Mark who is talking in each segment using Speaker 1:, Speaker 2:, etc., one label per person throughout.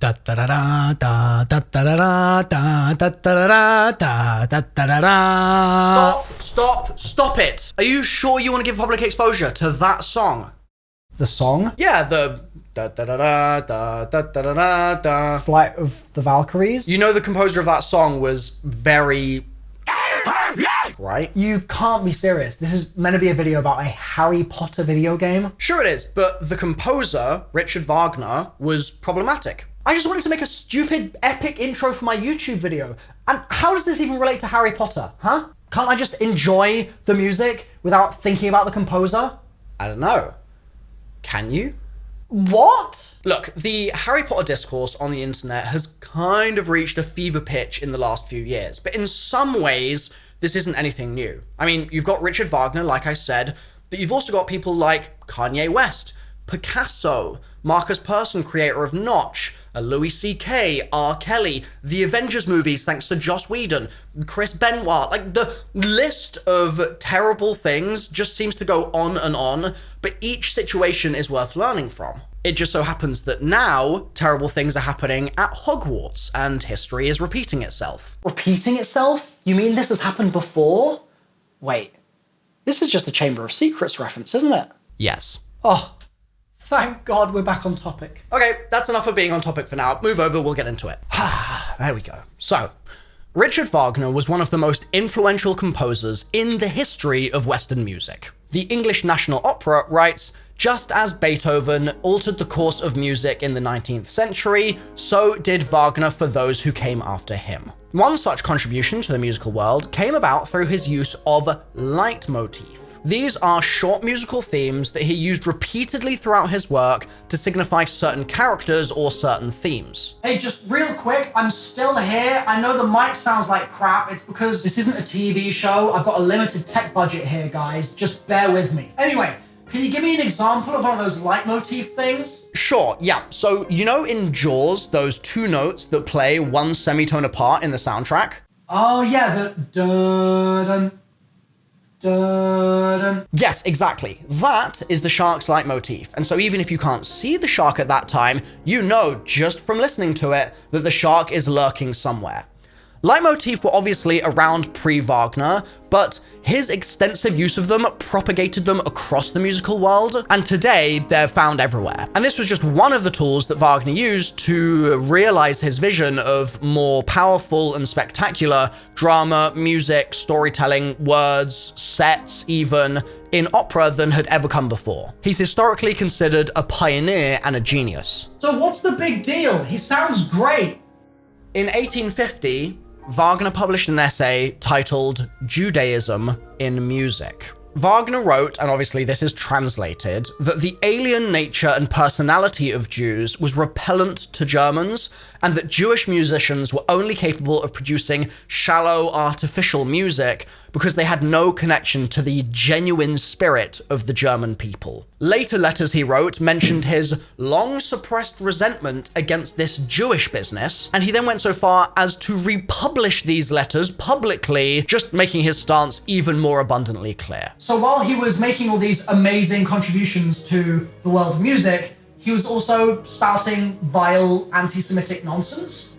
Speaker 1: Da da da da da da da da da da da da da da.
Speaker 2: Stop it! Are you sure you want to give public exposure to that song?
Speaker 1: The song?
Speaker 2: Yeah, the da da da da da da da da da.
Speaker 1: Flight of the Valkyries?
Speaker 2: You know the composer of that song was very... right?
Speaker 1: You can't be serious. This is meant to be a video about a Harry Potter video game.
Speaker 2: Sure it is, but the composer, Richard Wagner, was problematic.
Speaker 1: I just wanted to make a stupid, epic intro for my YouTube video. And how does this even relate to Harry Potter, huh? Can't I just enjoy the music without thinking about the composer?
Speaker 2: I don't know. Can you?
Speaker 1: What?
Speaker 2: Look, the Harry Potter discourse on the internet has kind of reached a fever pitch in the last few years, but in some ways, this isn't anything new. I mean, you've got Richard Wagner, like I said, but you've also got people like Kanye West, Picasso, Marcus Persson, creator of Notch, Louis C.K., R. Kelly, the Avengers movies thanks to Joss Whedon, Chris Benoit. Like, the list of terrible things just seems to go on, but each situation is worth learning from. It just so happens that now terrible things are happening at Hogwarts and history is repeating itself.
Speaker 1: Repeating itself? You mean this has happened before? Wait, this is just a Chamber of Secrets reference, isn't it?
Speaker 2: Yes.
Speaker 1: Oh, thank God we're back on topic.
Speaker 2: Okay, that's enough of being on topic for now. Move over, we'll get into it. There we go. So, Richard Wagner was one of the most influential composers in the history of Western music. The English National Opera writes, "Just as Beethoven altered the course of music in the 19th century, so did Wagner for those who came after him." One such contribution to the musical world came about through his use of leitmotif. These are short musical themes that he used repeatedly throughout his work to signify certain characters or certain themes.
Speaker 1: Hey, just real quick, I'm still here. I know the mic sounds like crap. It's because this isn't a TV show. I've got a limited tech budget here, guys. Just bear with me. Anyway, can you give me an example of one of those leitmotif things?
Speaker 2: Sure, yeah. So, you know in Jaws, those two notes that play one semitone apart in the soundtrack?
Speaker 1: Oh yeah, the dun-dun. Dun-dun.
Speaker 2: Yes, exactly. That is the shark's leitmotif. And so even if you can't see the shark at that time, you know just from listening to it that the shark is lurking somewhere. Leitmotif were obviously around pre-Wagner, but his extensive use of them propagated them across the musical world, and today they're found everywhere. And this was just one of the tools that Wagner used to realize his vision of more powerful and spectacular drama, music, storytelling, words, sets even, in opera than had ever come before. He's historically considered a pioneer and a genius.
Speaker 1: So what's the big deal? He sounds great.
Speaker 2: In 1850, Wagner published an essay titled Judaism in Music. Wagner wrote, and obviously this is translated, that the alien nature and personality of Jews was repellent to Germans, and that Jewish musicians were only capable of producing shallow, artificial music because they had no connection to the genuine spirit of the German people. Later letters he wrote mentioned his long-suppressed resentment against this Jewish business, and he then went so far as to republish these letters publicly, just making his stance even more abundantly clear.
Speaker 1: So while he was making all these amazing contributions to the world of music, he was also spouting vile anti-Semitic nonsense?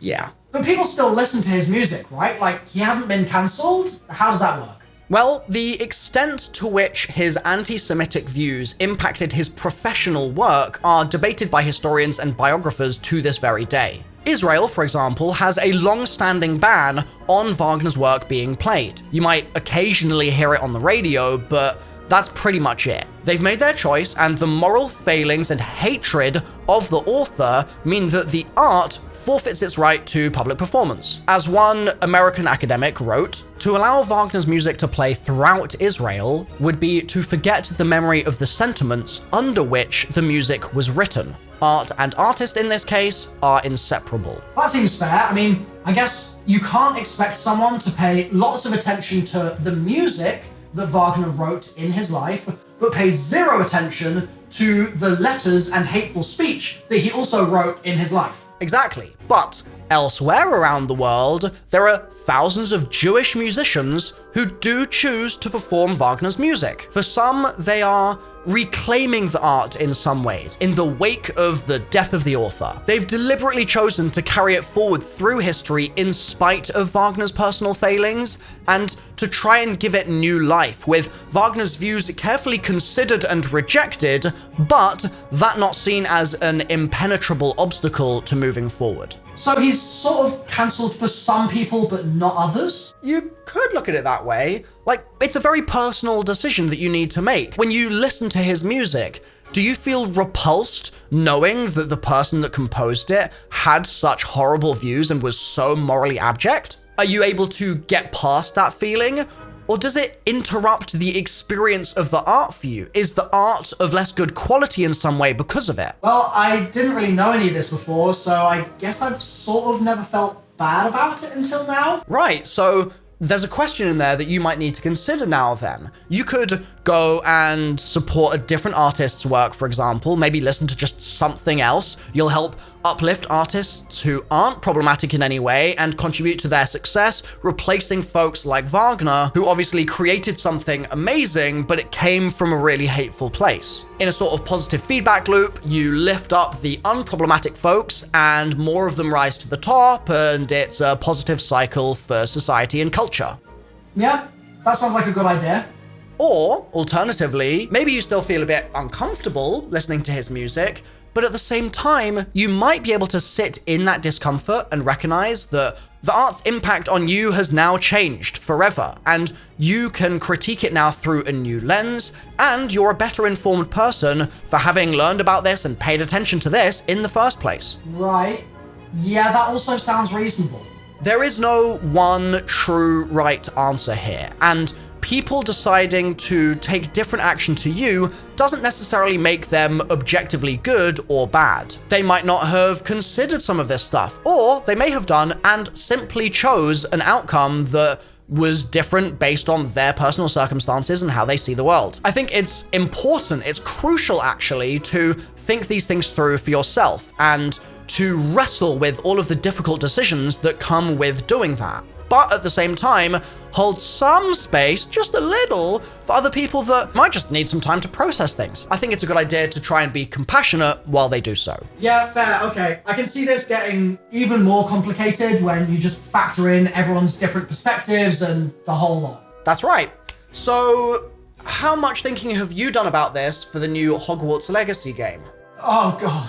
Speaker 2: Yeah.
Speaker 1: But people still listen to his music, right? Like, he hasn't been cancelled? How does that work?
Speaker 2: Well, the extent to which his anti-Semitic views impacted his professional work are debated by historians and biographers to this very day. Israel, for example, has a long-standing ban on Wagner's work being played. You might occasionally hear it on the radio, but that's pretty much it. They've made their choice, and the moral failings and hatred of the author mean that the art forfeits its right to public performance. As one American academic wrote, to allow Wagner's music to play throughout Israel would be to forget the memory of the sentiments under which the music was written. Art and artist in this case are inseparable.
Speaker 1: That seems fair. I mean, I guess you can't expect someone to pay lots of attention to the music that Wagner wrote in his life, but pay zero attention to the letters and hateful speech that he also wrote in his life.
Speaker 2: Exactly. But elsewhere around the world, there are thousands of Jewish musicians who do choose to perform Wagner's music. For some, they are reclaiming the art in some ways, in the wake of the death of the author. They've deliberately chosen to carry it forward through history in spite of Wagner's personal failings, and to try and give it new life, with Wagner's views carefully considered and rejected, but that not seen as an impenetrable obstacle to moving forward.
Speaker 1: So he's sort of cancelled for some people, but not others?
Speaker 2: You could look at it that way. Like, it's a very personal decision that you need to make. When you listen to his music, do you feel repulsed knowing that the person that composed it had such horrible views and was so morally abject? Are you able to get past that feeling? Or does it interrupt the experience of the art for you? Is the art of less good quality in some way because of it?
Speaker 1: Well, I didn't really know any of this before, so I guess I've sort of never felt bad about it until now.
Speaker 2: Right, so there's a question in there that you might need to consider now then. You could go and support a different artist's work, for example, maybe listen to just something else. You'll help uplift artists who aren't problematic in any way and contribute to their success, replacing folks like Wagner, who obviously created something amazing, but it came from a really hateful place. In a sort of positive feedback loop, you lift up the unproblematic folks and more of them rise to the top, and it's a positive cycle for society and culture.
Speaker 1: Yeah, that sounds like a good idea.
Speaker 2: Or, alternatively, maybe you still feel a bit uncomfortable listening to his music, but at the same time, you might be able to sit in that discomfort and recognize that the art's impact on you has now changed forever, and you can critique it now through a new lens, and you're a better informed person for having learned about this and paid attention to this in the first place.
Speaker 1: Right. Yeah, that also sounds reasonable.
Speaker 2: There is no one true right answer here, and people deciding to take different action to you doesn't necessarily make them objectively good or bad. They might not have considered some of this stuff, or they may have done and simply chose an outcome that was different based on their personal circumstances and how they see the world. I think it's important, it's crucial actually, to think these things through for yourself and to wrestle with all of the difficult decisions that come with doing that. But at the same time, hold some space, just a little, for other people that might just need some time to process things. I think it's a good idea to try and be compassionate while they do so.
Speaker 1: Yeah, fair, okay. I can see this getting even more complicated when you just factor in everyone's different perspectives and the whole lot.
Speaker 2: That's right. So, how much thinking have you done about this for the new Hogwarts Legacy game?
Speaker 1: Oh, God.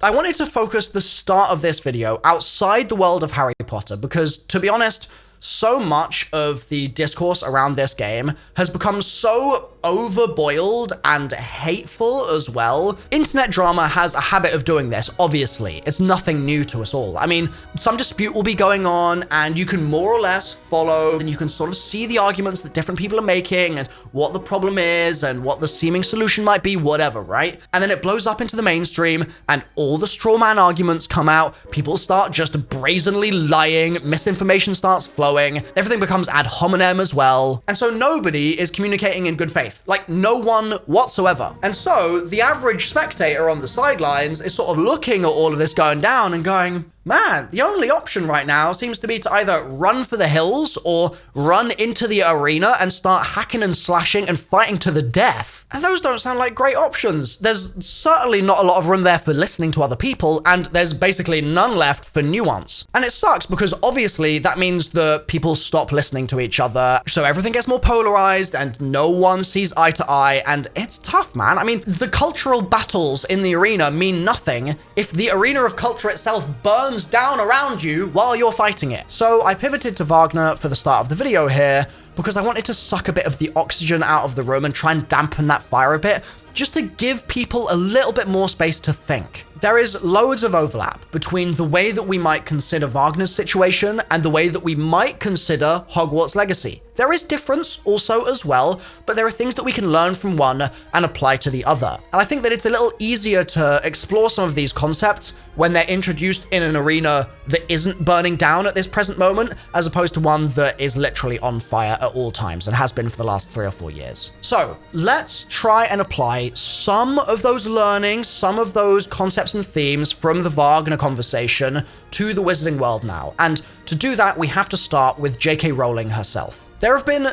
Speaker 2: I wanted to focus the start of this video outside the world of Harry Potter because, to be honest, so much of the discourse around this game has become so overboiled and hateful as well. Internet drama has a habit of doing this, obviously. It's nothing new to us all. I mean, some dispute will be going on and you can more or less follow and you can sort of see the arguments that different people are making and what the problem is and what the seeming solution might be, whatever, right? And then it blows up into the mainstream and all the straw man arguments come out. People start just brazenly lying, misinformation starts flowing, everything becomes ad hominem as well. And so nobody is communicating in good faith. Like, no one whatsoever. And so the average spectator on the sidelines is sort of looking at all of this going down and going, man, the only option right now seems to be to either run for the hills or run into the arena and start hacking and slashing and fighting to the death. And those don't sound like great options. There's certainly not a lot of room there for listening to other people, and there's basically none left for nuance. And it sucks because obviously that means that people stop listening to each other, so everything gets more polarized and no one sees eye to eye, and it's tough, man. I mean, the cultural battles in the arena mean nothing if the arena of culture itself burns down around you while you're fighting it. So I pivoted to Wagner for the start of the video here because I wanted to suck a bit of the oxygen out of the room and try and dampen that fire a bit, just to give people a little bit more space to think. There is loads of overlap between the way that we might consider Wagner's situation and the way that we might consider Hogwarts Legacy. There is difference also as well, but there are things that we can learn from one and apply to the other. And I think that it's a little easier to explore some of these concepts when they're introduced in an arena that isn't burning down at this present moment, as opposed to one that is literally on fire at all times and has been for the last 3 or 4 years. So let's try and apply some of those learnings, some of those concepts and themes from the Wagner conversation to the Wizarding world now. And to do that, we have to start with J.K. Rowling herself. There have been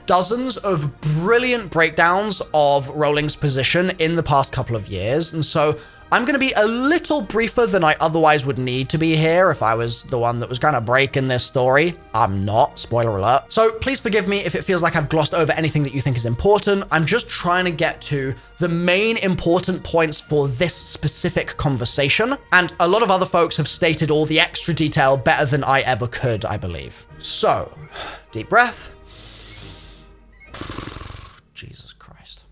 Speaker 2: dozens of brilliant breakdowns of Rowling's position in the past couple of years, and so I'm going to be a little briefer than I otherwise would need to be here if I was the one that was going to break in this story. I'm not, spoiler alert. So please forgive me if it feels like I've glossed over anything that you think is important. I'm just trying to get to the main important points for this specific conversation, and a lot of other folks have stated all the extra detail better than I ever could, I believe. So, deep breath. Jesus Christ.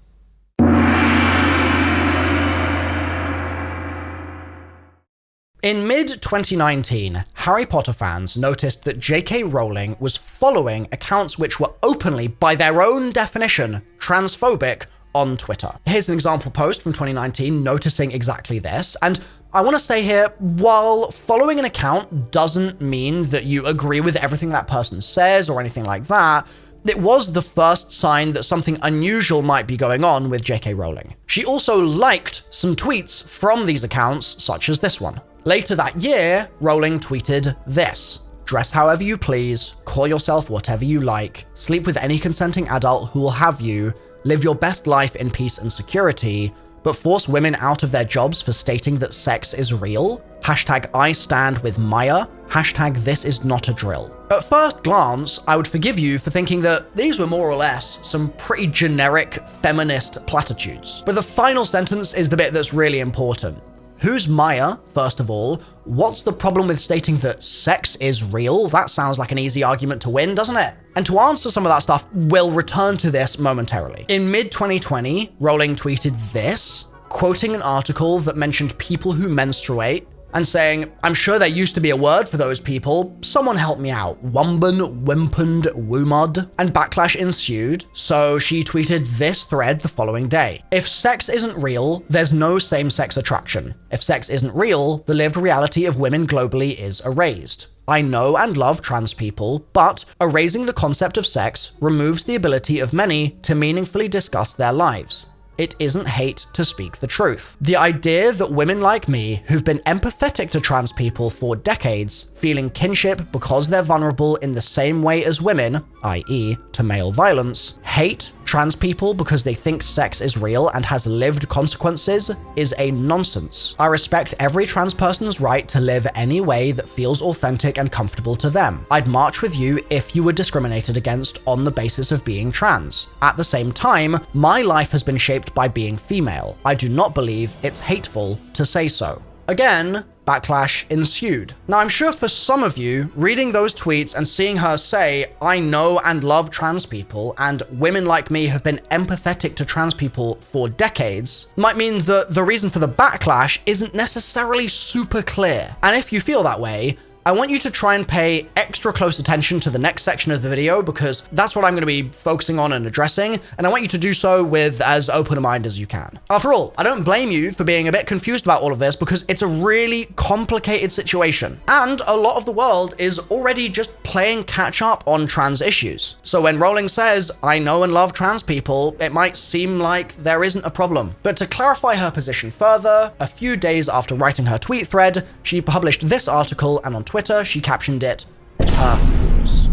Speaker 2: In mid-2019, Harry Potter fans noticed that J.K. Rowling was following accounts which were openly, by their own definition, transphobic on Twitter. Here's an example post from 2019 noticing exactly this, and I want to say here, while following an account doesn't mean that you agree with everything that person says or anything like that, it was the first sign that something unusual might be going on with J.K. Rowling. She also liked some tweets from these accounts, such as this one. Later that year, Rowling tweeted this: "Dress however you please, call yourself whatever you like, sleep with any consenting adult who will have you, live your best life in peace and security, but force women out of their jobs for stating that sex is real? Hashtag I stand with Maya. Hashtag this is not a drill." At first glance, I would forgive you for thinking that these were more or less some pretty generic feminist platitudes. But the final sentence is the bit that's really important. Who's Maya, first of all? What's the problem with stating that sex is real? That sounds like an easy argument to win, doesn't it? And to answer some of that stuff, we'll return to this momentarily. In mid-2020, Rowling tweeted this, quoting an article that mentioned people who menstruate, and saying, "I'm sure there used to be a word for those people. Someone help me out. Wumban, wimpund, wumud." And backlash ensued, so she tweeted this thread the following day. "If sex isn't real, there's no same-sex attraction. If sex isn't real, the lived reality of women globally is erased. I know and love trans people, but erasing the concept of sex removes the ability of many to meaningfully discuss their lives. It isn't hate to speak the truth. The idea that women like me, who've been empathetic to trans people for decades, feeling kinship because they're vulnerable in the same way as women, i.e. to male violence, hate trans people because they think sex is real and has lived consequences, is a nonsense. I respect every trans person's right to live any way that feels authentic and comfortable to them. I'd march with you if you were discriminated against on the basis of being trans. At the same time, my life has been shaped by being female. I do not believe it's hateful to say so." Again, backlash ensued. Now, I'm sure for some of you, reading those tweets and seeing her say, "I know and love trans people, and women like me have been empathetic to trans people for decades," might mean that the reason for the backlash isn't necessarily super clear. And if you feel that way, I want you to try and pay extra close attention to the next section of the video, because that's what I'm going to be focusing on and addressing, and I want you to do so with as open a mind as you can. After all, I don't blame you for being a bit confused about all of this, because it's a really complicated situation, and a lot of the world is already just playing catch up on trans issues. So when Rowling says, "I know and love trans people," it might seem like there isn't a problem. But to clarify her position further, a few days after writing her tweet thread, she published this article, and on Twitter, she captioned it, "TERF Rules."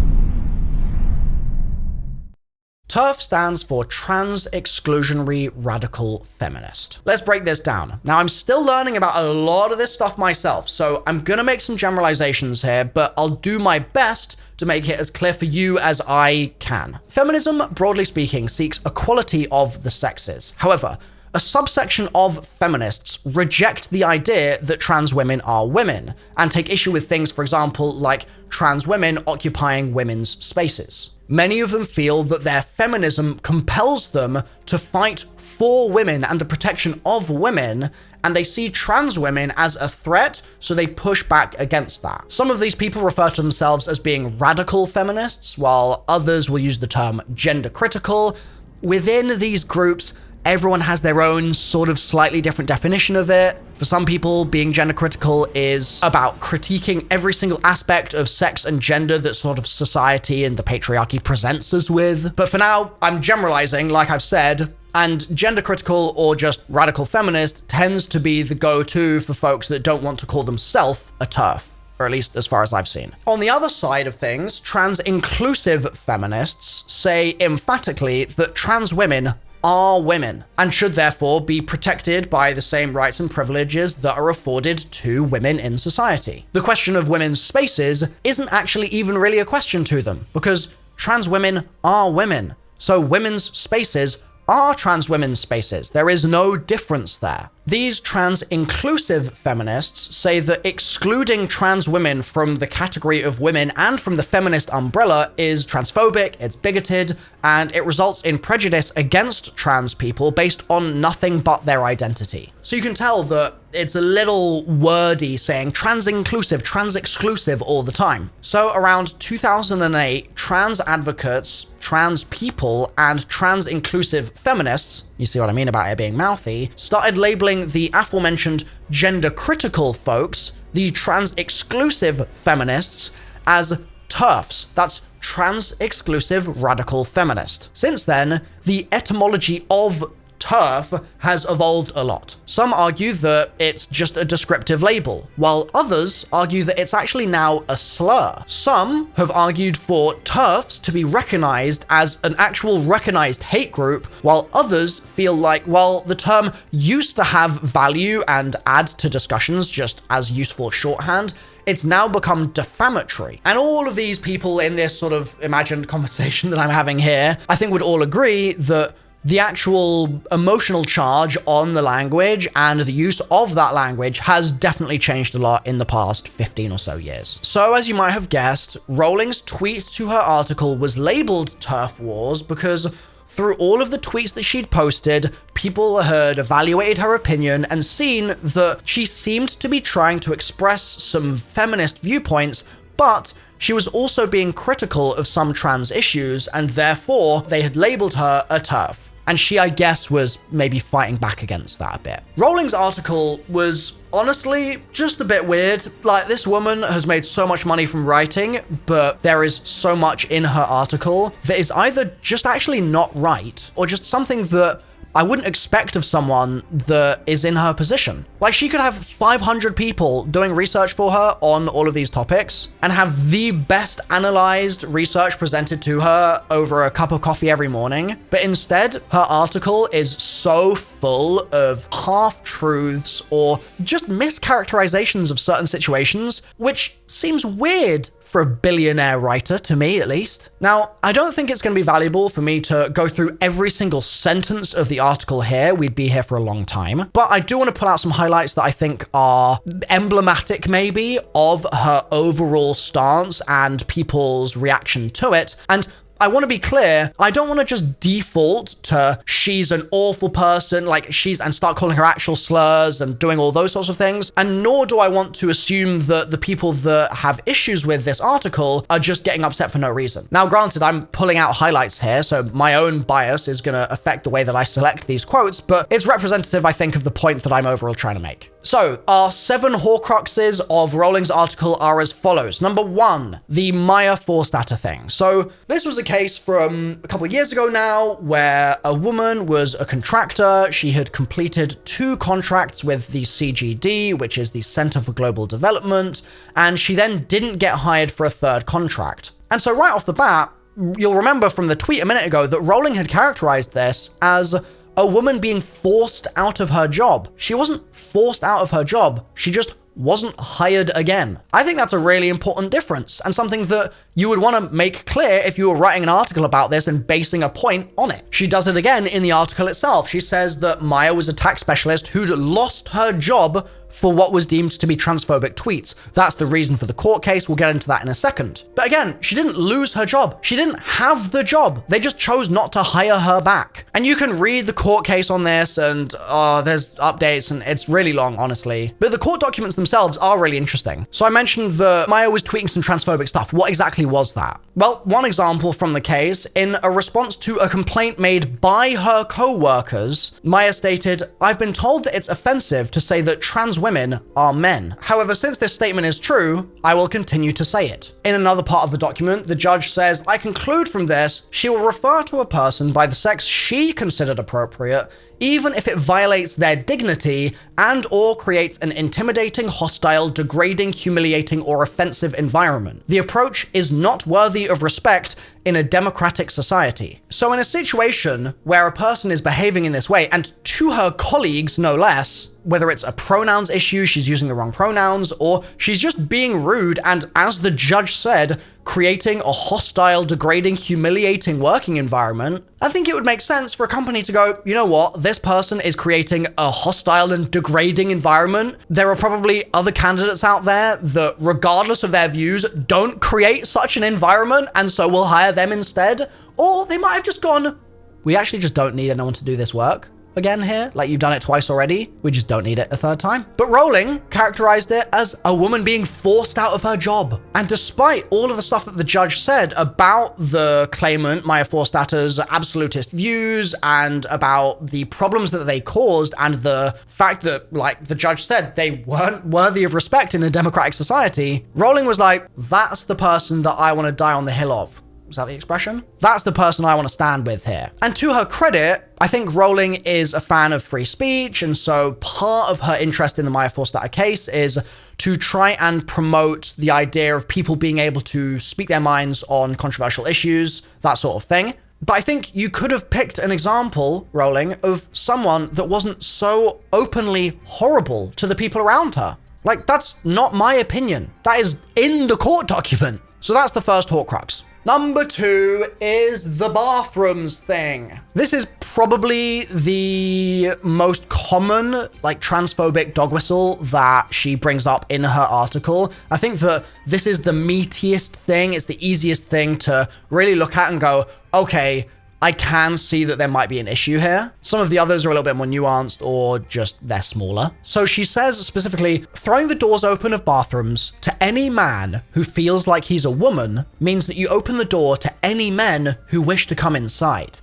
Speaker 2: TERF stands for Trans Exclusionary Radical Feminist. Let's break this down. Now, I'm still learning about a lot of this stuff myself, so I'm gonna make some generalizations here, but I'll do my best to make it as clear for you as I can. Feminism, broadly speaking, seeks equality of the sexes. However, a subsection of feminists reject the idea that trans women are women, and take issue with things, for example, like trans women occupying women's spaces. Many of them feel that their feminism compels them to fight for women and the protection of women, and they see trans women as a threat, so they push back against that. Some of these people refer to themselves as being radical feminists, while others will use the term gender critical. Within these groups, everyone has their own sort of slightly different definition of it. For some people, being gender critical is about critiquing every single aspect of sex and gender that sort of society and the patriarchy presents us with. But for now, I'm generalizing, like I've said, and gender critical or just radical feminist tends to be the go-to for folks that don't want to call themselves a TERF. or at least as far as I've seen. On the other side of things, trans-inclusive feminists say emphatically that trans women are women and should therefore be protected by the same rights and privileges that are afforded to women in society. The question of women's spaces isn't actually even really a question to them, because trans women are women. So women's spaces are trans women's spaces. There is no difference there. These trans-inclusive feminists say that excluding trans women from the category of women and from the feminist umbrella is transphobic, it's bigoted, and it results in prejudice against trans people based on nothing but their identity. So you can tell that it's a little wordy saying trans-inclusive, trans-exclusive all the time. So around 2008, trans advocates, trans people, and trans-inclusive feminists, you see what I mean about it being mouthy, started labeling the aforementioned gender-critical folks, the trans-exclusive feminists, as TERFs. That's trans-exclusive radical feminist. Since then, the etymology of TERF has evolved a lot. Some argue that it's just a descriptive label, while others argue that it's actually now a slur. Some have argued for TERFs to be recognized as an actual recognized hate group, while others feel like, well, the term used to have value and add to discussions just as useful shorthand. It's now become defamatory. And all of these people in this sort of imagined conversation that I'm having here, I think would all agree that the actual emotional charge on the language and the use of that language has definitely changed a lot in the past 15 or so years. So as you might have guessed, Rowling's tweet to her article was labeled TERF Wars because through all of the tweets that she'd posted, people had evaluated her opinion and seen that she seemed to be trying to express some feminist viewpoints, but she was also being critical of some trans issues, and therefore they had labeled her a TERF. And she, I guess, was maybe fighting back against that a bit. Rowling's article was honestly just a bit weird. Like, this woman has made so much money from writing, but there is so much in her article that is either just actually not right, or just something that I wouldn't expect of someone that is in her position. Like, she could have 500 people doing research for her on all of these topics and have the best analyzed research presented to her over a cup of coffee every morning. But instead, her article is so full of half-truths or just mischaracterizations of certain situations, which seems weird for a billionaire writer, to me at least. Now, I don't think it's going to be valuable for me to go through every single sentence of the article here. We'd be here for a long time. But I do want to pull out some highlights that I think are emblematic, maybe, of her overall stance and people's reaction to it. And I want to be clear, I don't want to just default to she's an awful person, and start calling her actual slurs and doing all those sorts of things. And nor do I want to assume that the people that have issues with this article are just getting upset for no reason. Now, granted, I'm pulling out highlights here, so my own bias is going to affect the way that I select these quotes, but it's representative, I think, of the point that I'm overall trying to make. So, our 7 Horcruxes of Rowling's article are as follows. Number 1, the Maya Forstater thing. So, this was a case from a couple of years ago now where a woman was a contractor. She had completed 2 contracts with the CGD, which is the Center for Global Development, and she then didn't get hired for a 3rd contract. And so right off the bat, you'll remember from the tweet a minute ago that Rowling had characterized this as a woman being forced out of her job. She wasn't forced out of her job. She just wasn't hired again. I think that's a really important difference and something that you would want to make clear if you were writing an article about this and basing a point on it. She does it again in the article itself. She says that Maya was a tax specialist who'd lost her job for what was deemed to be transphobic tweets. That's the reason for the court case. We'll get into that in a second. But again, she didn't lose her job. She didn't have the job. They just chose not to hire her back. And you can read the court case on this and there's updates and it's really long, honestly. But the court documents themselves are really interesting. So I mentioned that Maya was tweeting some transphobic stuff. What exactly was that? Well, one example from the case, in a response to a complaint made by her co-workers, Maya stated, "I've been told that it's offensive to say that trans women are men. However, since this statement is true, I will continue to say it." In another part of the document, the judge says, "I conclude from this, she will refer to a person by the sex she considered appropriate, even if it violates their dignity and or creates an intimidating, hostile, degrading, humiliating, or offensive environment. The approach is not worthy of respect in a democratic society. So in a situation where a person is behaving in this way, and to her colleagues no less, whether it's a pronouns issue, she's using the wrong pronouns, or she's just being rude and, as the judge said, creating a hostile, degrading, humiliating working environment, I think it would make sense for a company to go, you know what, this person is creating a hostile and degrading environment. There are probably other candidates out there that, regardless of their views, don't create such an environment, and so we'll hire them instead. Or they might have just gone, we actually just don't need anyone to do this work again here. Like, you've done it twice already. We just don't need it a third time. But Rowling characterized it as a woman being forced out of her job. And despite all of the stuff that the judge said about the claimant, Maya Forstater's absolutist views, and about the problems that they caused, and the fact that, like the judge said, they weren't worthy of respect in a democratic society, Rowling was like, that's the person that I want to die on the hill of. Is that the expression? That's the person I want to stand with here. And to her credit, I think Rowling is a fan of free speech, and so part of her interest in the Maya Forstater case is to try and promote the idea of people being able to speak their minds on controversial issues, that sort of thing. But I think you could have picked an example, Rowling, of someone that wasn't so openly horrible to the people around her. Like, that's not my opinion. That is in the court document. So that's the first Horcrux. Number 2 is the bathrooms thing. This is probably the most common, like, transphobic dog whistle that she brings up in her article. I think that this is the meatiest thing. It's the easiest thing to really look at and go, okay, I can see that there might be an issue here. Some of the others are a little bit more nuanced, or just they're smaller. So she says specifically, throwing the doors open of bathrooms to any man who feels like he's a woman means that you open the door to any men who wish to come inside.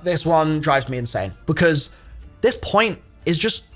Speaker 2: This one drives me insane, because this point is just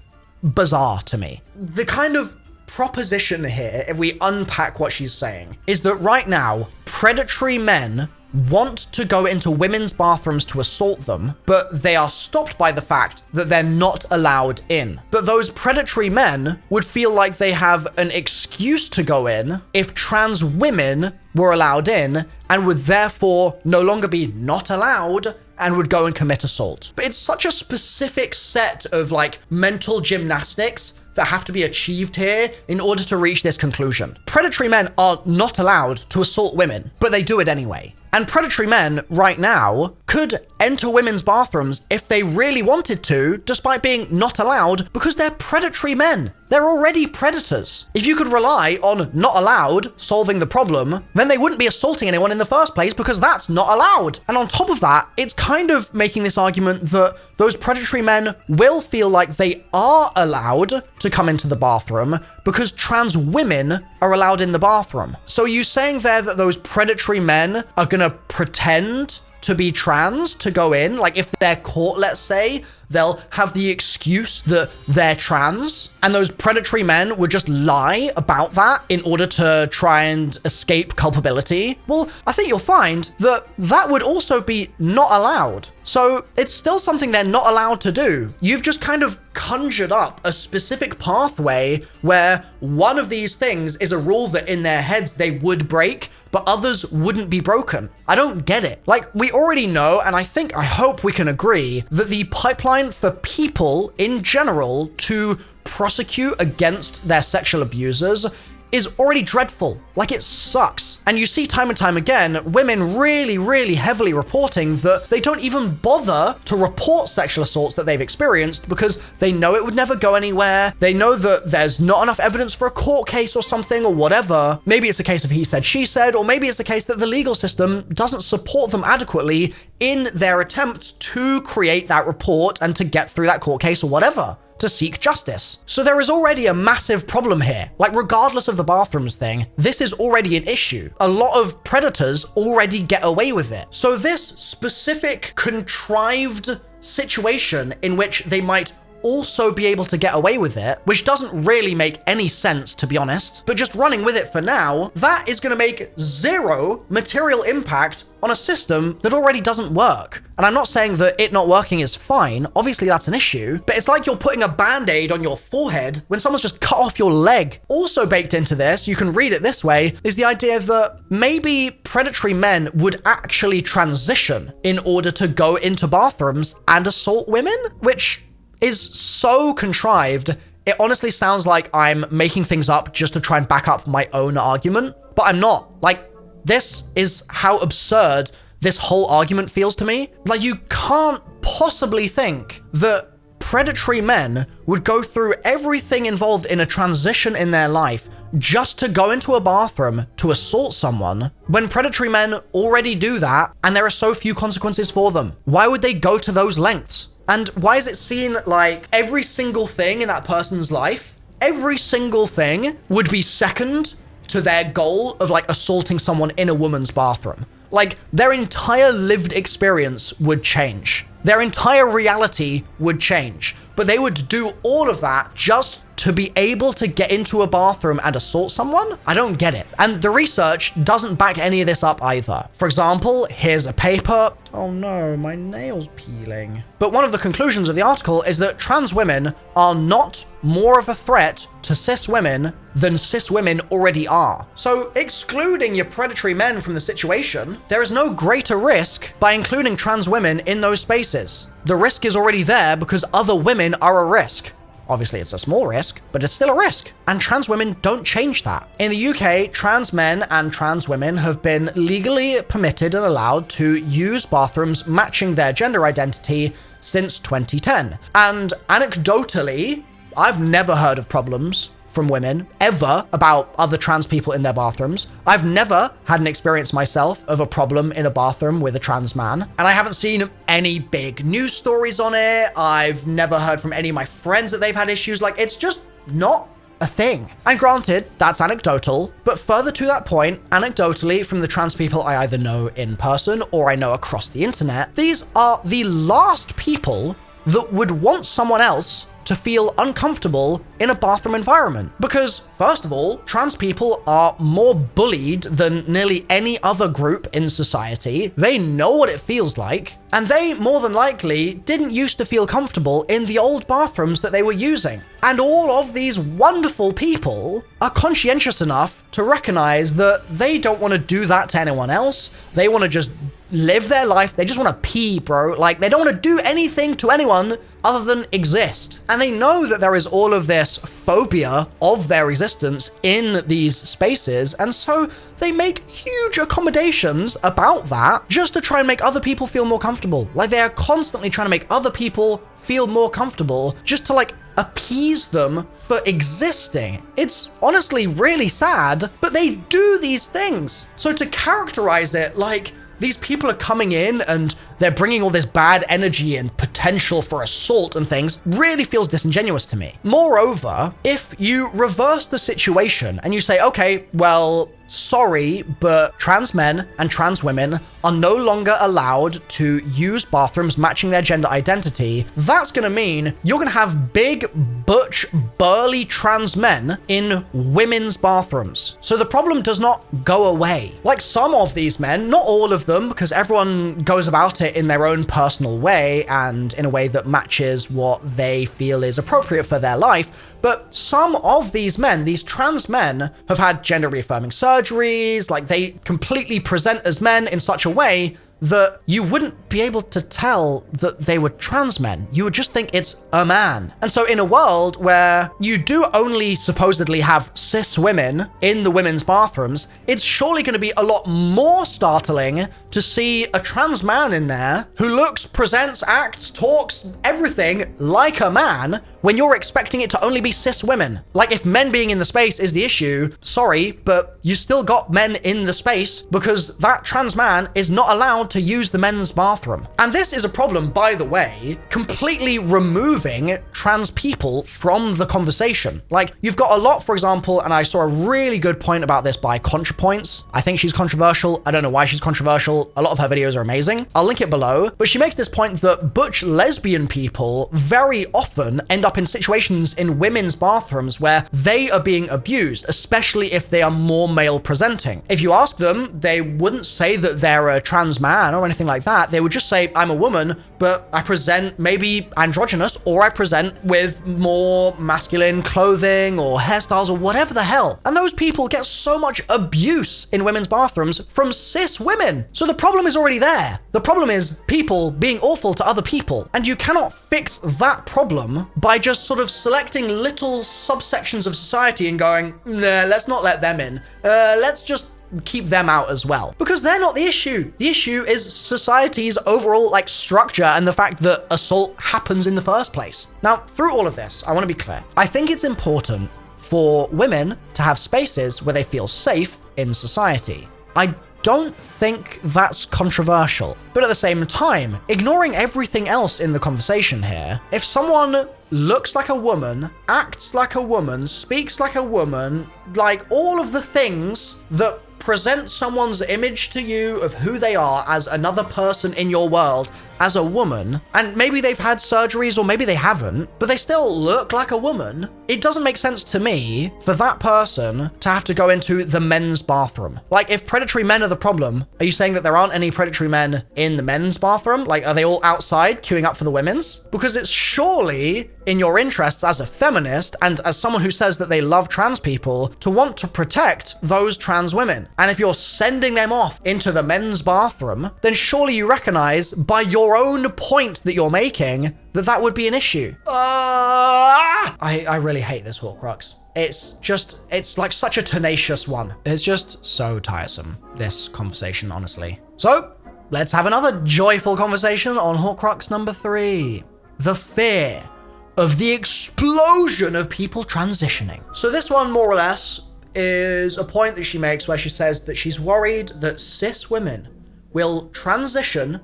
Speaker 2: bizarre to me. The kind of proposition here, if we unpack what she's saying, is that right now, predatory men want to go into women's bathrooms to assault them, but they are stopped by the fact that they're not allowed in. But those predatory men would feel like they have an excuse to go in if trans women were allowed in, and would therefore no longer be not allowed and would go and commit assault. But it's such a specific set of, like, mental gymnastics that have to be achieved here in order to reach this conclusion. Predatory men are not allowed to assault women, but they do it anyway. And predatory men right now could enter women's bathrooms if they really wanted to, despite being not allowed, because they're predatory men. They're already predators. If you could rely on not allowed solving the problem, then they wouldn't be assaulting anyone in the first place, because that's not allowed. And on top of that, it's kind of making this argument that those predatory men will feel like they are allowed to come into the bathroom because trans women are allowed in the bathroom. So are you saying there that those predatory men are gonna pretend to be trans to go in? Like, if they're caught, let's say, they'll have the excuse that they're trans, and those predatory men would just lie about that in order to try and escape culpability. Well, I think you'll find that that would also be not allowed. So it's still something they're not allowed to do. You've just kind of conjured up a specific pathway where one of these things is a rule that in their heads they would break, but others wouldn't be broken. I don't get it. Like, we already know, and I hope we can agree, that the pipeline for people in general to prosecute against their sexual abusers is already dreadful. Like, it sucks. And you see time and time again, women really, really heavily reporting that they don't even bother to report sexual assaults that they've experienced because they know it would never go anywhere. They know that there's not enough evidence for a court case or something or whatever. Maybe it's a case of he said, she said, or maybe it's the case that the legal system doesn't support them adequately in their attempts to create that report and to get through that court case or whatever, to seek justice. So there is already a massive problem here. Like, regardless of the bathrooms thing, this is already an issue. A lot of predators already get away with it. So this specific contrived situation in which they might also be able to get away with it, which doesn't really make any sense, to be honest, but just running with it for now, that is going to make zero material impact on a system that already doesn't work. And I'm not saying that it not working is fine, obviously that's an issue, but it's like you're putting a band-aid on your forehead when someone's just cut off your leg. Also baked into this, you can read it this way, is the idea that maybe predatory men would actually transition in order to go into bathrooms and assault women, which is so contrived. It honestly sounds like I'm making things up just to try and back up my own argument, but I'm not. Like, this is how absurd this whole argument feels to me. Like, you can't possibly think that predatory men would go through everything involved in a transition in their life just to go into a bathroom to assault someone, when predatory men already do that and there are so few consequences for them. Why would they go to those lengths? And why is it seen like every single thing in that person's life, every single thing would be second to their goal of like assaulting someone in a woman's bathroom? Like, their entire lived experience would change. Their entire reality would change. But they would do all of that just to be able to get into a bathroom and assault someone? I don't get it. And the research doesn't back any of this up either. For example, here's a paper. Oh no, my nail's peeling. But one of the conclusions of the article is that trans women are not more of a threat to cis women than cis women already are. So excluding your predatory men from the situation, there is no greater risk by including trans women in those spaces. The risk is already there because other women are a risk. Obviously, it's a small risk, but it's still a risk. And trans women don't change that. In the UK, trans men and trans women have been legally permitted and allowed to use bathrooms matching their gender identity since 2010. And anecdotally, I've never heard of problems from women ever about other trans people in their bathrooms. I've never had an experience myself of a problem in a bathroom with a trans man, and I haven't seen any big news stories on it. I've never heard from any of my friends that they've had issues. Like, it's just not a thing. And granted, that's anecdotal, but further to that point, anecdotally from the trans people I either know in person or I know across the internet, these are the last people that would want someone else to feel uncomfortable in a bathroom environment. Because, first of all, trans people are more bullied than nearly any other group in society. They know what it feels like, and they more than likely didn't used to feel comfortable in the old bathrooms that they were using. And all of these wonderful people are conscientious enough to recognize that they don't want to do that to anyone else. They want to just live their life. They just want to pee, bro. Like, they don't want to do anything to anyone other than exist. And they know that there is all of this phobia of their existence in these spaces, and so they make huge accommodations about that just to try and make other people feel more comfortable. Like, they are constantly trying to make other people feel more comfortable just to, like, appease them for existing. It's honestly really sad, but they do these things. So to characterize it like these people are coming in and they're bringing all this bad energy and potential for assault and things really feels disingenuous to me. Moreover, if you reverse the situation and you say, okay, well, sorry, but trans men and trans women are no longer allowed to use bathrooms matching their gender identity, that's going to mean you're going to have big, butch, burly trans men in women's bathrooms. So the problem does not go away. Like, some of these men, not all of them, because everyone goes about it in their own personal way and in a way that matches what they feel is appropriate for their life, but some of these men, these trans men, have had gender reaffirming surgeries. Like, they completely present as men in such a way that you wouldn't be able to tell that they were trans men. You would just think it's a man. And so in a world where you do only supposedly have cis women in the women's bathrooms, it's surely going to be a lot more startling to see a trans man in there who looks, presents, acts, talks, everything like a man when you're expecting it to only be cis women. Like, if men being in the space is the issue, sorry, but you still got men in the space because that trans man is not allowed to use the men's bathroom. And this is a problem, by the way, completely removing trans people from the conversation. Like, you've got a lot, for example, and I saw a really good point about this by ContraPoints. I think she's controversial. I don't know why she's controversial. A lot of her videos are amazing. I'll link it below. But she makes this point that butch lesbian people very often end up in situations in women's bathrooms where they are being abused, especially if they are more male presenting. If you ask them, they wouldn't say that they're a trans man or anything like that. They would just say, I'm a woman, but I present maybe androgynous, or I present with more masculine clothing or hairstyles or whatever the hell. And those people get so much abuse in women's bathrooms from cis women. So the problem is already there. The problem is people being awful to other people. And you cannot fix that problem by just sort of selecting little subsections of society and going, nah, let's not let them in. Let's just keep them out as well. Because they're not the issue. The issue is society's overall structure and the fact that assault happens in the first place. Now, through all of this, I want to be clear. I think it's important for women to have spaces where they feel safe in society. I don't think that's controversial. But at the same time, ignoring everything else in the conversation here, if someone looks like a woman, acts like a woman, speaks like a woman, like all of the things that present someone's image to you of who they are as another person in your world as a woman, and maybe they've had surgeries or maybe they haven't, but they still look like a woman, it doesn't make sense to me for that person to have to go into the men's bathroom. Like, if predatory men are the problem, are you saying that there aren't any predatory men in the men's bathroom? Like, are they all outside queuing up for the women's? Because it's surely in your interests as a feminist and as someone who says that they love trans people to want to protect those trans women. And if you're sending them off into the men's bathroom, then surely you recognize by your own point that you're making that that would be an issue. I really hate this Horcrux. It's like such a tenacious one. It's just so tiresome, this conversation, honestly. So let's have another joyful conversation on Horcrux number 3. The fear of the explosion of people transitioning. So this one, more or less, is a point that she makes where she says that she's worried that cis women will transition,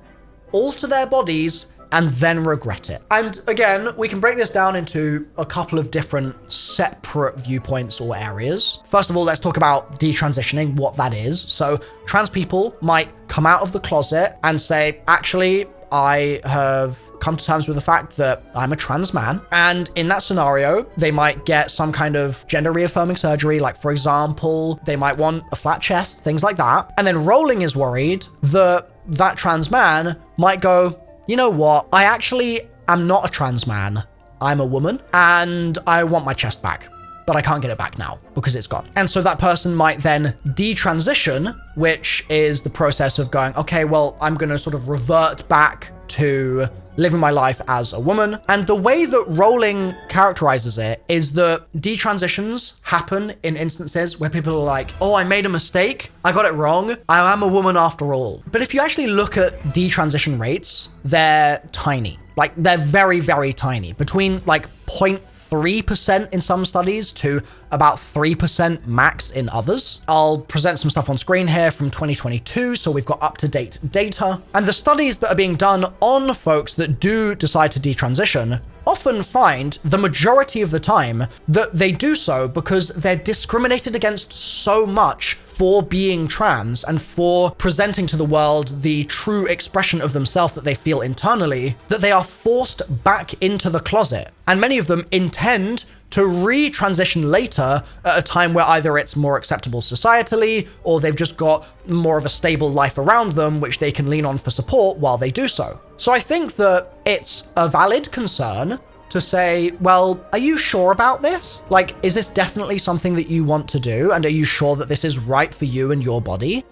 Speaker 2: alter their bodies, and then regret it. And again, we can break this down into a couple of different separate viewpoints or areas. First of all, let's talk about detransitioning, what that is. So trans people might come out of the closet and say, actually, I have come to terms with the fact that I'm a trans man. And in that scenario, they might get some kind of gender reaffirming surgery. Like, for example, they might want a flat chest, things like that. And then Rowling is worried that that trans man might go, you know what? I actually am not a trans man. I'm a woman and I want my chest back, but I can't get it back now because it's gone. And so that person might then detransition, which is the process of going, okay, well, I'm going to sort of revert back to living my life as a woman. And the way that Rowling characterizes it is that detransitions happen in instances where people are like, oh, I made a mistake. I got it wrong. I am a woman after all. But if you actually look at detransition rates, they're tiny. Like, they're very, very tiny. Between like 0.3% in some studies to about 3% max in others. I'll present some stuff on screen here from 2022, so we've got up-to-date data. And the studies that are being done on folks that do decide to detransition often find the majority of the time that they do so because they're discriminated against so much for being trans and for presenting to the world the true expression of themselves that they feel internally, that they are forced back into the closet. And many of them intend to re-transition later at a time where either it's more acceptable societally or they've just got more of a stable life around them which they can lean on for support while they do so. So I think that it's a valid concern to say, well, are you sure about this? Like, is this definitely something that you want to do? And are you sure that this is right for you and your body?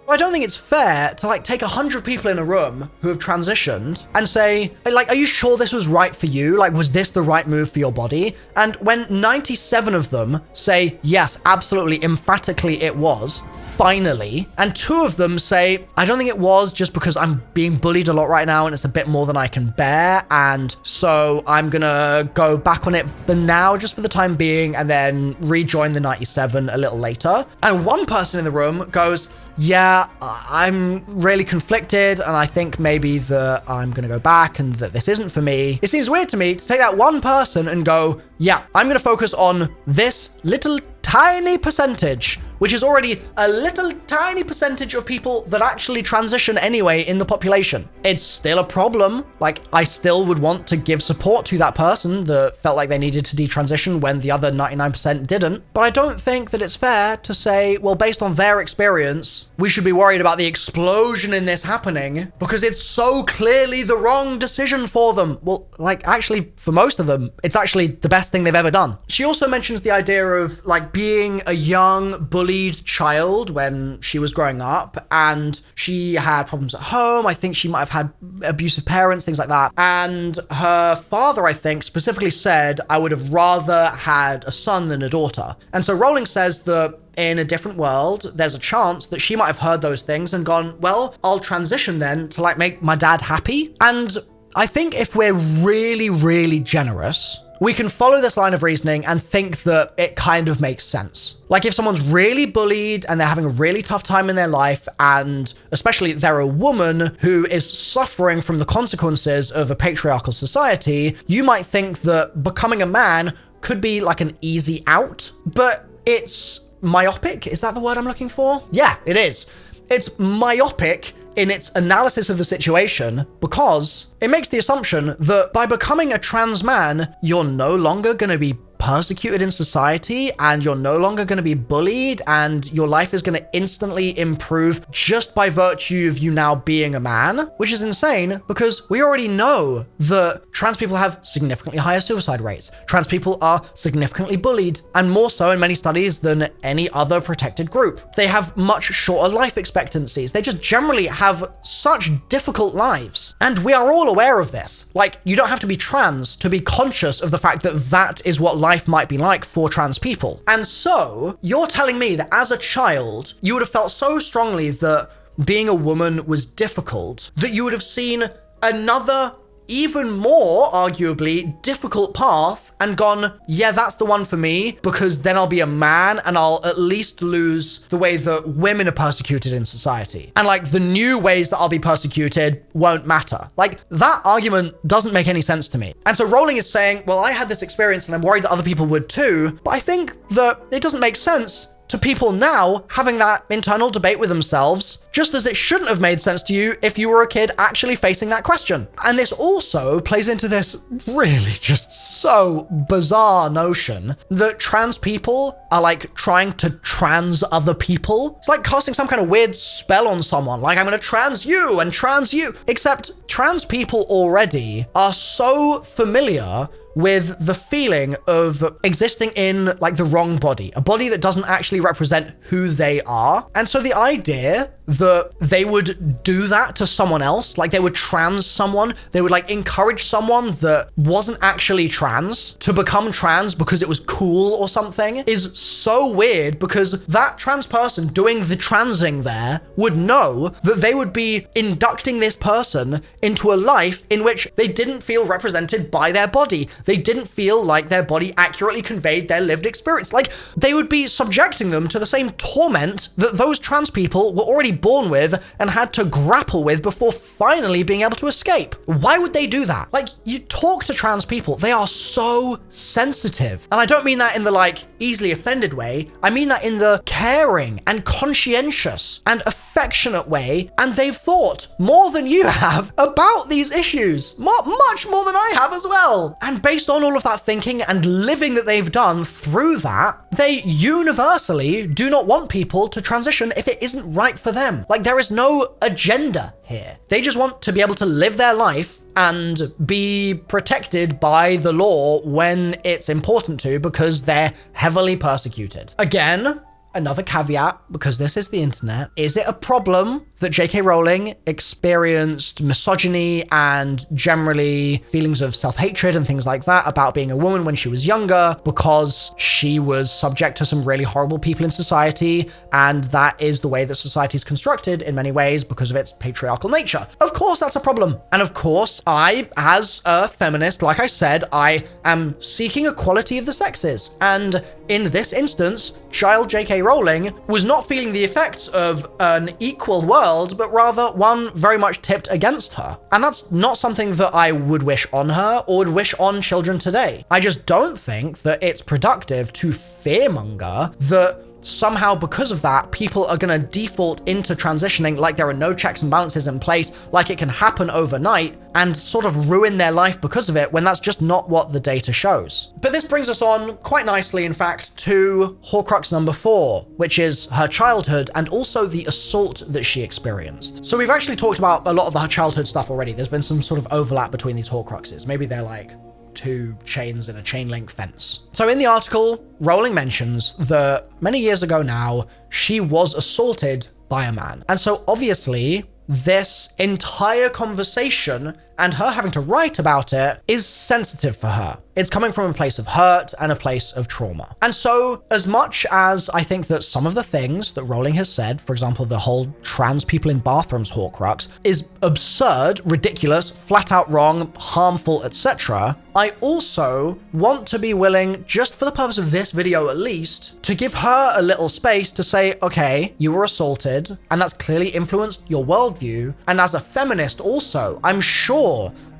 Speaker 2: I don't think it's fair to like take 100 people in a room who have transitioned and say, like, are you sure this was right for you? Like, was this the right move for your body? And when 97 of them say, yes, absolutely, emphatically it was, finally. And 2 of them say, I don't think it was, just because I'm being bullied a lot right now and it's a bit more than I can bear. And so I'm gonna go back on it for now, just for the time being, and then rejoin the 97 a little later. And 1 person in the room goes, yeah, I'm really conflicted, and I think maybe that I'm gonna go back and that this isn't for me. It seems weird to me to take that 1 person and go, yeah, I'm gonna focus on this little tiny percentage, which is already a little tiny percentage of people that actually transition anyway in the population. It's still a problem. Like, I still would want to give support to that person that felt like they needed to detransition when the other 99% didn't. But I don't think that it's fair to say, well, based on their experience, we should be worried about the explosion in this happening because it's so clearly the wrong decision for them. Well, like, actually, for most of them, it's actually the best thing they've ever done. She also mentions the idea of, like, being a young, bullied child when she was growing up, and she had problems at home. I think she might have had abusive parents, things like that. And her father, I think, specifically said, I would have rather had a son than a daughter. And so Rowling says that in a different world, there's a chance that she might have heard those things and gone, well, I'll transition then to, like, make my dad happy. And I think if we're really, really generous, we can follow this line of reasoning and think that it kind of makes sense. Like, if someone's really bullied and they're having a really tough time in their life, and especially they're a woman who is suffering from the consequences of a patriarchal society, you might think that becoming a man could be like an easy out, but it's myopic. Is that the word I'm looking for? Yeah, it is. It's myopic in its analysis of the situation because it makes the assumption that by becoming a trans man, you're no longer going to be persecuted in society and you're no longer going to be bullied and your life is going to instantly improve just by virtue of you now being a man, which is insane because we already know that trans people have significantly higher suicide rates. Trans people are significantly bullied, and more so in many studies than any other protected group. They have much shorter life expectancies. They just generally have such difficult lives. And we are all aware of this. Like, you don't have to be trans to be conscious of the fact that that is what life might be like for trans people. And so you're telling me that as a child, you would have felt so strongly that being a woman was difficult that you would have seen another, even more arguably difficult path and gone, yeah, that's the one for me, because then I'll be a man and I'll at least lose the way that women are persecuted in society. And like the new ways that I'll be persecuted won't matter. Like, that argument doesn't make any sense to me. And so Rowling is saying, well, I had this experience and I'm worried that other people would too, but I think that it doesn't make sense to people now having that internal debate with themselves, just as it shouldn't have made sense to you if you were a kid actually facing that question. And this also plays into this really just so bizarre notion that trans people are like trying to trans other people. It's like casting some kind of weird spell on someone, like I'm gonna trans you and trans you. Except trans people already are so familiar with the feeling of existing in like the wrong body, a body that doesn't actually represent who they are. And so the idea that they would do that to someone else, like they would trans someone, they would like encourage someone that wasn't actually trans to become trans because it was cool or something, is so weird, because that trans person doing the transing there would know that they would be inducting this person into a life in which they didn't feel represented by their body. They didn't feel like their body accurately conveyed their lived experience. Like, they would be subjecting them to the same torment that those trans people were already born with and had to grapple with before finally being able to escape. Why would they do that? Like, you talk to trans people, they are so sensitive. And I don't mean that in the like easily offended way. I mean that in the caring and conscientious and affectionate way. And they've thought more than you have about these issues. Much more than I have as well. And based on all of that thinking and living that they've done through that, they universally do not want people to transition if it isn't right for them. Like, there is no agenda here. They just want to be able to live their life and be protected by the law when it's important to, because they're heavily persecuted. Again, another caveat, because this is the internet, is it a problem that J.K. Rowling experienced misogyny and generally feelings of self-hatred and things like that about being a woman when she was younger because she was subject to some really horrible people in society, and that is the way that society is constructed in many ways because of its patriarchal nature? Of course that's a problem. And of course, I, as a feminist, like I said, I am seeking equality of the sexes. And in this instance, child J.K. Rowling was not feeling the effects of an equal world, but rather one very much tipped against her. And that's not something that I would wish on her or would wish on children today. I just don't think that it's productive to fearmonger that somehow because of that, people are going to default into transitioning like there are no checks and balances in place, like it can happen overnight, and sort of ruin their life because of it, when that's just not what the data shows. But this brings us on quite nicely, in fact, to Horcrux number 4, which is her childhood and also the assault that she experienced. So we've actually talked about a lot of her childhood stuff already. There's been some sort of overlap between these Horcruxes. Maybe they're like 2 chains in a chain link fence. So in the article, Rowling mentions that many years ago now, she was assaulted by a man. And so obviously, this entire conversation and her having to write about it is sensitive for her. It's coming from a place of hurt and a place of trauma. And so as much as I think that some of the things that Rowling has said, for example, the whole trans people in bathrooms Horcrux, is absurd, ridiculous, flat out wrong, harmful, etc., I also want to be willing, just for the purpose of this video at least, to give her a little space to say, okay, you were assaulted, and that's clearly influenced your worldview. And as a feminist also, I'm sure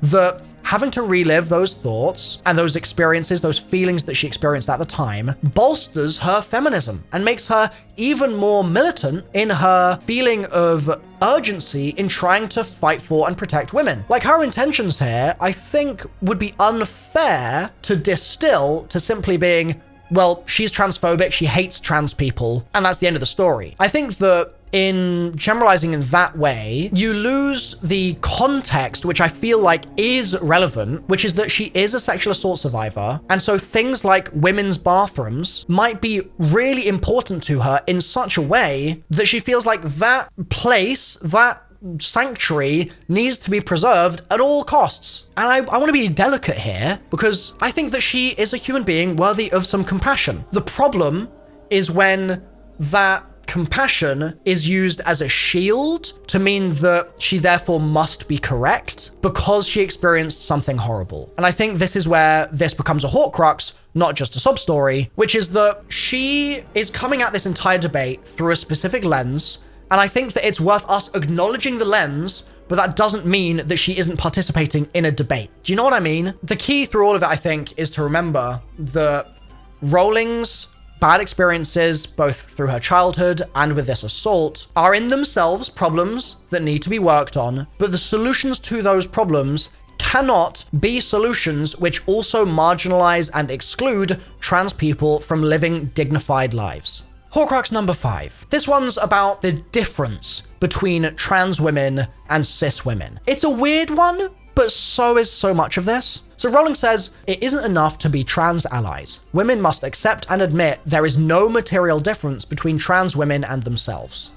Speaker 2: that having to relive those thoughts and those experiences, those feelings that she experienced at the time, bolsters her feminism and makes her even more militant in her feeling of urgency in trying to fight for and protect women. Like, her intentions here, I think, would be unfair to distill to simply being, well, she's transphobic, she hates trans people, and that's the end of the story. I think that in generalizing in that way, you lose the context, which I feel like is relevant, which is that she is a sexual assault survivor. And so things like women's bathrooms might be really important to her in such a way that she feels like that place, that sanctuary needs to be preserved at all costs. And I want to be delicate here because I think that she is a human being worthy of some compassion. The problem is when that compassion is used as a shield to mean that she therefore must be correct because she experienced something horrible. And I think this is where this becomes a Horcrux, not just a sub-story, which is that she is coming at this entire debate through a specific lens. And I think that it's worth us acknowledging the lens, but that doesn't mean that she isn't participating in a debate. Do you know what I mean? The key through all of it, I think, is to remember that Rowling's bad experiences, both through her childhood and with this assault, are in themselves problems that need to be worked on, but the solutions to those problems cannot be solutions which also marginalize and exclude trans people from living dignified lives. Horcrux number 5. This one's about the difference between trans women and cis women. It's a weird one, but so is so much of this. So Rowling says, it isn't enough to be trans allies. Women must accept and admit there is no material difference between trans women and themselves.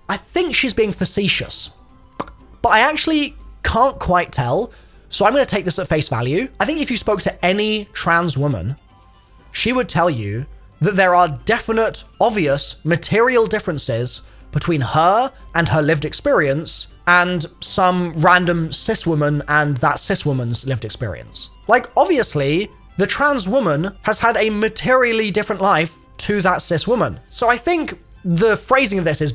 Speaker 2: I think she's being facetious, but I actually can't quite tell, so I'm going to take this at face value. I think if you spoke to any trans woman, she would tell you that there are definite, obvious material differences between her and her lived experience and some random cis woman and that cis woman's lived experience. Like, obviously, the trans woman has had a materially different life to that cis woman. So I think the phrasing of this is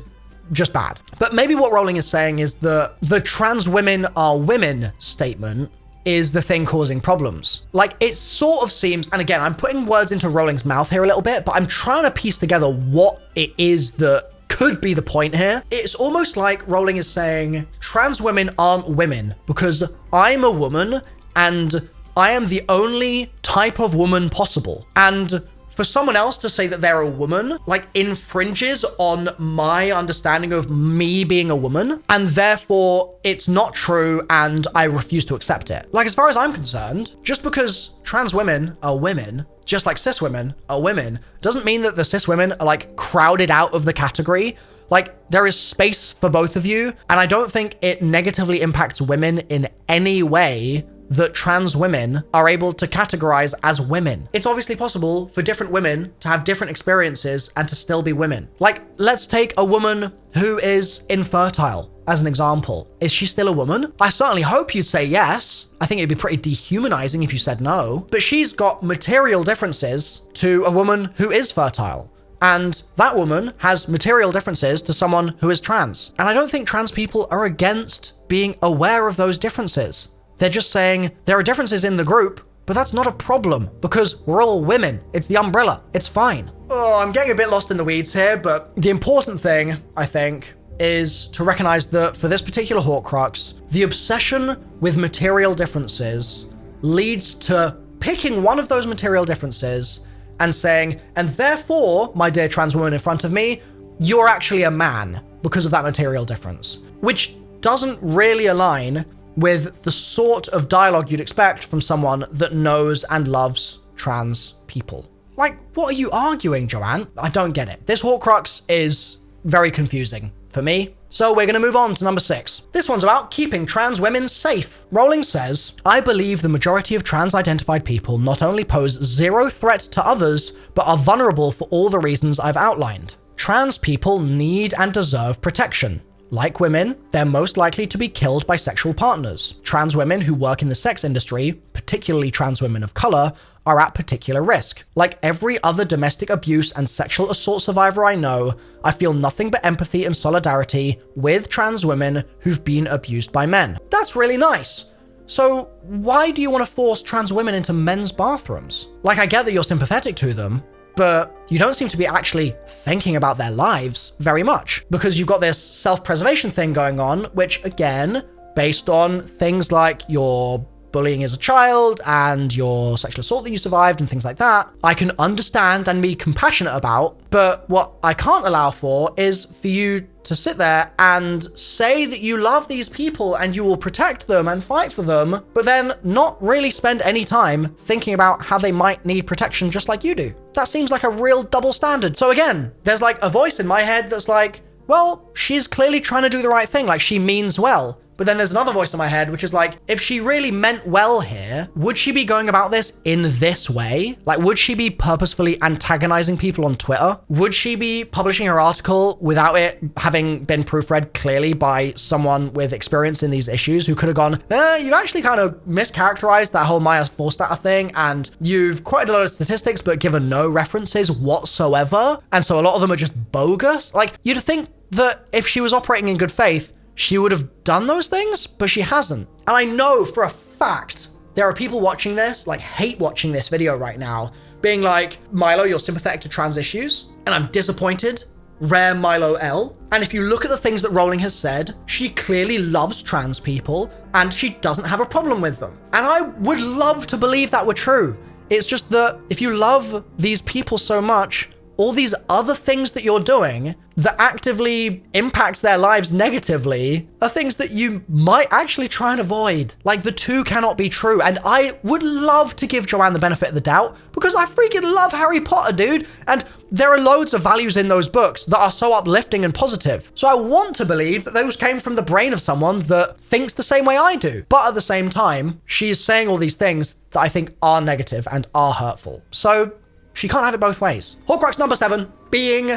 Speaker 2: just bad. But maybe what Rowling is saying is that the trans women are women statement is the thing causing problems. Like, it sort of seems, and again, I'm putting words into Rowling's mouth here a little bit, but I'm trying to piece together what it is that could be the point here. It's almost like Rowling is saying trans women aren't women because I'm a woman and I am the only type of woman possible. And for someone else to say that they're a woman, like, infringes on my understanding of me being a woman, and therefore it's not true and I refuse to accept it. Like, as far as I'm concerned, just because trans women are women, just like cis women are women, doesn't mean that the cis women are, like, crowded out of the category. Like, there is space for both of you, and I don't think it negatively impacts women in any way that trans women are able to categorize as women. It's obviously possible for different women to have different experiences and to still be women. Like, let's take a woman who is infertile as an example. Is she still a woman? I certainly hope you'd say yes. I think it'd be pretty dehumanizing if you said no. But she's got material differences to a woman who is fertile. And that woman has material differences to someone who is trans. And I don't think trans people are against being aware of those differences. They're just saying there are differences in the group, but that's not a problem because we're all women. It's the umbrella. It's fine. Oh, I'm getting a bit lost in the weeds here, but the important thing, I think, is to recognize that for this particular Horcrux, the obsession with material differences leads to picking one of those material differences and saying, and therefore, my dear trans woman in front of me, you're actually a man because of that material difference, which doesn't really align with the sort of dialogue you'd expect from someone that knows and loves trans people. Like, what are you arguing, Joanne? I don't get it. This Horcrux is very confusing for me. So we're going to move on to number 6. This one's about keeping trans women safe. Rowling says, I believe the majority of trans-identified people not only pose zero threat to others, but are vulnerable for all the reasons I've outlined. Trans people need and deserve protection. Like women, they're most likely to be killed by sexual partners. Trans women who work in the sex industry, particularly trans women of color, are at particular risk. Like every other domestic abuse and sexual assault survivor I know, I feel nothing but empathy and solidarity with trans women who've been abused by men. That's really nice. So why do you want to force trans women into men's bathrooms? Like, I get that you're sympathetic to them, but you don't seem to be actually thinking about their lives very much because you've got this self-preservation thing going on, which again, based on things like your bullying as a child and your sexual assault that you survived and things like that, I can understand and be compassionate about. But what I can't allow for is for you to sit there and say that you love these people and you will protect them and fight for them, but then not really spend any time thinking about how they might need protection just like you do. That seems like a real double standard. So again, there's like a voice in my head that's like, well, she's clearly trying to do the right thing, like she means well. But then there's another voice in my head, which is like, if she really meant well here, would she be going about this in this way? Like, would she be purposefully antagonizing people on Twitter? Would she be publishing her article without it having been proofread clearly by someone with experience in these issues who could have gone, you've actually kind of mischaracterized that whole Maya Forstater thing, and you've quoted a lot of statistics, but given no references whatsoever. And so a lot of them are just bogus. Like, you'd think that if she was operating in good faith, she would have done those things, but she hasn't. And I know for a fact there are people watching this, like hate watching this video right now, being like, Milo, you're sympathetic to trans issues, and I'm disappointed. Rare Milo L. And if you look at the things that Rowling has said, she clearly loves trans people, and she doesn't have a problem with them. And I would love to believe that were true. It's just that if you love these people so much, all these other things that you're doing that actively impacts their lives negatively are things that you might actually try and avoid. Like, the two cannot be true. And I would love to give Joanne the benefit of the doubt because I freaking love Harry Potter, dude. And there are loads of values in those books that are so uplifting and positive. So I want to believe that those came from the brain of someone that thinks the same way I do. But at the same time, she is saying all these things that I think are negative and are hurtful. So she can't have it both ways. Horcrux number 7, being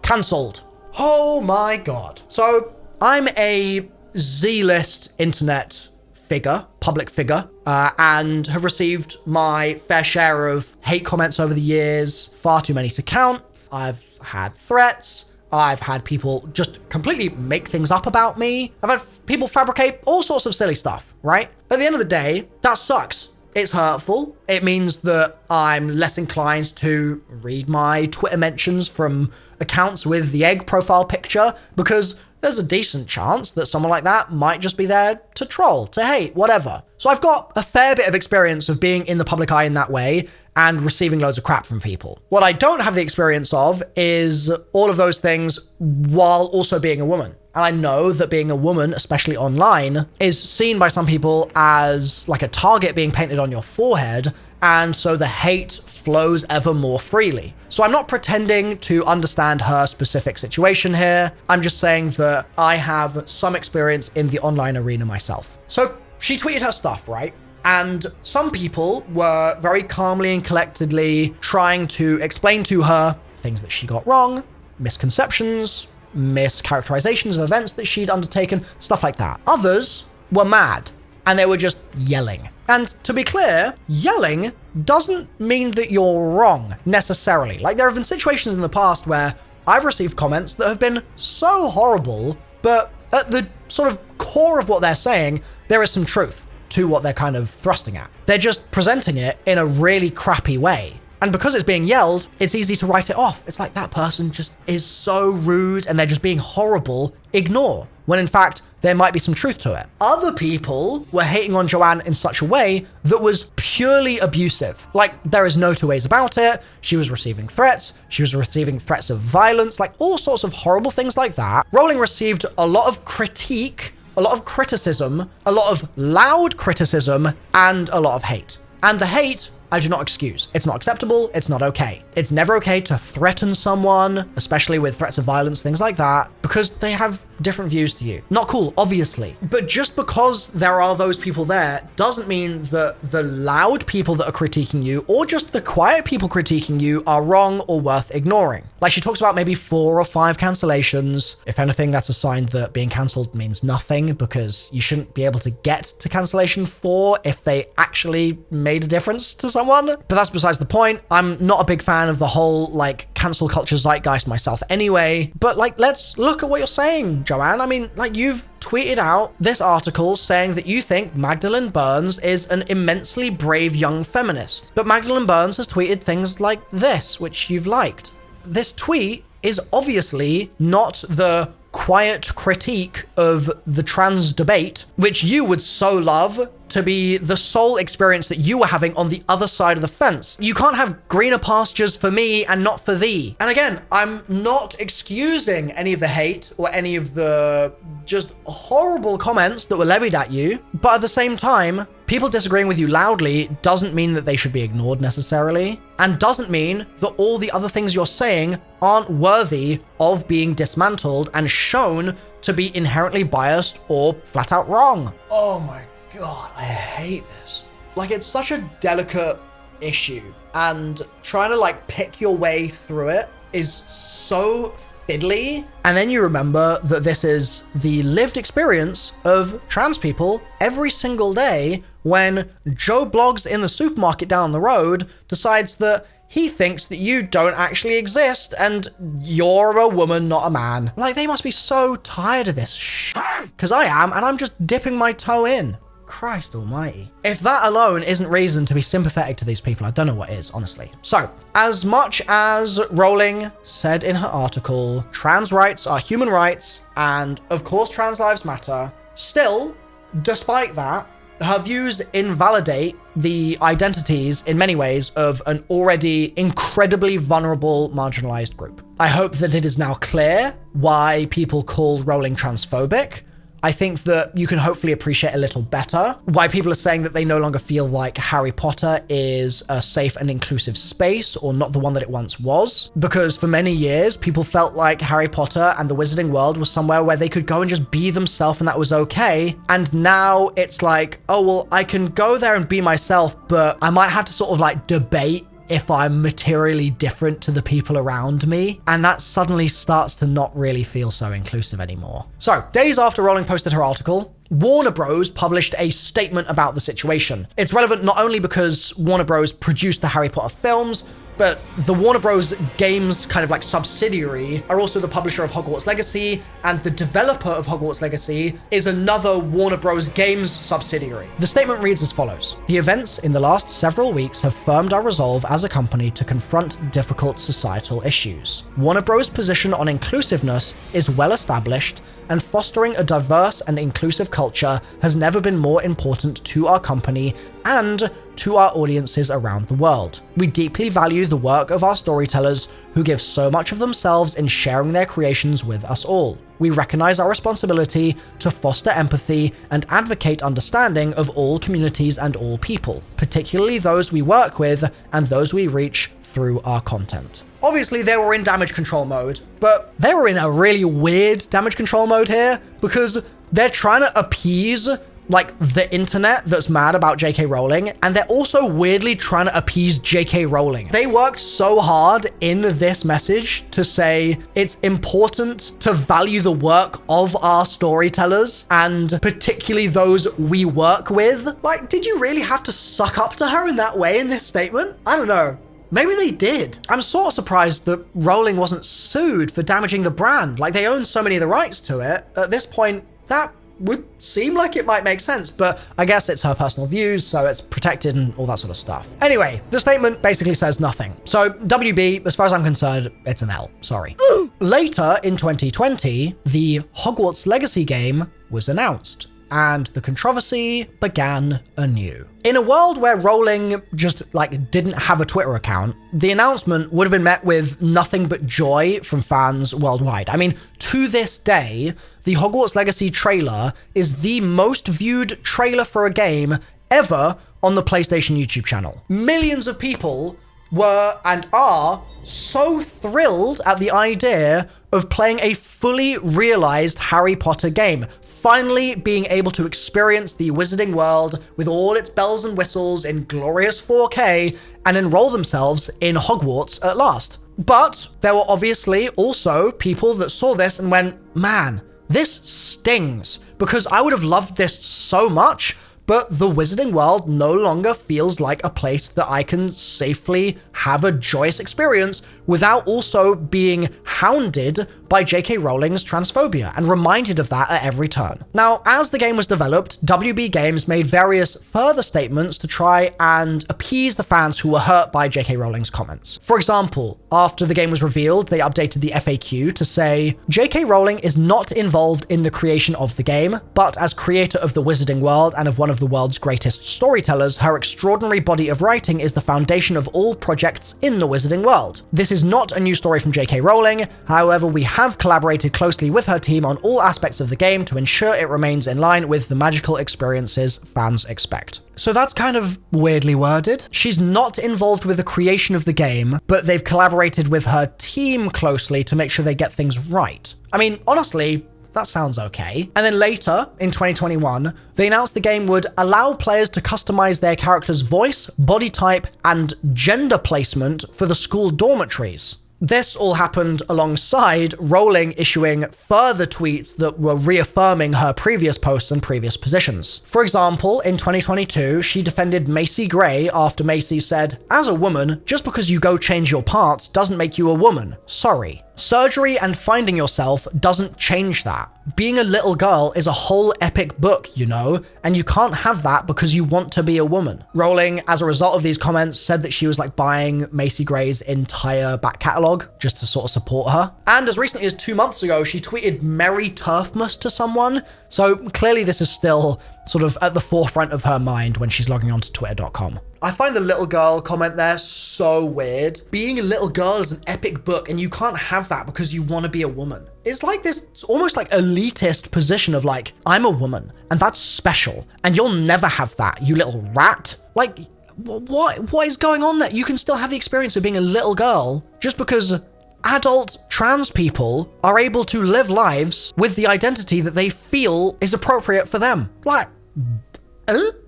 Speaker 2: cancelled. Oh my God. So I'm a Z-list internet figure, public figure, and have received my fair share of hate comments over the years, far too many to count. I've had threats. I've had people just completely make things up about me. I've had people fabricate all sorts of silly stuff, right? At the end of the day, that sucks. It's hurtful. It means that I'm less inclined to read my Twitter mentions from accounts with the egg profile picture because there's a decent chance that someone like that might just be there to troll, to hate, whatever. So I've got a fair bit of experience of being in the public eye in that way, and receiving loads of crap from people. What I don't have the experience of is all of those things while also being a woman. And I know that being a woman, especially online, is seen by some people as like a target being painted on your forehead, and so the hate flows ever more freely. So I'm not pretending to understand her specific situation here. I'm just saying that I have some experience in the online arena myself. So she tweeted her stuff, right? And some people were very calmly and collectedly trying to explain to her things that she got wrong, misconceptions, mischaracterizations of events that she'd undertaken, stuff like that. Others were mad, and they were just yelling. And to be clear, yelling doesn't mean that you're wrong, necessarily. Like, there have been situations in the past where I've received comments that have been so horrible, but at the sort of core of what they're saying, there is some truth to what they're kind of thrusting at. They're just presenting it in a really crappy way. And because it's being yelled, it's easy to write it off. It's like, that person just is so rude and they're just being horrible. Ignore. When in fact, there might be some truth to it. Other people were hating on Joanne in such a way that was purely abusive. Like, there is no two ways about it. She was receiving threats. She was receiving threats of violence, like all sorts of horrible things like that. Rowling received a lot of critique, a lot of criticism, a lot of loud criticism, and a lot of hate. And the hate, I do not excuse. It's not acceptable. It's not okay. It's never okay to threaten someone, especially with threats of violence, things like that, because they have different views to you. Not cool, obviously. But just because there are those people there doesn't mean that the loud people that are critiquing you or just the quiet people critiquing you are wrong or worth ignoring. Like, she talks about maybe 4 or 5 cancellations. If anything, that's a sign that being cancelled means nothing, because you shouldn't be able to get to cancellation 4 if they actually made a difference to someone. But that's besides the point. I'm not a big fan of the whole, like, cancel culture zeitgeist myself anyway. But, like, let's look at what you're saying, Joanne. I mean, like, you've tweeted out this article saying that you think Magdalene Burns is an immensely brave young feminist. But Magdalene Burns has tweeted things like this, which you've liked. This tweet is obviously not the quiet critique of the trans debate, which you would so love to be the sole experience that you were having on the other side of the fence. You can't have greener pastures for me and not for thee. And again, I'm not excusing any of the hate or any of the just horrible comments that were levied at you, but at the same time, people disagreeing with you loudly doesn't mean that they should be ignored necessarily, and doesn't mean that all the other things you're saying aren't worthy of being dismantled and shown to be inherently biased or flat out wrong. Oh my God, I hate this. Like, it's such a delicate issue, and trying to, like, pick your way through it is so fiddly. And then you remember that this is the lived experience of trans people every single day when Joe Bloggs in the supermarket down the road decides that he thinks that you don't actually exist and you're a woman, not a man. Like, they must be so tired of this shit. Because I am, and I'm just dipping my toe in. Christ almighty. If that alone isn't reason to be sympathetic to these people, I don't know what is, honestly. So, as much as Rowling said in her article, trans rights are human rights, and of course trans lives matter, still, despite that, her views invalidate the identities, in many ways, of an already incredibly vulnerable, marginalized group. I hope that it is now clear why people call Rowling transphobic. I think that you can hopefully appreciate a little better why people are saying that they no longer feel like Harry Potter is a safe and inclusive space, or not the one that it once was. Because for many years, people felt like Harry Potter and the wizarding world was somewhere where they could go and just be themselves and that was okay. And now it's like, oh, well, I can go there and be myself, but I might have to sort of like debate if I'm materially different to the people around me. And that suddenly starts to not really feel so inclusive anymore. So, days after Rowling posted her article, Warner Bros. Published a statement about the situation. It's relevant not only because Warner Bros. Produced the Harry Potter films, but the Warner Bros. Games kind of like subsidiary are also the publisher of Hogwarts Legacy, and the developer of Hogwarts Legacy is another Warner Bros. Games subsidiary. The statement reads as follows: "The events in the last several weeks have firmed our resolve as a company to confront difficult societal issues. Warner Bros. Position on inclusiveness is well established, and fostering a diverse and inclusive culture has never been more important to our company and to our audiences around the world. We deeply value the work of our storytellers who give so much of themselves in sharing their creations with us all. We recognize our responsibility to foster empathy and advocate understanding of all communities and all people, particularly those we work with and those we reach through our content. Obviously, they were in damage control mode, but they were in a really weird damage control mode here because they're trying to appease like the internet that's mad about J.K. Rowling, and they're also weirdly trying to appease J.K. Rowling. They worked so hard in this message to say it's important to value the work of our storytellers, and particularly those we work with. Like, did you really have to suck up to her in that way in this statement? I don't know. Maybe they did. I'm sort of surprised that Rowling wasn't sued for damaging the brand. Like, they own so many of the rights to it. At this point, that would seem like it might make sense, but I guess it's her personal views, so it's protected and all that sort of stuff. Anyway, the statement basically says nothing. So WB, as far as I'm concerned, it's an L. Sorry. Later in 2020, the Hogwarts Legacy game was announced, and the controversy began anew. In a world where Rowling just didn't have a Twitter account, the announcement would have been met with nothing but joy from fans worldwide. I mean, to this day, the Hogwarts Legacy trailer is the most viewed trailer for a game ever on the PlayStation YouTube channel. Millions of people were and are so thrilled at the idea of playing a fully realized Harry Potter game, finally being able to experience the wizarding world with all its bells and whistles in glorious 4K and enroll themselves in Hogwarts at last. But there were obviously also people that saw this and went, man, this stings, because I would have loved this so much, but the wizarding world no longer feels like a place that I can safely have a joyous experience without also being hounded by J.K. Rowling's transphobia and reminded of that at every turn. Now, as the game was developed, WB Games made various further statements to try and appease the fans who were hurt by J.K. Rowling's comments. For example, after the game was revealed, they updated the FAQ to say, J.K. Rowling is not involved in the creation of the game, but as creator of the wizarding world and of one of the world's greatest storytellers, her extraordinary body of writing is the foundation of all projects in the wizarding world. This is not a new story from J.K. Rowling, however, we have collaborated closely with her team on all aspects of the game to ensure it remains in line with the magical experiences fans expect. So that's kind of weirdly worded. She's not involved with the creation of the game, but they've collaborated with her team closely to make sure they get things right. I mean, honestly, that sounds okay. And then later, in 2021, they announced the game would allow players to customize their character's voice, body type, and gender placement for the school dormitories. This all happened alongside Rowling issuing further tweets that were reaffirming her previous posts and previous positions. For example, in 2022, she defended Macy Gray after Macy said, "As a woman, just because you go change your parts doesn't make you a woman. Sorry. Surgery and finding yourself doesn't change that. Being a little girl is a whole epic book, you know, and you can't have that because you want to be a woman." Rowling, as a result of these comments, said that she was buying Macy Gray's entire back catalogue just to sort of support her. And as recently as 2 months ago, she tweeted Merry Turfmas to someone. So clearly this is still sort of at the forefront of her mind when she's logging onto twitter.com. I find the little girl comment there so weird. Being a little girl is an epic book and you can't have that because you want to be a woman. It's like this almost elitist position of I'm a woman and that's special and you'll never have that, you little rat. What is going on there? You can still have the experience of being a little girl just because adult trans people are able to live lives with the identity that they feel is appropriate for them.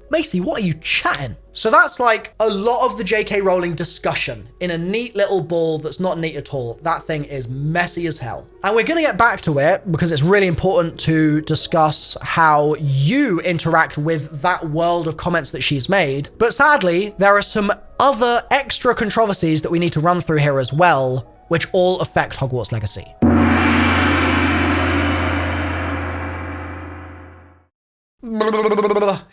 Speaker 2: Macy, what are you chatting? So that's a lot of the J.K. Rowling discussion in a neat little ball that's not neat at all. That thing is messy as hell. And we're going to get back to it because it's really important to discuss how you interact with that world of comments that she's made. But sadly, there are some other extra controversies that we need to run through here as well, which all affect Hogwarts Legacy.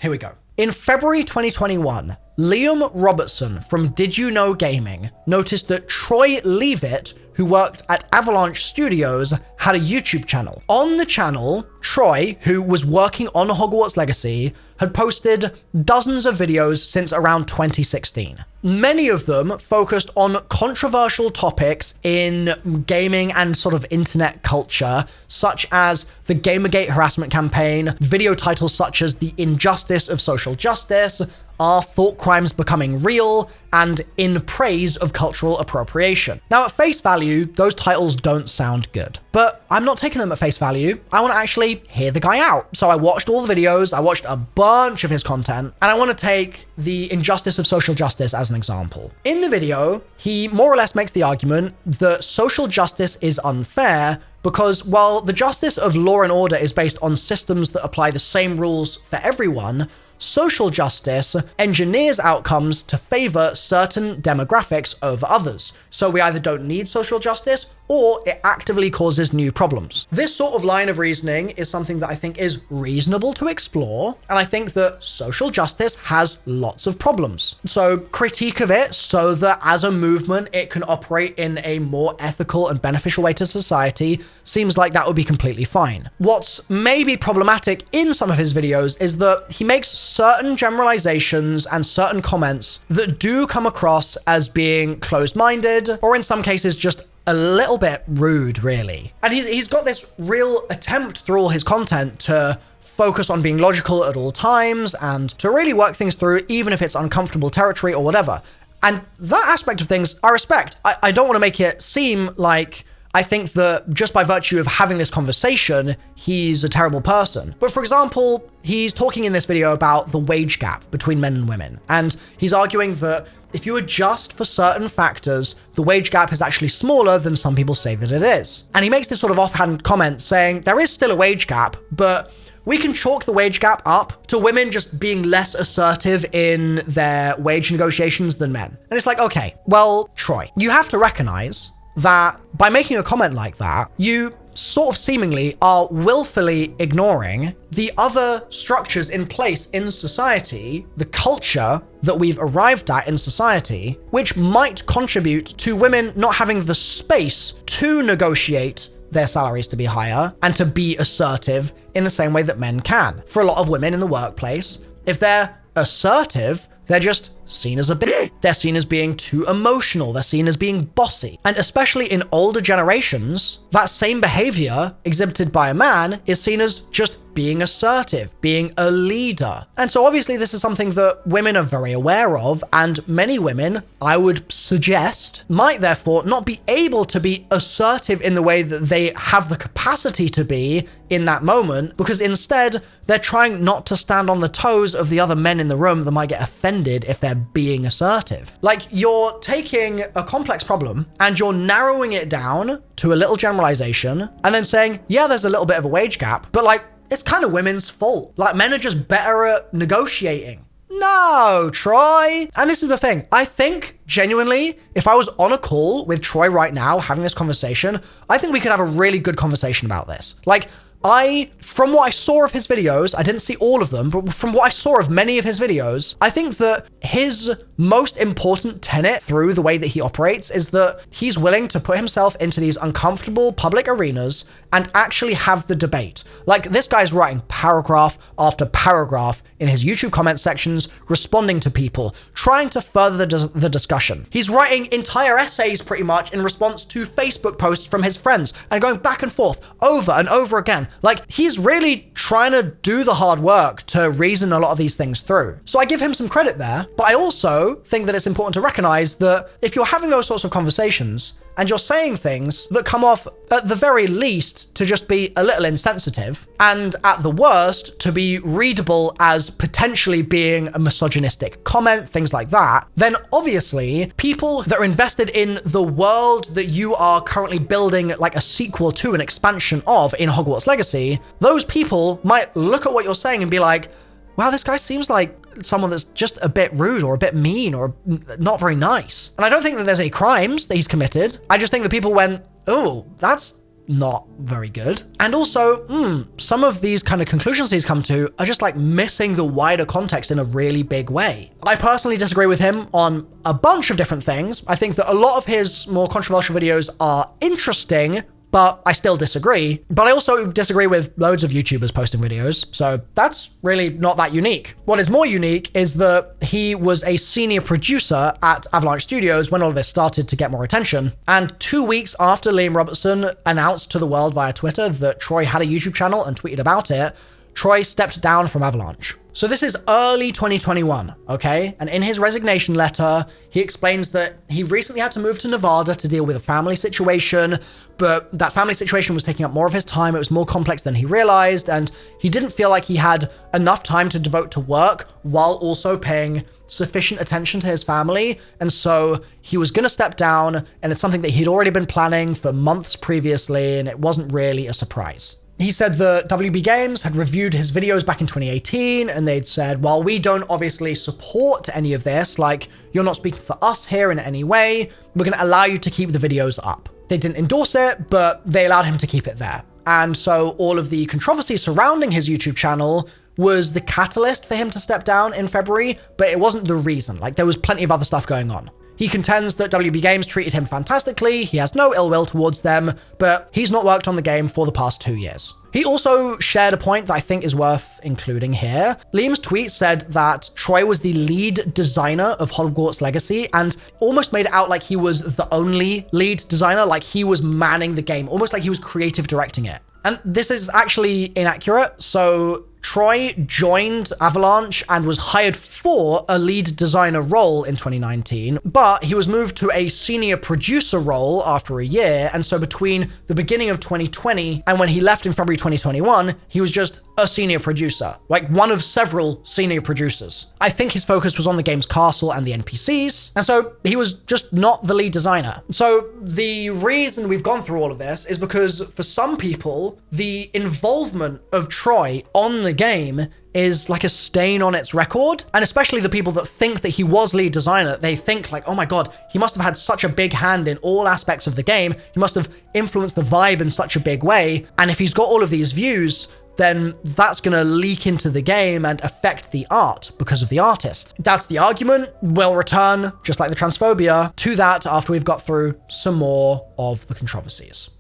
Speaker 2: Here we go. In February 2021, Liam Robertson from Did You Know Gaming noticed that Troy Leavitt, who worked at Avalanche Studios, had a YouTube channel. On the channel, Troy, who was working on Hogwarts Legacy, had posted dozens of videos since around 2016. Many of them focused on controversial topics in gaming and sort of internet culture, such as the Gamergate harassment campaign, video titles such as The Injustice of Social Justice, Are Thought Crimes Becoming Real, and In Praise of Cultural Appropriation. Now, at face value, those titles don't sound good, but I'm not taking them at face value. I want to actually hear the guy out. So I watched all the videos, I watched a bunch of his content, and I want to take The Injustice of Social Justice as an example. In the video, he more or less makes the argument that social justice is unfair because while the justice of law and order is based on systems that apply the same rules for everyone, social justice engineers outcomes to favor certain demographics over others. So we either don't need social justice or it actively causes new problems. This sort of line of reasoning is something that I think is reasonable to explore, and I think that social justice has lots of problems. So critique of it so that as a movement it can operate in a more ethical and beneficial way to society seems like that would be completely fine. What's maybe problematic in some of his videos is that he makes certain generalizations and certain comments that do come across as being closed-minded, or in some cases just a little bit rude, really. And he's got this real attempt through all his content to focus on being logical at all times and to really work things through, even if it's uncomfortable territory or whatever. And that aspect of things, I respect. I don't want to make it seem like I think that just by virtue of having this conversation, he's a terrible person. But for example, he's talking in this video about the wage gap between men and women. And he's arguing that if you adjust for certain factors, the wage gap is actually smaller than some people say that it is. And he makes this sort of offhand comment saying there is still a wage gap, but we can chalk the wage gap up to women just being less assertive in their wage negotiations than men. And it's like, okay, well, Troy, you have to recognize that by making a comment like that, you sort of seemingly are willfully ignoring the other structures in place in society, the culture that we've arrived at in society, which might contribute to women not having the space to negotiate their salaries to be higher and to be assertive in the same way that men can. For a lot of women in the workplace, if they're assertive, they're just seen as a bitch. They're seen as being too emotional. They're seen as being bossy. And especially in older generations, that same behavior exhibited by a man is seen as just being assertive, being a leader. And so obviously this is something that women are very aware of, and many women, I would suggest, might therefore not be able to be assertive in the way that they have the capacity to be in that moment, because instead they're trying not to stand on the toes of the other men in the room that might get offended if they're being assertive. Like, you're taking a complex problem and you're narrowing it down to a little generalization and then saying, yeah, there's a little bit of a wage gap, but like, it's kind of women's fault. Like, men are just better at negotiating. No, Troy. And this is the thing. I think, genuinely, if I was on a call with Troy right now having this conversation, I think we could have a really good conversation about this. Like, from what I saw of his videos, I didn't see all of them, but from what I saw of many of his videos, I think that his most important tenet through the way that he operates is that he's willing to put himself into these uncomfortable public arenas and actually have the debate. Like, this guy's writing paragraph after paragraph in his YouTube comment sections, responding to people, trying to further the discussion. He's writing entire essays pretty much in response to Facebook posts from his friends and going back and forth over and over again. Like, he's really trying to do the hard work to reason a lot of these things through. So I give him some credit there, but I also think that it's important to recognize that if you're having those sorts of conversations and you're saying things that come off at the very least to just be a little insensitive, and at the worst to be readable as potentially being a misogynistic comment, things like that, then obviously people that are invested in the world that you are currently building like a sequel to, an expansion of in Hogwarts Legacy, those people might look at what you're saying and be like, wow, this guy seems like someone that's just a bit rude or a bit mean or not very nice. And I don't think that there's any crimes that he's committed. I just think that people went, oh, that's not very good. And also, some of these kind of conclusions he's come to are just like missing the wider context in a really big way. I personally disagree with him on a bunch of different things. I think that a lot of his more controversial videos are interesting, but I still disagree. But I also disagree with loads of YouTubers posting videos, so that's really not that unique. What is more unique is that he was a senior producer at Avalanche Studios when all of this started to get more attention. And 2 weeks after Liam Robertson announced to the world via Twitter that Troy had a YouTube channel and tweeted about it, Troy stepped down from Avalanche. So this is early 2021, okay? And in his resignation letter, he explains that he recently had to move to Nevada to deal with a family situation, but that family situation was taking up more of his time. It was more complex than he realized, and he didn't feel like he had enough time to devote to work while also paying sufficient attention to his family. And so he was going to step down, and it's something that he'd already been planning for months previously, and it wasn't really a surprise. He said that WB Games had reviewed his videos back in 2018, and they'd said, while we don't obviously support any of this, like, you're not speaking for us here in any way, we're going to allow you to keep the videos up. They didn't endorse it, but they allowed him to keep it there. And so all of the controversy surrounding his YouTube channel was the catalyst for him to step down in February, but it wasn't the reason. Like, there was plenty of other stuff going on. He contends that WB Games treated him fantastically, he has no ill will towards them, but he's not worked on the game for the past 2 years. He also shared a point that I think is worth including here. Liam's tweet said that Troy was the lead designer of Hogwarts Legacy and almost made it out like he was the only lead designer, like he was manning the game, almost like he was creative directing it. And this is actually inaccurate. So Troy joined Avalanche and was hired for a lead designer role in 2019, but he was moved to a senior producer role after a year. And so between the beginning of 2020 and when he left in February 2021, he was just a senior producer, like one of several senior producers. I think his focus was on the game's castle and the NPCs, and so he was just not the lead designer. So the reason we've gone through all of this is because for some people, the involvement of Troy on the game is like a stain on its record. And especially the people that think that he was lead designer, they think like, oh my God, he must have had such a big hand in all aspects of the game. He must have influenced the vibe in such a big way. And if he's got all of these views, then that's going to leak into the game and affect the art because of the artist. That's the argument. We'll return, just like the transphobia, to that after we've got through some more of the controversies.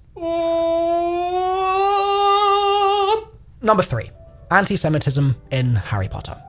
Speaker 2: Number 3. Anti-Semitism in Harry Potter.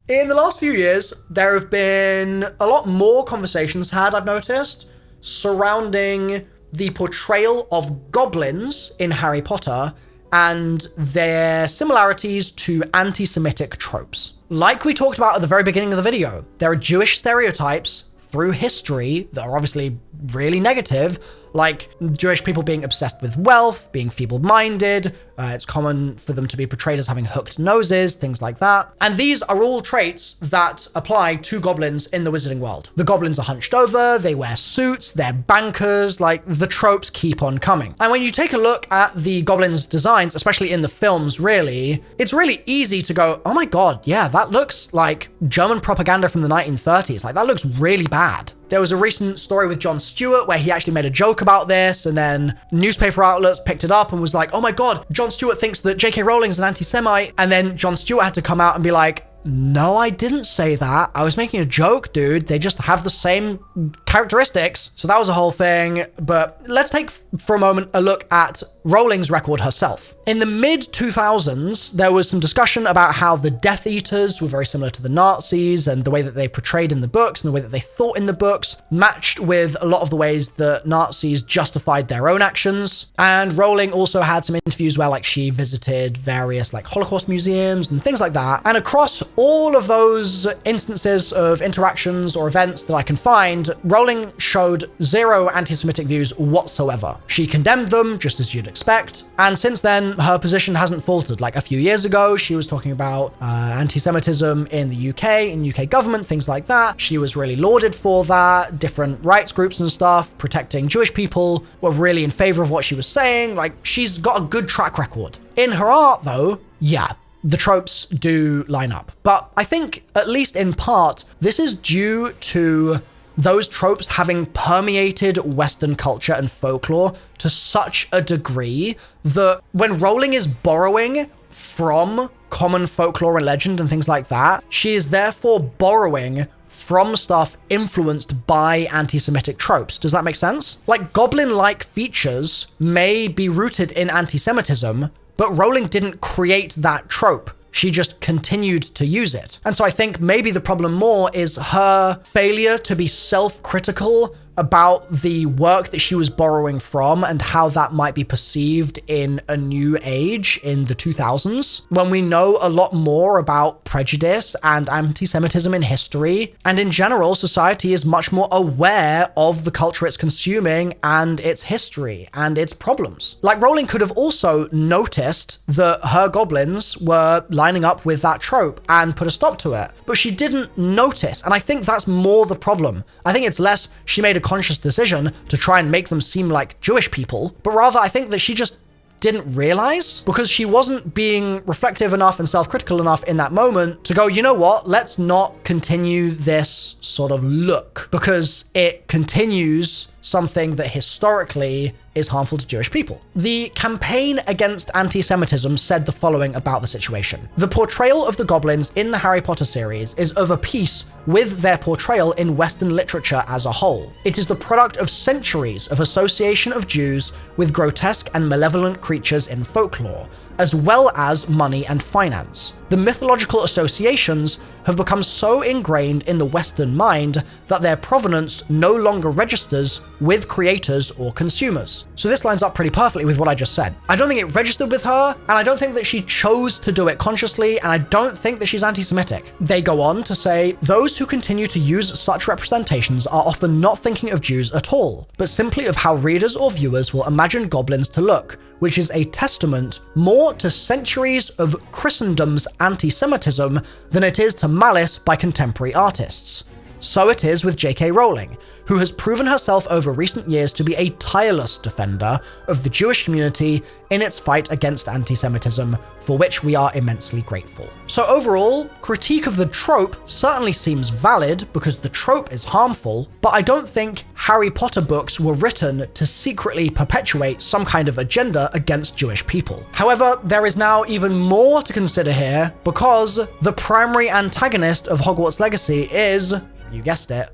Speaker 2: In the last few years, there have been a lot more conversations had, I've noticed, surrounding the portrayal of goblins in Harry Potter and their similarities to anti-Semitic tropes. Like we talked about at the very beginning of the video, there are Jewish stereotypes through history that are obviously really negative, like Jewish people being obsessed with wealth, being feeble-minded. It's common for them to be portrayed as having hooked noses, things like that. And these are all traits that apply to goblins in the wizarding world. The goblins are hunched over, they wear suits, they're bankers, like the tropes keep on coming. And when you take a look at the goblins' designs, especially in the films, really, it's really easy to go, oh my God, yeah, that looks like German propaganda from the 1930s. Like that looks really bad. There was a recent story with Jon Stewart where he actually made a joke about this, and then newspaper outlets picked it up and was like, oh my God, Jon Stewart thinks that J.K. Rowling's an anti-Semite. And then Jon Stewart had to come out and be like, no, I didn't say that. I was making a joke, dude. They just have the same characteristics. So that was a whole thing. But let's take for a moment a look at Rowling's record herself. In the mid-2000s, there was some discussion about how the Death Eaters were very similar to the Nazis, and the way that they portrayed in the books and the way that they thought in the books matched with a lot of the ways that Nazis justified their own actions. And Rowling also had some interviews where like she visited various like Holocaust museums and things like that. And across all of those instances of interactions or events that I can find, Rowling showed zero anti-Semitic views whatsoever. She condemned them, just as you'd expect. And since then, her position hasn't faltered. Like a few years ago, she was talking about anti-Semitism in the UK, in UK government, things like that. She was really lauded for that. Different rights groups and stuff, protecting Jewish people, were really in favor of what she was saying. Like, she's got a good track record. In her art, though, yeah, the tropes do line up. But I think, at least in part, this is due to those tropes having permeated Western culture and folklore to such a degree that when Rowling is borrowing from common folklore and legend and things like that, she is therefore borrowing from stuff influenced by anti-Semitic tropes. Does that make sense? Like, Goblin-like features may be rooted in anti-Semitism, but Rowling didn't create that trope. She just continued to use it. And so I think maybe the problem more is her failure to be self-critical about the work that she was borrowing from and how that might be perceived in a new age in the 2000s, when we know a lot more about prejudice and anti-Semitism in history. And in general, society is much more aware of the culture it's consuming and its history and its problems. Like, Rowling could have also noticed that her goblins were lining up with that trope and put a stop to it, but she didn't notice. And I think that's more the problem. I think it's less she made a conscious decision to try and make them seem like Jewish people, but rather I think that she just didn't realize, because she wasn't being reflective enough and self-critical enough in that moment to go, you know what, let's not continue this sort of look, because it continues something that historically is harmful to Jewish people. The campaign against anti-Semitism said the following about the situation. The portrayal of the goblins in the Harry Potter series is of a piece with their portrayal in Western literature as a whole. It is the product of centuries of association of Jews with grotesque and malevolent creatures in folklore, as well as money and finance. The mythological associations have become so ingrained in the Western mind that their provenance no longer registers with creators or consumers. So this lines up pretty perfectly with what I just said. I don't think it registered with her, and I don't think that she chose to do it consciously, and I don't think that she's anti-Semitic. They go on to say, those who continue to use such representations are often not thinking of Jews at all, but simply of how readers or viewers will imagine goblins to look, which is a testament more to centuries of Christendom's anti-Semitism than it is to malice by contemporary artists. So it is with J.K. Rowling, who has proven herself over recent years to be a tireless defender of the Jewish community in its fight against anti-Semitism, for which we are immensely grateful. So overall, critique of the trope certainly seems valid because the trope is harmful, but I don't think Harry Potter books were written to secretly perpetuate some kind of agenda against Jewish people. However, there is now even more to consider here, because the primary antagonist of Hogwarts Legacy is, you guessed it,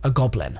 Speaker 2: a goblin.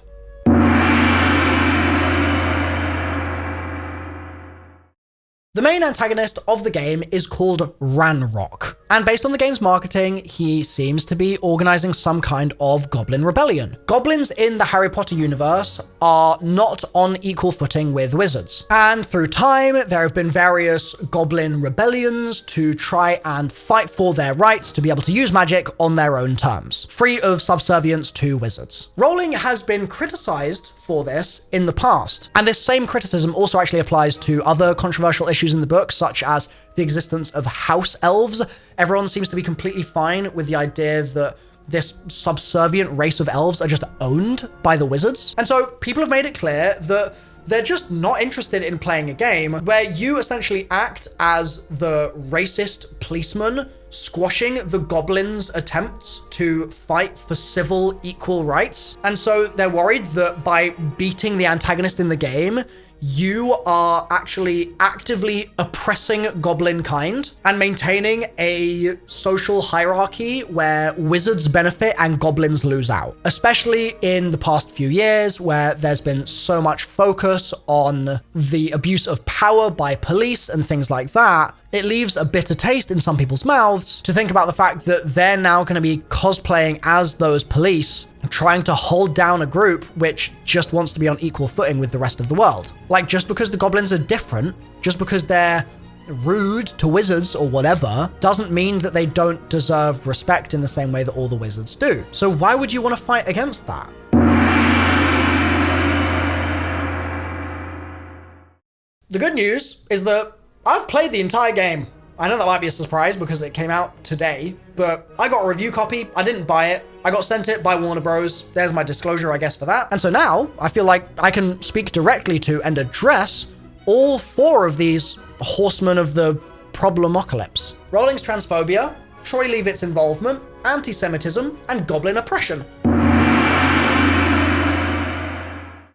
Speaker 2: The main antagonist of the game is called Ranrock, and based on the game's marketing, he seems to be organizing some kind of goblin rebellion. Goblins in the Harry Potter universe are not on equal footing with wizards, and through time, there have been various goblin rebellions to try and fight for their rights to be able to use magic on their own terms, free of subservience to wizards. Rowling has been criticized for this in the past, and this same criticism also actually applies to other controversial issues in the book, such as the existence of house elves. Everyone seems to be completely fine with the idea that this subservient race of elves are just owned by the wizards. And so people have made it clear that they're just not interested in playing a game where you essentially act as the racist policeman squashing the goblins' attempts to fight for civil equal rights. And so they're worried that by beating the antagonist in the game, you are actually actively oppressing goblin kind and maintaining a social hierarchy where wizards benefit and goblins lose out. Especially in the past few years, where there's been so much focus on the abuse of power by police and things like that, it leaves a bitter taste in some people's mouths to think about the fact that they're now going to be cosplaying as those police, trying to hold down a group which just wants to be on equal footing with the rest of the world. Like, just because the goblins are different, just because they're rude to wizards or whatever, doesn't mean that they don't deserve respect in the same way that all the wizards do. So why would you want to fight against that? The good news is that I've played the entire game. I know that might be a surprise because it came out today, but I got a review copy. I didn't buy it. I got sent it by Warner Bros. There's my disclosure, I guess, for that. And so now I feel like I can speak directly to and address all four of these horsemen of the Problemocalypse: Rowling's transphobia, Troy Leavitt's involvement, anti-Semitism, and goblin oppression.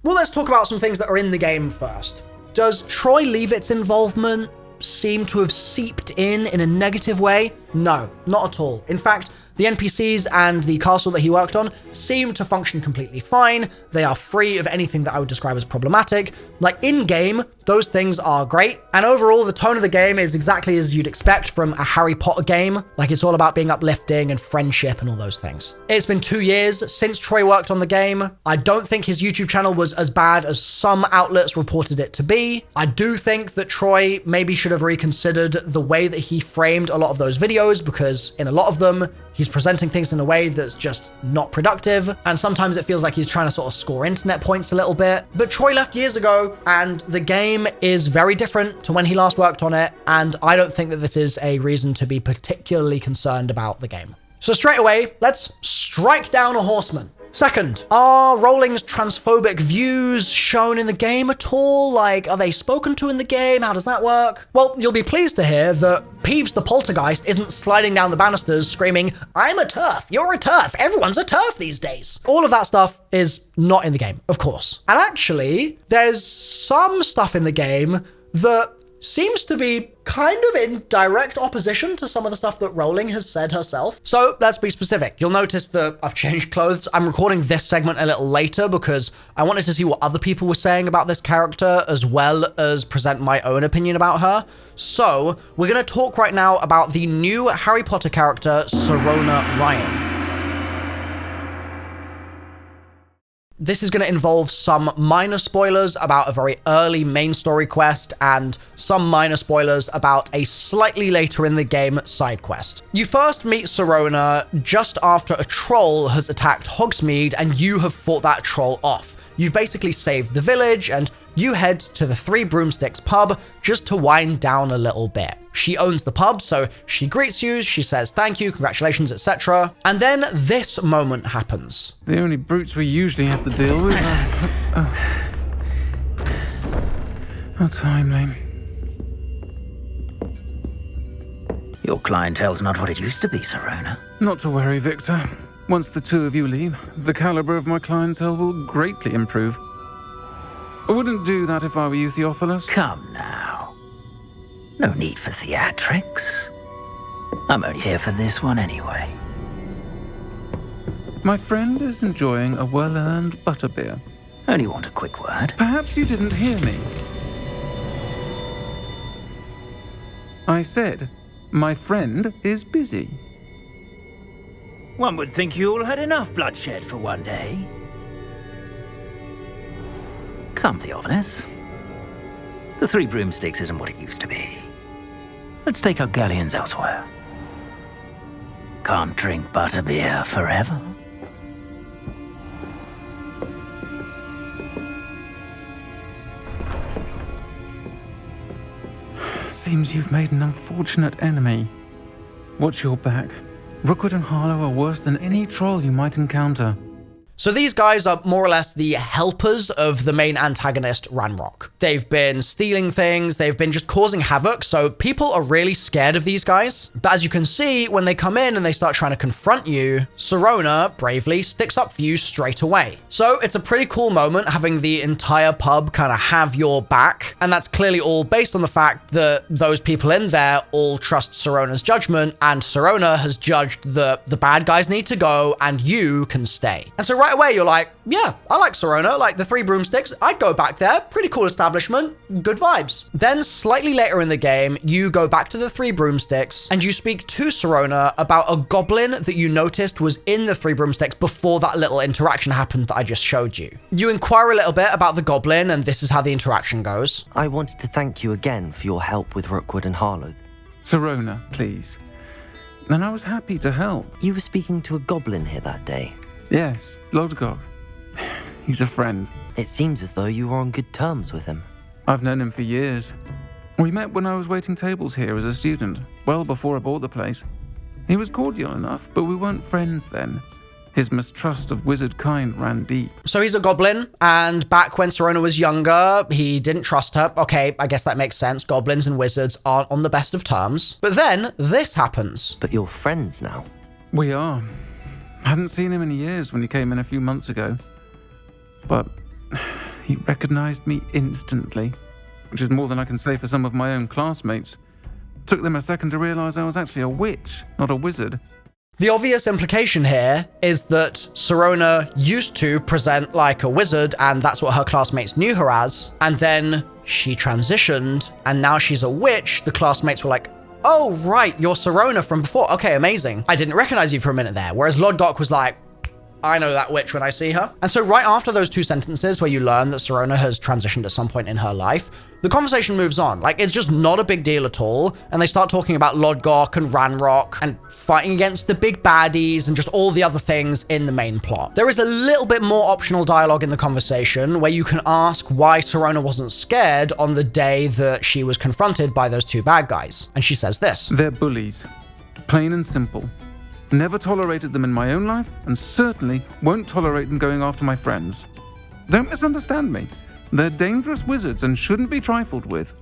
Speaker 2: Well, let's talk about some things that are in the game first. Does Troy Leavitt's involvement seem to have seeped in a negative way? No, not at all. In fact, the NPCs and the castle that he worked on seem to function completely fine. They are free of anything that I would describe as problematic. Like, in-game, those things are great. And overall, the tone of the game is exactly as you'd expect from a Harry Potter game. Like, it's all about being uplifting and friendship and all those things. It's been 2 years since Troy worked on the game. I don't think his YouTube channel was as bad as some outlets reported it to be. I do think that Troy maybe should have reconsidered the way that he framed a lot of those videos, because in a lot of them, he's presenting things in a way that's just not productive, and sometimes it feels like he's trying to sort of score internet points a little bit. But Troy left years ago, and the game is very different to when he last worked on it, and I don't think that this is a reason to be particularly concerned about the game. So straight away, let's strike down a horseman. Second, are Rowling's transphobic views shown in the game at all? Like, are they spoken to in the game? How does that work? Well, you'll be pleased to hear that Peeves the Poltergeist isn't sliding down the banisters screaming, "I'm a TERF, you're a TERF, everyone's a TERF these days." All of that stuff is not in the game, of course. And actually, there's some stuff in the game that seems to be kind of in direct opposition to some of the stuff that Rowling has said herself. So let's be specific. You'll notice that I've changed clothes. I'm recording this segment a little later because I wanted to see what other people were saying about this character, as well as present my own opinion about her. So we're going to talk right now about the new Harry Potter character, Sirona Ryan. This is going to involve some minor spoilers about a very early main story quest and some minor spoilers about a slightly later in the game side quest. You first meet Sirona just after a troll has attacked Hogsmeade and you have fought that troll off. You've basically saved the village and you head to the Three Broomsticks pub just to wind down a little bit. She owns the pub, so she greets you, she says thank you, congratulations, etc. And then this moment happens.
Speaker 3: The only brutes we usually have to deal with are... How timely.
Speaker 4: Your clientele's not what it used to be, Sirona.
Speaker 3: Not to worry, Victor. Once the two of you leave, the caliber of my clientele will greatly improve. I wouldn't do that if I were you, Theophilus.
Speaker 4: Come now. No need for theatrics. I'm only here for this one anyway.
Speaker 3: My friend is enjoying a well-earned butterbeer.
Speaker 4: Only want a quick word.
Speaker 3: Perhaps you didn't hear me. I said, my friend is busy.
Speaker 4: One would think you all had enough bloodshed for one day. Come, Theophilus. The Three Broomsticks isn't what it used to be. Let's take our galleons elsewhere. Can't drink butterbeer forever.
Speaker 3: Seems you've made an unfortunate enemy. Watch your back. Rookwood and Harlow are worse than any troll you might encounter.
Speaker 2: So these guys are more or less the helpers of the main antagonist, Ranrock. They've been stealing things, they've been just causing havoc, so people are really scared of these guys. But as you can see, when they come in and they start trying to confront you, Sirona bravely sticks up for you straight away. So it's a pretty cool moment having the entire pub kind of have your back, and that's clearly all based on the fact that those people in there all trust Sirona's judgment, and Sirona has judged that the bad guys need to go and you can stay. And so right away, you're like, yeah, I like Sirona, like the Three Broomsticks. I'd go back there. Pretty cool establishment. Good vibes. Then slightly later in the game, you go back to the Three Broomsticks and you speak to Sirona about a goblin that you noticed was in the Three Broomsticks before that little interaction happened that I just showed you. You inquire a little bit about the goblin, and this is how the interaction goes.
Speaker 5: I wanted to thank you again for your help with Rookwood and Harlow.
Speaker 3: Sirona, please. And I was happy to help.
Speaker 5: You were speaking to a goblin here that day.
Speaker 3: Yes, Lodgok. He's a friend.
Speaker 5: It seems as though you were on good terms with him.
Speaker 3: I've known him for years. We met when I was waiting tables here as a student, well before I bought the place. He was cordial enough, but we weren't friends then. His mistrust of wizard kind ran deep.
Speaker 2: So he's a goblin, and back when Sirona was younger, he didn't trust her. Okay, I guess that makes sense. Goblins and wizards aren't on the best of terms. But then this happens.
Speaker 5: But you're friends now.
Speaker 3: We are. Hadn't seen him in years when he came in a few months ago. But he recognized me instantly, which is more than I can say for some of my own classmates. Took them a second to realise I was actually a witch, not a wizard.
Speaker 2: The obvious implication here is that Sirona used to present like a wizard, and that's what her classmates knew her as, and then she transitioned, and now she's a witch. The classmates were like, oh, right, you're Sirona from before. Okay, amazing. I didn't recognize you for a minute there. Whereas Lodgok was like, I know that witch when I see her. And so right after those two sentences where you learn that Sirona has transitioned at some point in her life, the conversation moves on. Like, it's just not a big deal at all. And they start talking about Lodgok and Ranrock and fighting against the big baddies and just all the other things in the main plot. There is a little bit more optional dialogue in the conversation where you can ask why Sirona wasn't scared on the day that she was confronted by those two bad guys. And she says this.
Speaker 3: They're bullies. Plain and simple. Never tolerated them in my own life, and certainly won't tolerate them going after my friends. Don't misunderstand me. They're dangerous wizards and shouldn't be trifled with.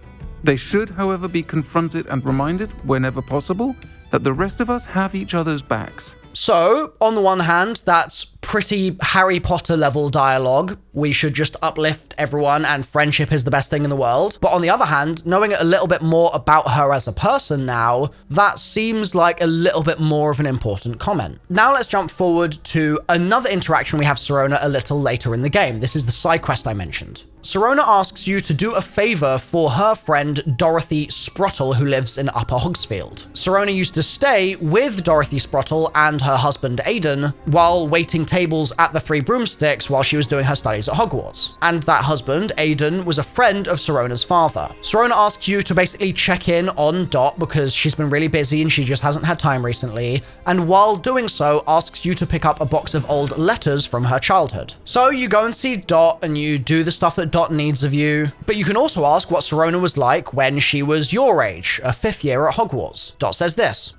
Speaker 3: They should, however, be confronted and reminded, whenever possible, that the rest of us have each other's backs.
Speaker 2: So, on the one hand, that's pretty Harry Potter level dialogue. We should just uplift everyone and friendship is the best thing in the world. But on the other hand, knowing a little bit more about her as a person now, that seems like a little bit more of an important comment. Now let's jump forward to another interaction we have Sirona a little later in the game. This is the side quest I mentioned. Sirona asks you to do a favor for her friend Dorothy Sprottle, who lives in Upper Hogsfield. Sirona used to stay with Dorothy Sprottle and her husband Aidan while waiting tables at the Three Broomsticks while she was doing her studies at Hogwarts. And that husband, Aidan, was a friend of Sirona's father. Sirona asks you to basically check in on Dot because she's been really busy and she just hasn't had time recently, and while doing so asks you to pick up a box of old letters from her childhood. So you go and see Dot and you do the stuff that Dot needs of you, but you can also ask what Sirona was like when she was your age, a 5th year at Hogwarts. Dot says this.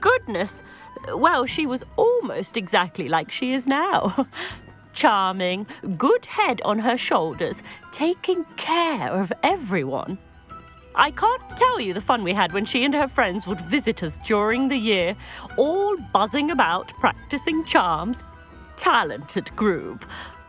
Speaker 6: Goodness. Well, she was almost exactly like she is now. Charming, good head on her shoulders, taking care of everyone. I can't tell you the fun we had when she and her friends would visit us during the year, all buzzing about, practicing charms. Talented group.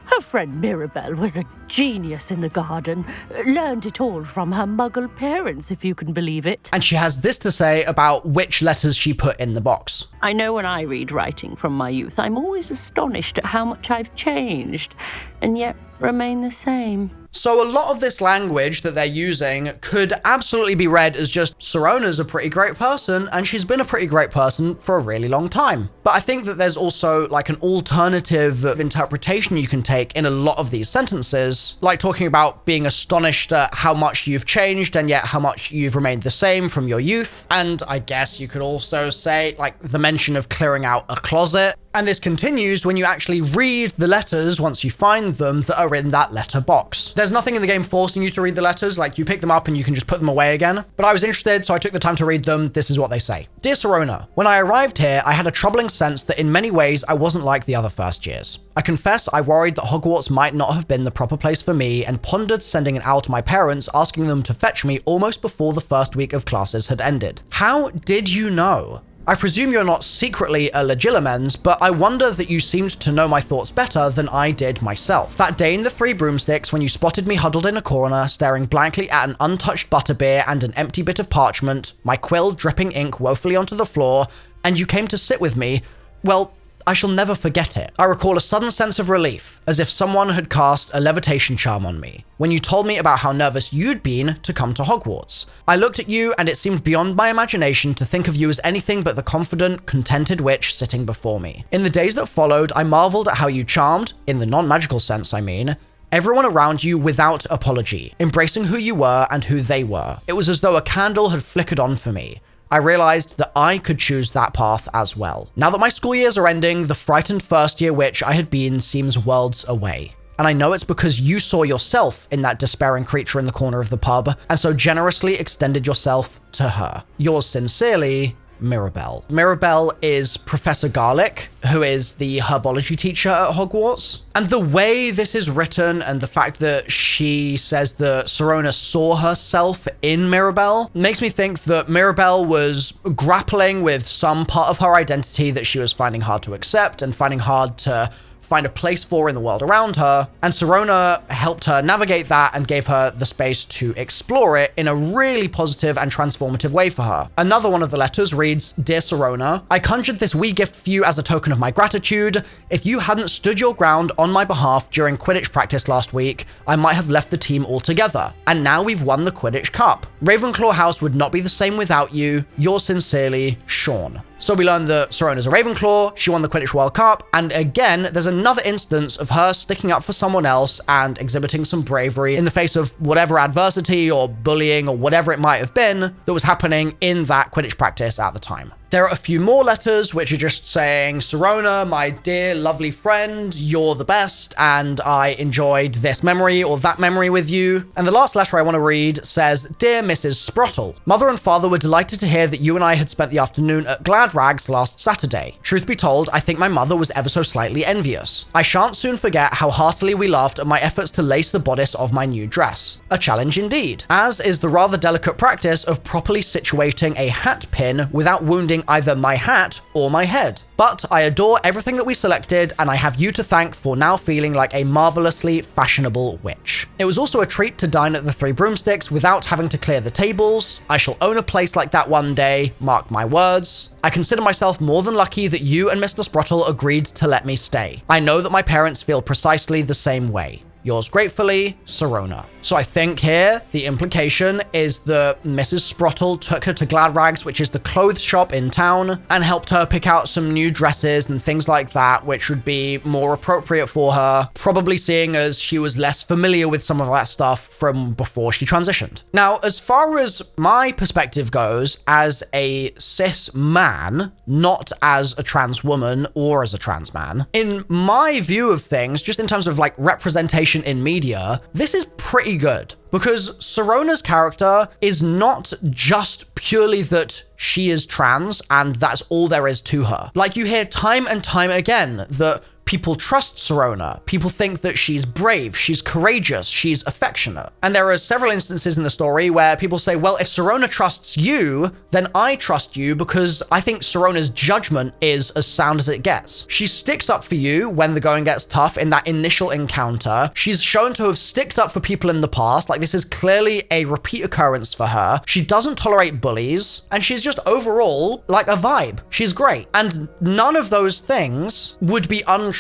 Speaker 6: Her friend Mirabelle was a genius in the garden. Learned it all from her muggle parents, if you can believe it.
Speaker 2: And she has this to say about which letters she put in the box.
Speaker 6: I know when I read writing from my youth, I'm always astonished at how much I've changed, and yet remain the same.
Speaker 2: So a lot of this language that they're using could absolutely be read as just Sirona's a pretty great person and she's been a pretty great person for a really long time. But I think that there's also like an alternative interpretation you can take in a lot of these sentences, like talking about being astonished at how much you've changed and yet how much you've remained the same from your youth. And I guess you could also say like the mention of clearing out a closet. And this continues when you actually read the letters once you find them that are in that letter box. There's nothing in the game forcing you to read the letters, like you pick them up and you can just put them away again. But I was interested, so I took the time to read them. This is what they say. Dear Sirona, when I arrived here, I had a troubling sense that in many ways I wasn't like the other first years. I confess I worried that Hogwarts might not have been the proper place for me and pondered sending an owl to my parents asking them to fetch me almost before the first week of classes had ended. How did you know? I presume you're not secretly a Legilimens, but I wonder that you seemed to know my thoughts better than I did myself. That day in the Three Broomsticks when you spotted me huddled in a corner, staring blankly at an untouched butterbeer and an empty bit of parchment, my quill dripping ink woefully onto the floor, and you came to sit with me, well, I shall never forget it. I recall a sudden sense of relief, as if someone had cast a levitation charm on me, when you told me about how nervous you'd been to come to Hogwarts. I looked at you, and it seemed beyond my imagination to think of you as anything but the confident, contented witch sitting before me. In the days that followed, I marveled at how you charmed, in the non-magical sense I mean, everyone around you without apology, embracing who you were and who they were. It was as though a candle had flickered on for me. I realized that I could choose that path as well. Now that my school years are ending, the frightened first year witch I had been seems worlds away. And I know it's because you saw yourself in that despairing creature in the corner of the pub, and so generously extended yourself to her. Yours sincerely, Mirabelle. Mirabelle is Professor Garlick, who is the herbology teacher at Hogwarts. And the way this is written and the fact that she says that Sirona saw herself in Mirabelle makes me think that Mirabelle was grappling with some part of her identity that she was finding hard to accept and finding hard to find a place for in the world around her, and Sirona helped her navigate that and gave her the space to explore it in a really positive and transformative way for her. Another one of the letters reads, "Dear Sirona, I conjured this wee gift for you as a token of my gratitude. If you hadn't stood your ground on my behalf during Quidditch practice last week, I might have left the team altogether. And now we've won the Quidditch Cup. Ravenclaw House would not be the same without you. Yours sincerely, Sean." So we learned that Sirona's a Ravenclaw, she won the Quidditch World Cup, and again, there's another instance of her sticking up for someone else and exhibiting some bravery in the face of whatever adversity or bullying or whatever it might have been that was happening in that Quidditch practice at the time. There are a few more letters which are just saying, "Sirona, my dear lovely friend, you're the best, and I enjoyed this memory or that memory with you." And the last letter I want to read says, "Dear Mrs. Sprottle, Mother and Father were delighted to hear that you and I had spent the afternoon at Glad Rags last Saturday. Truth be told, I think my mother was ever so slightly envious. I shan't soon forget how heartily we laughed at my efforts to lace the bodice of my new dress. A challenge indeed, as is the rather delicate practice of properly situating a hat pin without wounding either my hat or my head. But I adore everything that we selected, and I have you to thank for now feeling like a marvelously fashionable witch. It was also a treat to dine at the Three Broomsticks without having to clear the tables. I shall own a place like that one day, mark my words. I consider myself more than lucky that you and Mr. Sprottle agreed to let me stay. I know that my parents feel precisely the same way. Yours gratefully, Sirona." So I think here the implication is that Mrs. Sprottle took her to Glad Rags, which is the clothes shop in town, and helped her pick out some new dresses and things like that, which would be more appropriate for her, probably seeing as she was less familiar with some of that stuff from before she transitioned. Now, as far as my perspective goes, as a cis man, not as a trans woman or as a trans man, in my view of things, just in terms of like representation in media, this is pretty good, because Sirona's character is not just purely that she is trans and that's all there is to her. Like, you hear time and time again that people trust Sirona. People think that she's brave, she's courageous, she's affectionate. And there are several instances in the story where people say, well, if Sirona trusts you, then I trust you because I think Sirona's judgment is as sound as it gets. She sticks up for you when the going gets tough in that initial encounter. She's shown to have sticked up for people in the past. Like, this is clearly a repeat occurrence for her. She doesn't tolerate bullies, and she's just overall like a vibe. She's great. And none of those things would be untrue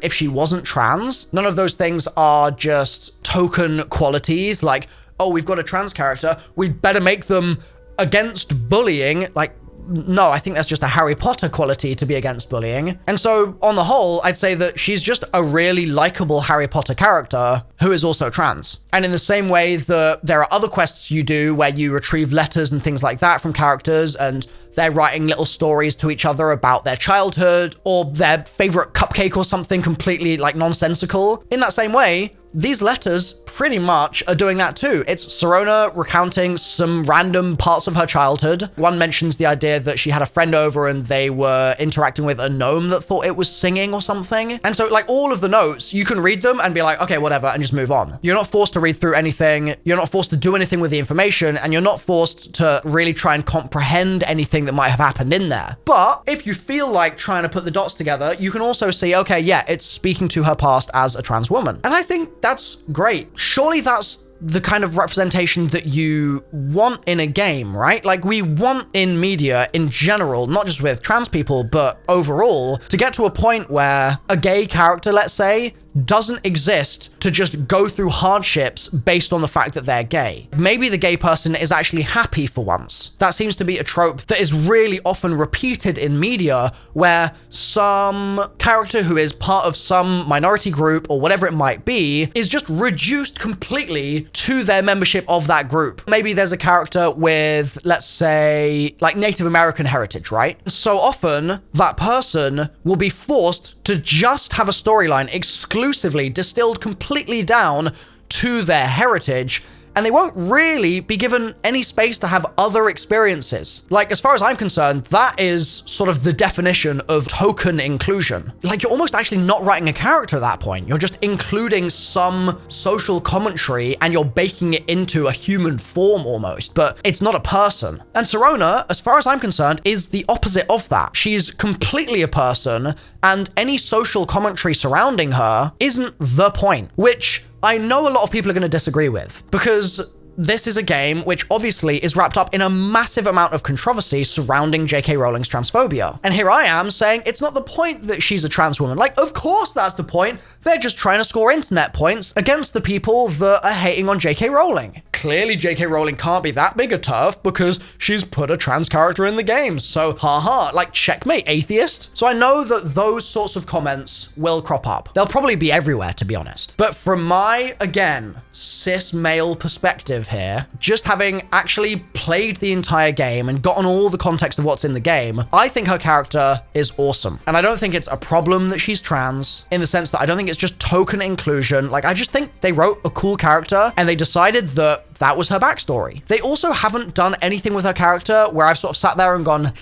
Speaker 2: if she wasn't trans. None of those things are just token qualities like, oh, we've got a trans character, we'd better make them against bullying. Like, no, I think that's just a Harry Potter quality to be against bullying. And so on the whole, I'd say that she's just a really likable Harry Potter character who is also trans. And in the same way that there are other quests you do where you retrieve letters and things like that from characters, and they're writing little stories to each other about their childhood or their favorite cupcake or something completely like nonsensical. In that same way, these letters pretty much are doing that too. It's Sirona recounting some random parts of her childhood. One mentions the idea that she had a friend over and they were interacting with a gnome that thought it was singing or something. And so like all of the notes, you can read them and be like, okay, whatever, and just move on. You're not forced to read through anything. You're not forced to do anything with the information, and you're not forced to really try and comprehend anything that might have happened in there. But if you feel like trying to put the dots together, you can also see, okay, yeah, it's speaking to her past as a trans woman. And I think that's great. Surely that's the kind of representation that you want in a game, right? Like, we want in media in general, not just with trans people, but overall, to get to a point where a gay character, let's say, doesn't exist to just go through hardships based on the fact that they're gay. Maybe the gay person is actually happy for once. That seems to be a trope that is really often repeated in media, where some character who is part of some minority group or whatever it might be is just reduced completely to their membership of that group. Maybe there's a character with, let's say, like Native American heritage, right? So often that person will be forced to just have a storyline exclusively distilled completely down to their heritage, and they won't really be given any space to have other experiences. Like, as far as I'm concerned, that is sort of the definition of token inclusion. Like, you're almost actually not writing a character at that point. You're just including some social commentary and you're baking it into a human form almost, but it's not a person. And Sirona, as far as I'm concerned, is the opposite of that. She's completely a person, and any social commentary surrounding her isn't the point, which I know a lot of people are going to disagree with, because this is a game which obviously is wrapped up in a massive amount of controversy surrounding J.K. Rowling's transphobia. And here I am saying it's not the point that she's a trans woman. Like, of course that's the point. They're just trying to score internet points against the people that are hating on J.K. Rowling. Clearly J.K. Rowling can't be that big a turf because she's put a trans character in the game. So, haha, like, checkmate, atheist. So I know that those sorts of comments will crop up. They'll probably be everywhere, to be honest. But from my, again, cis male perspective here, just having actually played the entire game and gotten all the context of what's in the game, I think her character is awesome. And I don't think it's a problem that she's trans, in the sense that I don't think it's just token inclusion. Like, I just think they wrote a cool character and they decided that that was her backstory. They also haven't done anything with her character where I've sort of sat there and gone,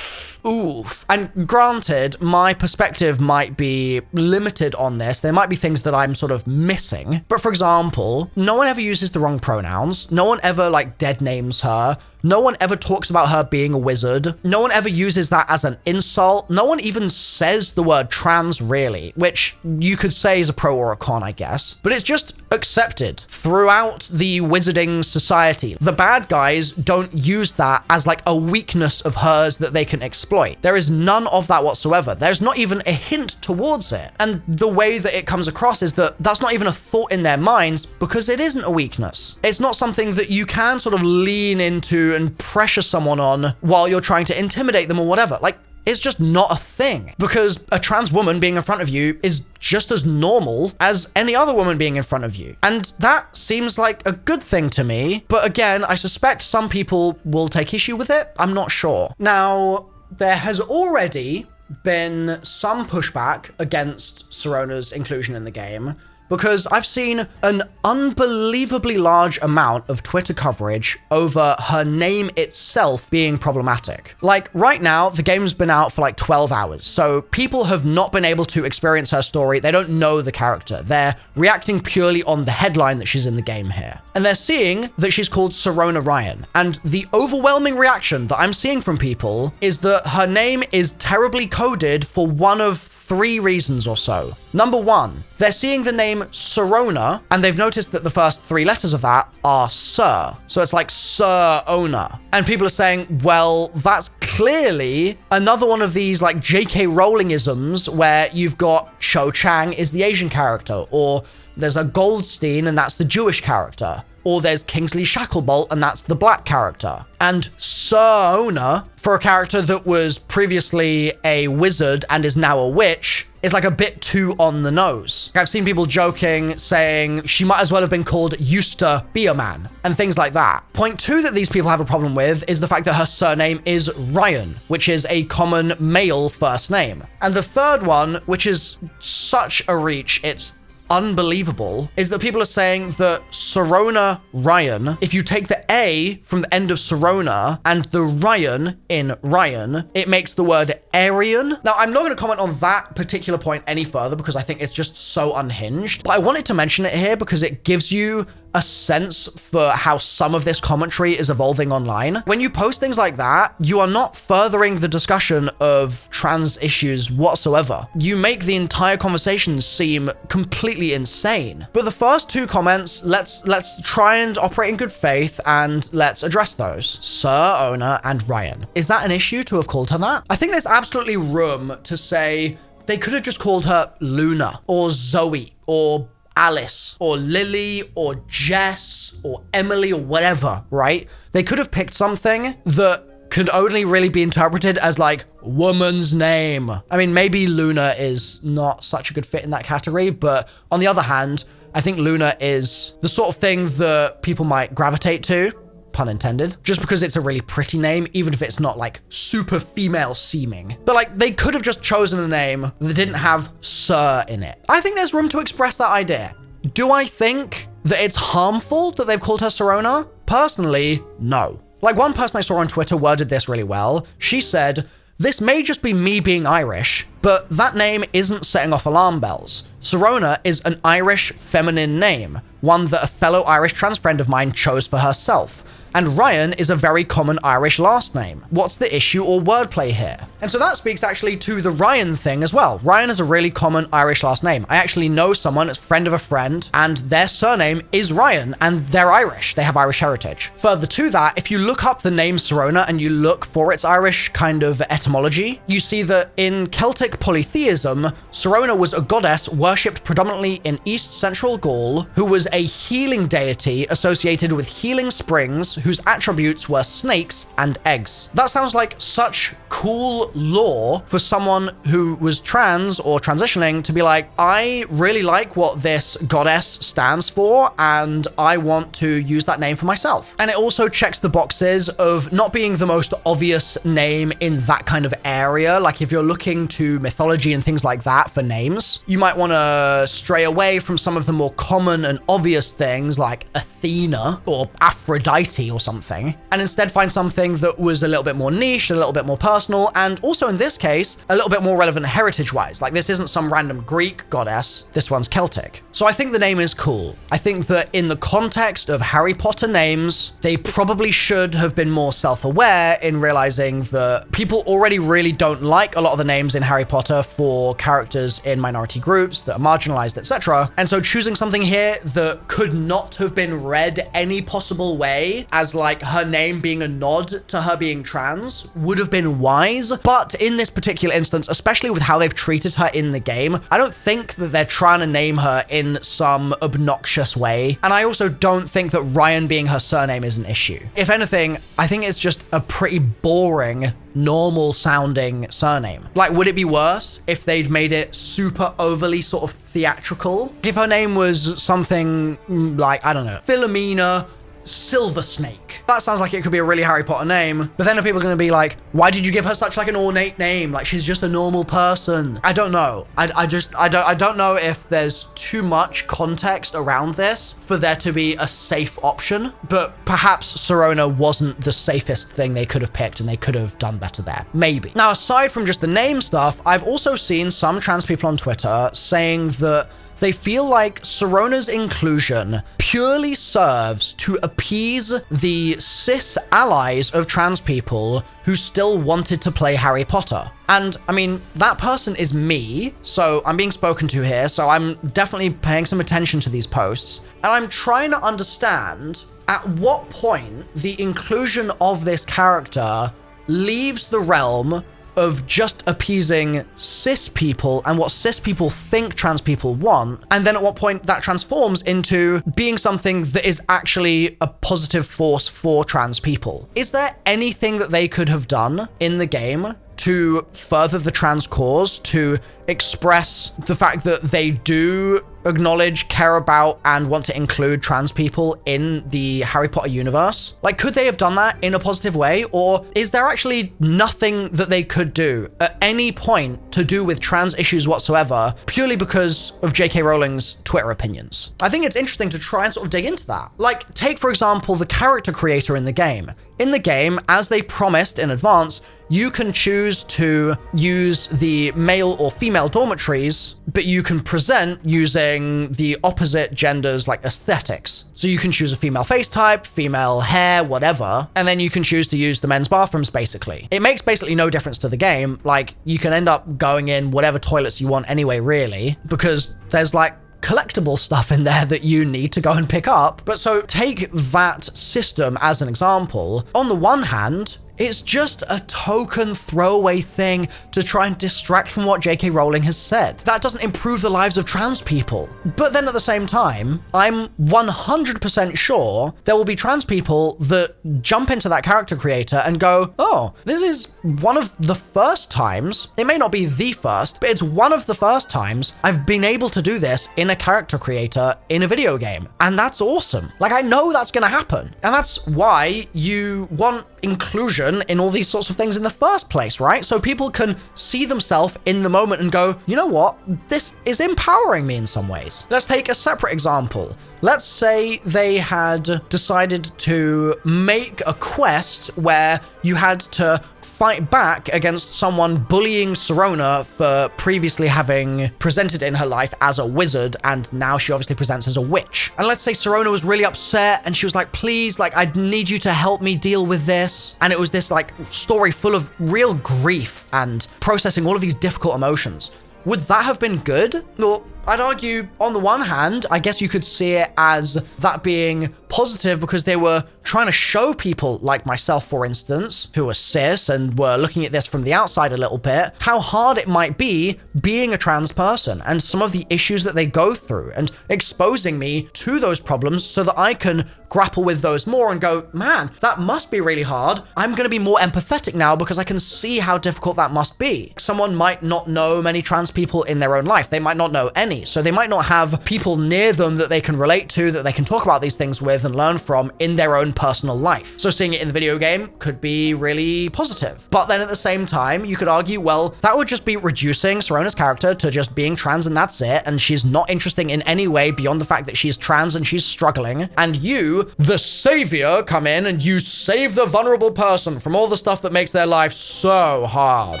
Speaker 2: oof. And granted, my perspective might be limited on this. There might be things that I'm sort of missing. But for example, no one ever uses the wrong pronouns. No one ever like dead names her. No one ever talks about her being a wizard. No one ever uses that as an insult. No one even says the word trans, really, which you could say is a pro or a con, I guess. But it's just accepted throughout the wizarding society. The bad guys don't use that as like a weakness of hers that they can exploit. There is none of that whatsoever. There's not even a hint towards it. And the way that it comes across is that that's not even a thought in their minds, because it isn't a weakness. It's not something that you can sort of lean into and pressure someone on while you're trying to intimidate them or whatever. Like, it's just not a thing, because a trans woman being in front of you is just as normal as any other woman being in front of you. And that seems like a good thing to me. But again, I suspect some people will take issue with it. I'm not sure. Now, there has already been some pushback against Sirona's inclusion in the game, because I've seen an unbelievably large amount of Twitter coverage over her name itself being problematic. Like, right now, the game's been out for like 12 hours, so people have not been able to experience her story. They don't know the character. They're reacting purely on the headline that she's in the game here. And they're seeing that she's called Sirona Ryan. And the overwhelming reaction that I'm seeing from people is that her name is terribly coded for one of 3 reasons or so. Number 1, they're seeing the name Sirona, and they've noticed that the first 3 letters of that are Sir. So it's like Sirona. And people are saying, well, that's clearly another one of these like J.K. Rowling-isms where you've got Cho Chang is the Asian character, or there's a Goldstein and that's the Jewish character, or there's Kingsley Shacklebolt and that's the black character. And Sirona, for a character that was previously a wizard and is now a witch, is like a bit too on the nose. I've seen people joking, saying she might as well have been called used to be a man, and things like that. Point 2 that these people have a problem with is the fact that her surname is Ryan, which is a common male first name. And the third one, which is such a reach, it's unbelievable, is that people are saying that Sirona Ryan, if you take the A from the end of Sirona and the Ryan in Ryan, it makes the word Aryan. Now, I'm not going to comment on that particular point any further because I think it's just so unhinged, but I wanted to mention it here because it gives you a sense for how some of this commentary is evolving online. When you post things like that, you are not furthering the discussion of trans issues whatsoever. You make the entire conversation seem completely insane. But the first 2 comments, let's try and operate in good faith and let's address those. Sirona and Ryan. Is that an issue to have called her that? I think there's absolutely room to say they could have just called her Luna or Zoe or Alice or Lily or Jess or Emily or whatever, right? They could have picked something that could only really be interpreted as like woman's name. I mean, maybe Luna is not such a good fit in that category, but on the other hand, I think Luna is the sort of thing that people might gravitate to, pun intended, just because it's a really pretty name, even if it's not like super female seeming. But like, they could have just chosen a name that didn't have Sir in it. I think there's room to express that idea. Do I think that it's harmful that they've called her Sirona? Personally, no. Like, one person I saw on Twitter worded this really well. She said, "This may just be me being Irish, but that name isn't setting off alarm bells. Sirona is an Irish feminine name, one that a fellow Irish trans friend of mine chose for herself. And Ryan is a very common Irish last name. What's the issue or wordplay here?" And so that speaks actually to the Ryan thing as well. Ryan is a really common Irish last name. I actually know someone, it's a friend of a friend, and their surname is Ryan, and they're Irish. They have Irish heritage. Further to that, if you look up the name Sirona and you look for its Irish kind of etymology, you see that in Celtic polytheism, Sirona was a goddess worshipped predominantly in East Central Gaul, who was a healing deity associated with healing springs, whose attributes were snakes and eggs. That sounds like such cool lore for someone who was trans or transitioning to be like, I really like what this goddess stands for, and I want to use that name for myself. And it also checks the boxes of not being the most obvious name in that kind of area. Like, if you're looking to mythology and things like that for names, you might want to stray away from some of the more common and obvious things like Athena or Aphrodite or something, and instead find something that was a little bit more niche, a little bit more personal, and also in this case, a little bit more relevant heritage-wise. Like, this isn't some random Greek goddess, this one's Celtic. So I think the name is cool. I think that in the context of Harry Potter names, they probably should have been more self-aware in realizing that people already really don't like a lot of the names in Harry Potter for characters in minority groups that are marginalized, etc. And so choosing something here that could not have been read any possible way as like her name being a nod to her being trans would have been wise. But in this particular instance, especially with how they've treated her in the game, I don't think that they're trying to name her in some obnoxious way. And I also don't think that Ryan being her surname is an issue. If anything, I think it's just a pretty boring, normal sounding surname. Like, would it be worse if they'd made it super overly sort of theatrical? If her name was something like, I don't know, Philomena Silver Snake. That sounds like it could be a really Harry Potter name, but then are people going to be like, why did you give her such like an ornate name? Like, she's just a normal person. I don't know. I don't know if there's too much context around this for there to be a safe option, but perhaps Sirona wasn't the safest thing they could have picked and they could have done better there. Maybe. Now, aside from just the name stuff, I've also seen some trans people on Twitter saying that they feel like Sirona's inclusion purely serves to appease the cis allies of trans people who still wanted to play Harry Potter. And I mean, that person is me, so I'm being spoken to here, so I'm definitely paying some attention to these posts. And I'm trying to understand at what point the inclusion of this character leaves the realm of just appeasing cis people and what cis people think trans people want, and then at what point that transforms into being something that is actually a positive force for trans people. Is there anything that they could have done in the game to further the trans cause, to express the fact that they do acknowledge, care about, and want to include trans people in the Harry Potter universe? Like, could they have done that in a positive way? Or is there actually nothing that they could do at any point to do with trans issues whatsoever, purely because of J.K. Rowling's Twitter opinions? I think it's interesting to try and sort of dig into that. Like, take, for example, the character creator in the game. In the game, as they promised in advance, you can choose to use the male or female dormitories, but you can present using the opposite gender's like aesthetics. So you can choose a female face type, female hair, whatever, and then you can choose to use the men's bathrooms, basically. It makes basically no difference to the game. Like, you can end up going in whatever toilets you want anyway, really, because there's like collectible stuff in there that you need to go and pick up. But so take that system as an example. On the one hand, it's just a token throwaway thing to try and distract from what J.K. Rowling has said. That doesn't improve the lives of trans people. But then at the same time, I'm 100% sure there will be trans people that jump into that character creator and go, oh, this is one of the first times, it may not be the first, but it's one of the first times I've been able to do this in a character creator in a video game. And that's awesome. Like, I know that's going to happen. And that's why you want inclusion in all these sorts of things in the first place, right? So people can see themselves in the moment and go, you know what? This is empowering me in some ways. Let's take a separate example. Let's say they had decided to make a quest where you had to fight back against someone bullying Sirona for previously having presented in her life as a wizard, and now she obviously presents as a witch. And let's say Sirona was really upset and she was like, please, like, I need you to help me deal with this. And it was this like story full of real grief and processing all of these difficult emotions. Would that have been good? Well, I'd argue, on the one hand, I guess you could see it as that being positive because they were trying to show people like myself, for instance, who are cis and were looking at this from the outside a little bit, how hard it might be being a trans person and some of the issues that they go through, and exposing me to those problems so that I can grapple with those more and go, man, that must be really hard. I'm going to be more empathetic now because I can see how difficult that must be. Someone might not know many trans people in their own life. They might not know any. So they might not have people near them that they can relate to, that they can talk about these things with and learn from in their own personal life. So seeing it in the video game could be really positive. But then at the same time, you could argue, well, that would just be reducing Sirona's character to just being trans and that's it. And she's not interesting in any way beyond the fact that she's trans and she's struggling. And you, the savior, come in and you save the vulnerable person from all the stuff that makes their life so hard.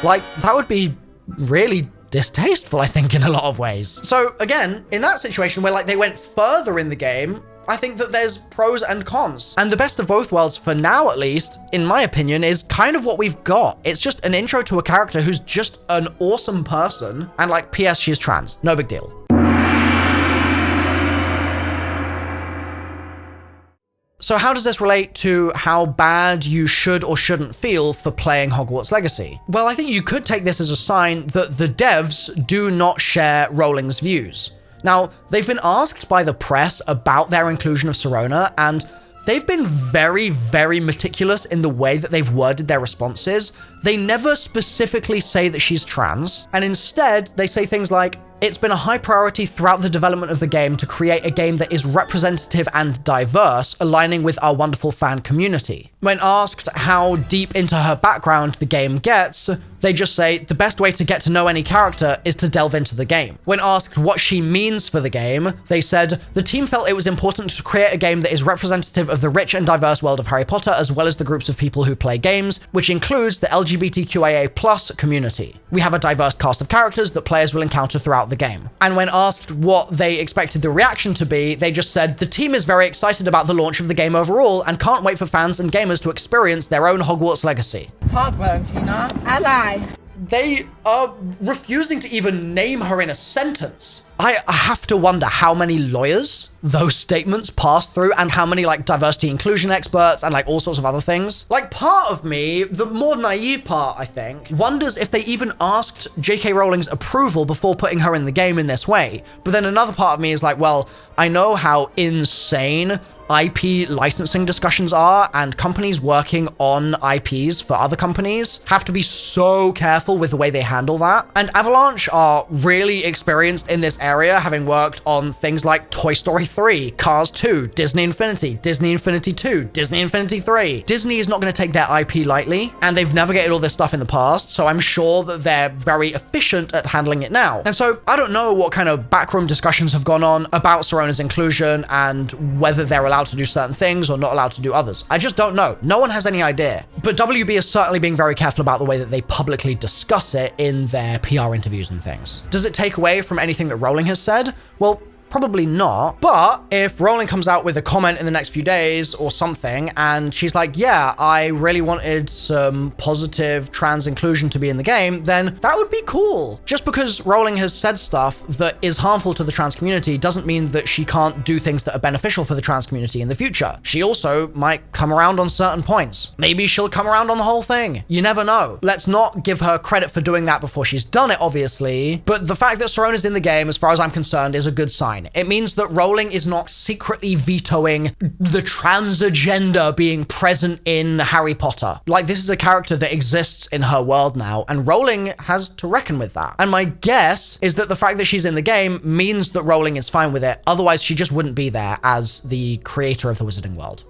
Speaker 2: Like, that would be really distasteful, I think, in a lot of ways. So again, in that situation where like they went further in the game, I think that there's pros and cons. And the best of both worlds, for now at least, in my opinion, is kind of what we've got. It's just an intro to a character who's just an awesome person, and like, P.S. she's trans. No big deal. So how does this relate to how bad you should or shouldn't feel for playing Hogwarts Legacy? Well, I think you could take this as a sign that the devs do not share Rowling's views. Now, they've been asked by the press about their inclusion of Sirona, and they've been very, very meticulous in the way that they've worded their responses. They never specifically say that she's trans, and instead they say things like, it's been a high priority throughout the development of the game to create a game that is representative and diverse, aligning with our wonderful fan community. When asked how deep into her background the game gets, they just say the best way to get to know any character is to delve into the game. When asked what she means for the game, they said, the team felt it was important to create a game that is representative of the rich and diverse world of Harry Potter, as well as the groups of people who play games, which includes the LGBTQIA+ community. We have a diverse cast of characters that players will encounter throughout the game. And when asked what they expected the reaction to be, they just said, the team is very excited about the launch of the game overall and can't wait for fans and gamers to experience their own Hogwarts Legacy.
Speaker 7: Talk, Valentina. Ally.
Speaker 2: They are refusing to even name her in a sentence. I have to wonder how many lawyers those statements passed through and how many like diversity inclusion experts and like all sorts of other things. Like, part of me, the more naive part, I think, wonders if they even asked J.K. Rowling's approval before putting her in the game in this way. But then another part of me is like, well, I know how insane IP licensing discussions are, and companies working on IPs for other companies have to be so careful with the way they handle that. And Avalanche are really experienced in this area, having worked on things like Toy Story 3, Cars 2, Disney Infinity, Disney Infinity 2, Disney Infinity 3. Disney is not going to take their IP lightly, and they've navigated all this stuff in the past, so I'm sure that they're very efficient at handling it now. And so I don't know what kind of backroom discussions have gone on about Sirona's inclusion and whether they're allowed to do certain things or not allowed to do others. I just don't know. No one has any idea. But WB is certainly being very careful about the way that they publicly discuss it in their PR interviews and things. Does it take away from anything that Rowling has said? Well, probably not. But if Rowling comes out with a comment in the next few days or something, and she's like, yeah, I really wanted some positive trans inclusion to be in the game, then that would be cool. Just because Rowling has said stuff that is harmful to the trans community doesn't mean that she can't do things that are beneficial for the trans community in the future. She also might come around on certain points. Maybe she'll come around on the whole thing. You never know. Let's not give her credit for doing that before she's done it, obviously. But the fact that Sirona's in the game, as far as I'm concerned, is a good sign. It means that Rowling is not secretly vetoing the trans agenda being present in Harry Potter. Like, this is a character that exists in her world now, and Rowling has to reckon with that. And my guess is that the fact that she's in the game means that Rowling is fine with it. Otherwise, she just wouldn't be there as the creator of the Wizarding World.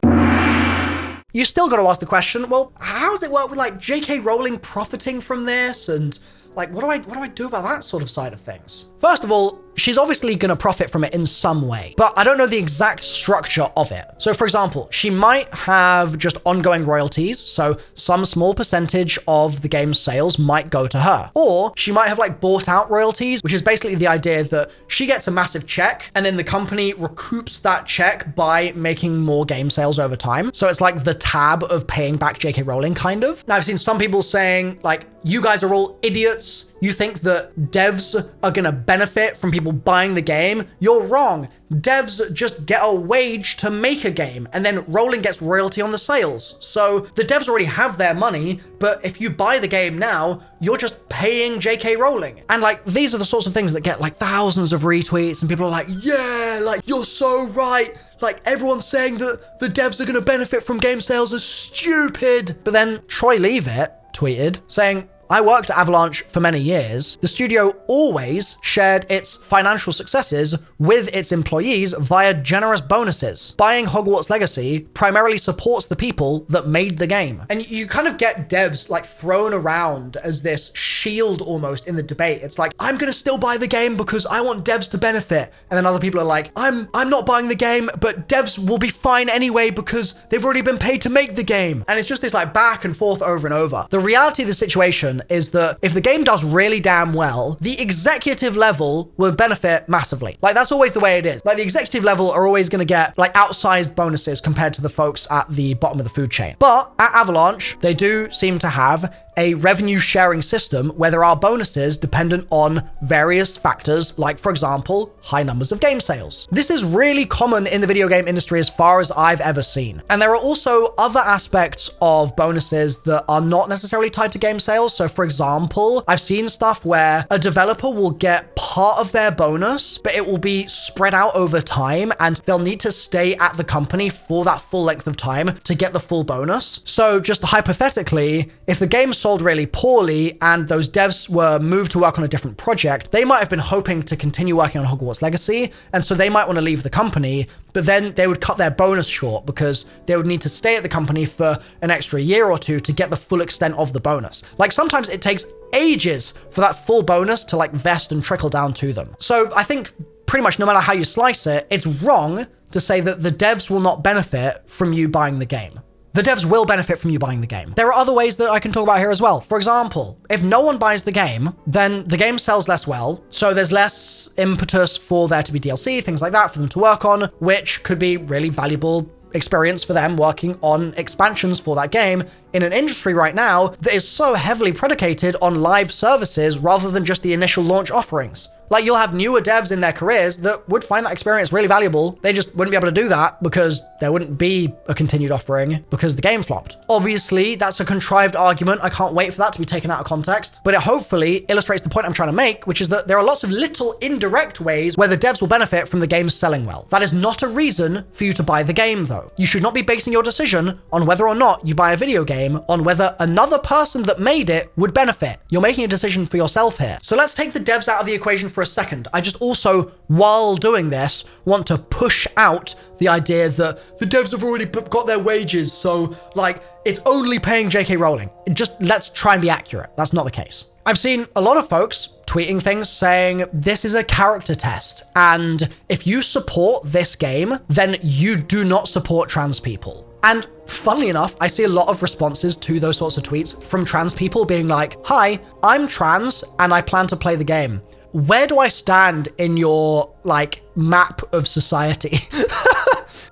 Speaker 2: you still got to ask the question, well, how does it work with like J.K. Rowling profiting from this? And like, what do I do about that sort of side of things? First of all, she's obviously going to profit from it in some way, but I don't know the exact structure of it. So for example, she might have just ongoing royalties, so some small percentage of the game's sales might go to her. Or she might have like bought out royalties, which is basically the idea that she gets a massive check and then the company recoups that check by making more game sales over time. So it's like the tab of paying back J.K. Rowling, kind of. Now I've seen some people saying like, you guys are all idiots. You think that devs are going to benefit from people buying the game? You're wrong. Devs just get a wage to make a game, and then Rowling gets royalty on the sales. So the devs already have their money, but if you buy the game now, you're just paying J.K. Rowling. And like, these are the sorts of things that get like thousands of retweets, and people are like, yeah, like, you're so right. Like, everyone's saying that the devs are going to benefit from game sales is stupid. But then Troy Leavitt tweeted saying, I worked at Avalanche for many years. The studio always shared its financial successes with its employees via generous bonuses. Buying Hogwarts Legacy primarily supports the people that made the game. And you kind of get devs like thrown around as this shield almost in the debate. It's like, I'm gonna still buy the game because I want devs to benefit. And then other people are like, I'm not buying the game, but devs will be fine anyway because they've already been paid to make the game. And it's just this like back and forth over and over. The reality of the situation is that if the game does really damn well, the executive level will benefit massively. Like, that's always the way it is. Like, the executive level are always going to get like outsized bonuses compared to the folks at the bottom of the food chain. But at Avalanche, they do seem to have a revenue sharing system where there are bonuses dependent on various factors, like, for example, high numbers of game sales. This is really common in the video game industry as far as I've ever seen. And there are also other aspects of bonuses that are not necessarily tied to game sales. So for example, I've seen stuff where a developer will get part of their bonus, but it will be spread out over time and they'll need to stay at the company for that full length of time to get the full bonus. So just hypothetically, if the game sold really poorly and those devs were moved to work on a different project, they might have been hoping to continue working on Hogwarts Legacy, and so they might want to leave the company, but then they would cut their bonus short because they would need to stay at the company for an extra year or two to get the full extent of the bonus. Like, sometimes it takes ages for that full bonus to like vest and trickle down to them. So I think pretty much no matter how you slice it, it's wrong to say that the devs will not benefit from you buying the game. The devs will benefit from you buying the game. There are other ways that I can talk about here as well. For example, if no one buys the game, then the game sells less well, so there's less impetus for there to be DLC, things like that for them to work on, which could be really valuable experience for them working on expansions for that game in an industry right now that is so heavily predicated on live services rather than just the initial launch offerings. Like, you'll have newer devs in their careers that would find that experience really valuable. They just wouldn't be able to do that because there wouldn't be a continued offering because the game flopped. Obviously, that's a contrived argument. I can't wait for that to be taken out of context, but it hopefully illustrates the point I'm trying to make, which is that there are lots of little indirect ways where the devs will benefit from the game selling well. That is not a reason for you to buy the game, though. You should not be basing your decision on whether or not you buy a video game on whether another person that made it would benefit. You're making a decision for yourself here. So let's take the devs out of the equation for a second. I just also, while doing this, want to push out the idea that the devs have already got their wages, so like, it's only paying J.K. Rowling. Just let's try and be accurate. That's not the case. I've seen a lot of folks tweeting things saying this is a character test, and if you support this game, then you do not support trans people. And funnily enough, I see a lot of responses to those sorts of tweets from trans people being like, hi, I'm trans and I plan to play the game. Where do I stand in your like map of society?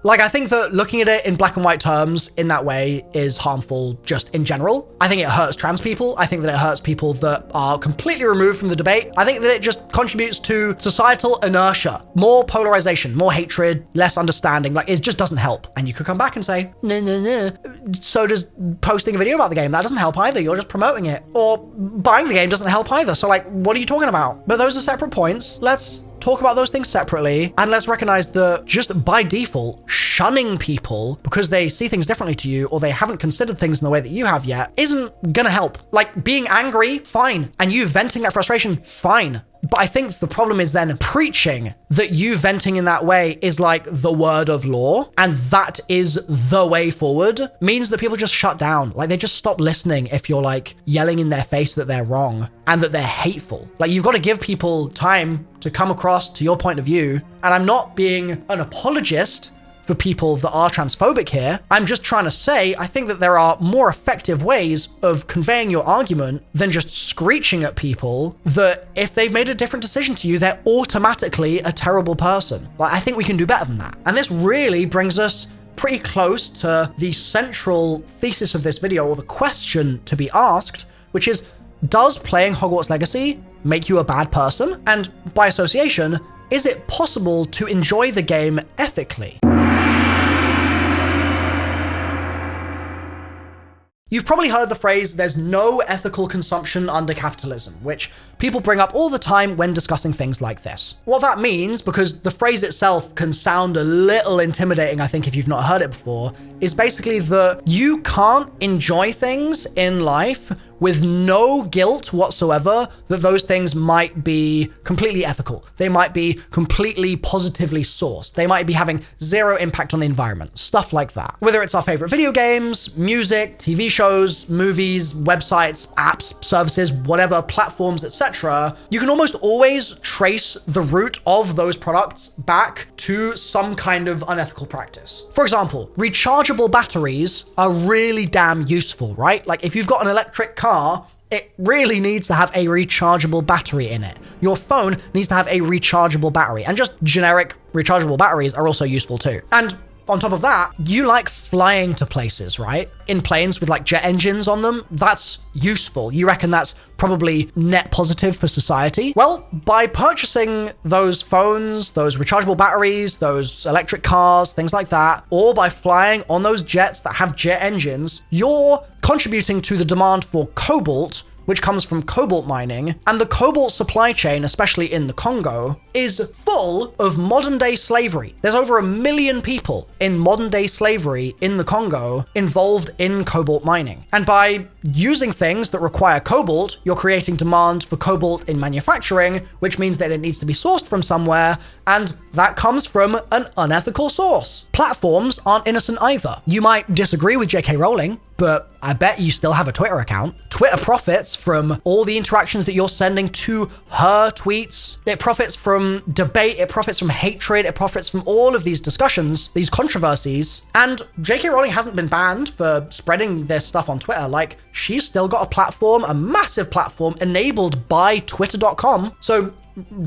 Speaker 2: Like, I think that looking at it in black and white terms in that way is harmful just in general. I think it hurts trans people. I think that it hurts people that are completely removed from the debate. I think that it just contributes to societal inertia, more polarization, more hatred, less understanding. Like, it just doesn't help. And you could come back and say, no. So does posting a video about the game. That doesn't help either. You're just promoting it. Or buying the game doesn't help either. So like, what are you talking about? But those are separate points. Let's talk about those things separately, and let's recognize that just by default, shunning people because they see things differently to you or they haven't considered things in the way that you have yet isn't gonna help. Like, being angry, fine, and you venting that frustration, fine. But I think the problem is then preaching that you venting in that way is like the word of law, and that is the way forward, means that people just shut down. Like, they just stop listening if you're like yelling in their face that they're wrong and that they're hateful. Like, you've got to give people time to come across to your point of view. And I'm not being an apologist for people that are transphobic here. I'm just trying to say, I think that there are more effective ways of conveying your argument than just screeching at people that if they've made a different decision to you, they're automatically a terrible person. Like, I think we can do better than that. And this really brings us pretty close to the central thesis of this video, or the question to be asked, which is, does playing Hogwarts Legacy make you a bad person? And by association, is it possible to enjoy the game ethically? You've probably heard the phrase, there's no ethical consumption under capitalism, which people bring up all the time when discussing things like this. What that means, because the phrase itself can sound a little intimidating, I think, if you've not heard it before, is basically that you can't enjoy things in life with no guilt whatsoever that those things might be completely ethical. They might be completely positively sourced. They might be having zero impact on the environment, stuff like that. Whether it's our favorite video games, music, TV shows, movies, websites, apps, services, whatever, platforms, etc., you can almost always trace the root of those products back to some kind of unethical practice. For example, rechargeable batteries are really damn useful, right? Like, if you've got an electric car, it really needs to have a rechargeable battery in it. Your phone needs to have a rechargeable battery, and just generic rechargeable batteries are also useful too. And on top of that, you like flying to places, right? In planes with like jet engines on them, that's useful. You reckon that's probably net positive for society? Well, by purchasing those phones, those rechargeable batteries, those electric cars, things like that, or by flying on those jets that have jet engines, you're contributing to the demand for cobalt, which comes from cobalt mining, and the cobalt supply chain, especially in the Congo, is full of modern day slavery. There's over 1 million people in modern day slavery in the Congo involved in cobalt mining. And by using things that require cobalt, you're creating demand for cobalt in manufacturing, which means that it needs to be sourced from somewhere, and that comes from an unethical source. Platforms aren't innocent either. You might disagree with J.K. Rowling, but I bet you still have a Twitter account. Twitter profits from all the interactions that you're sending to her tweets. It profits from debate, it profits from hatred, it profits from all of these discussions, these controversies. And J.K. Rowling hasn't been banned for spreading this stuff on Twitter. Like, she's still got a platform, a massive platform enabled by Twitter.com. So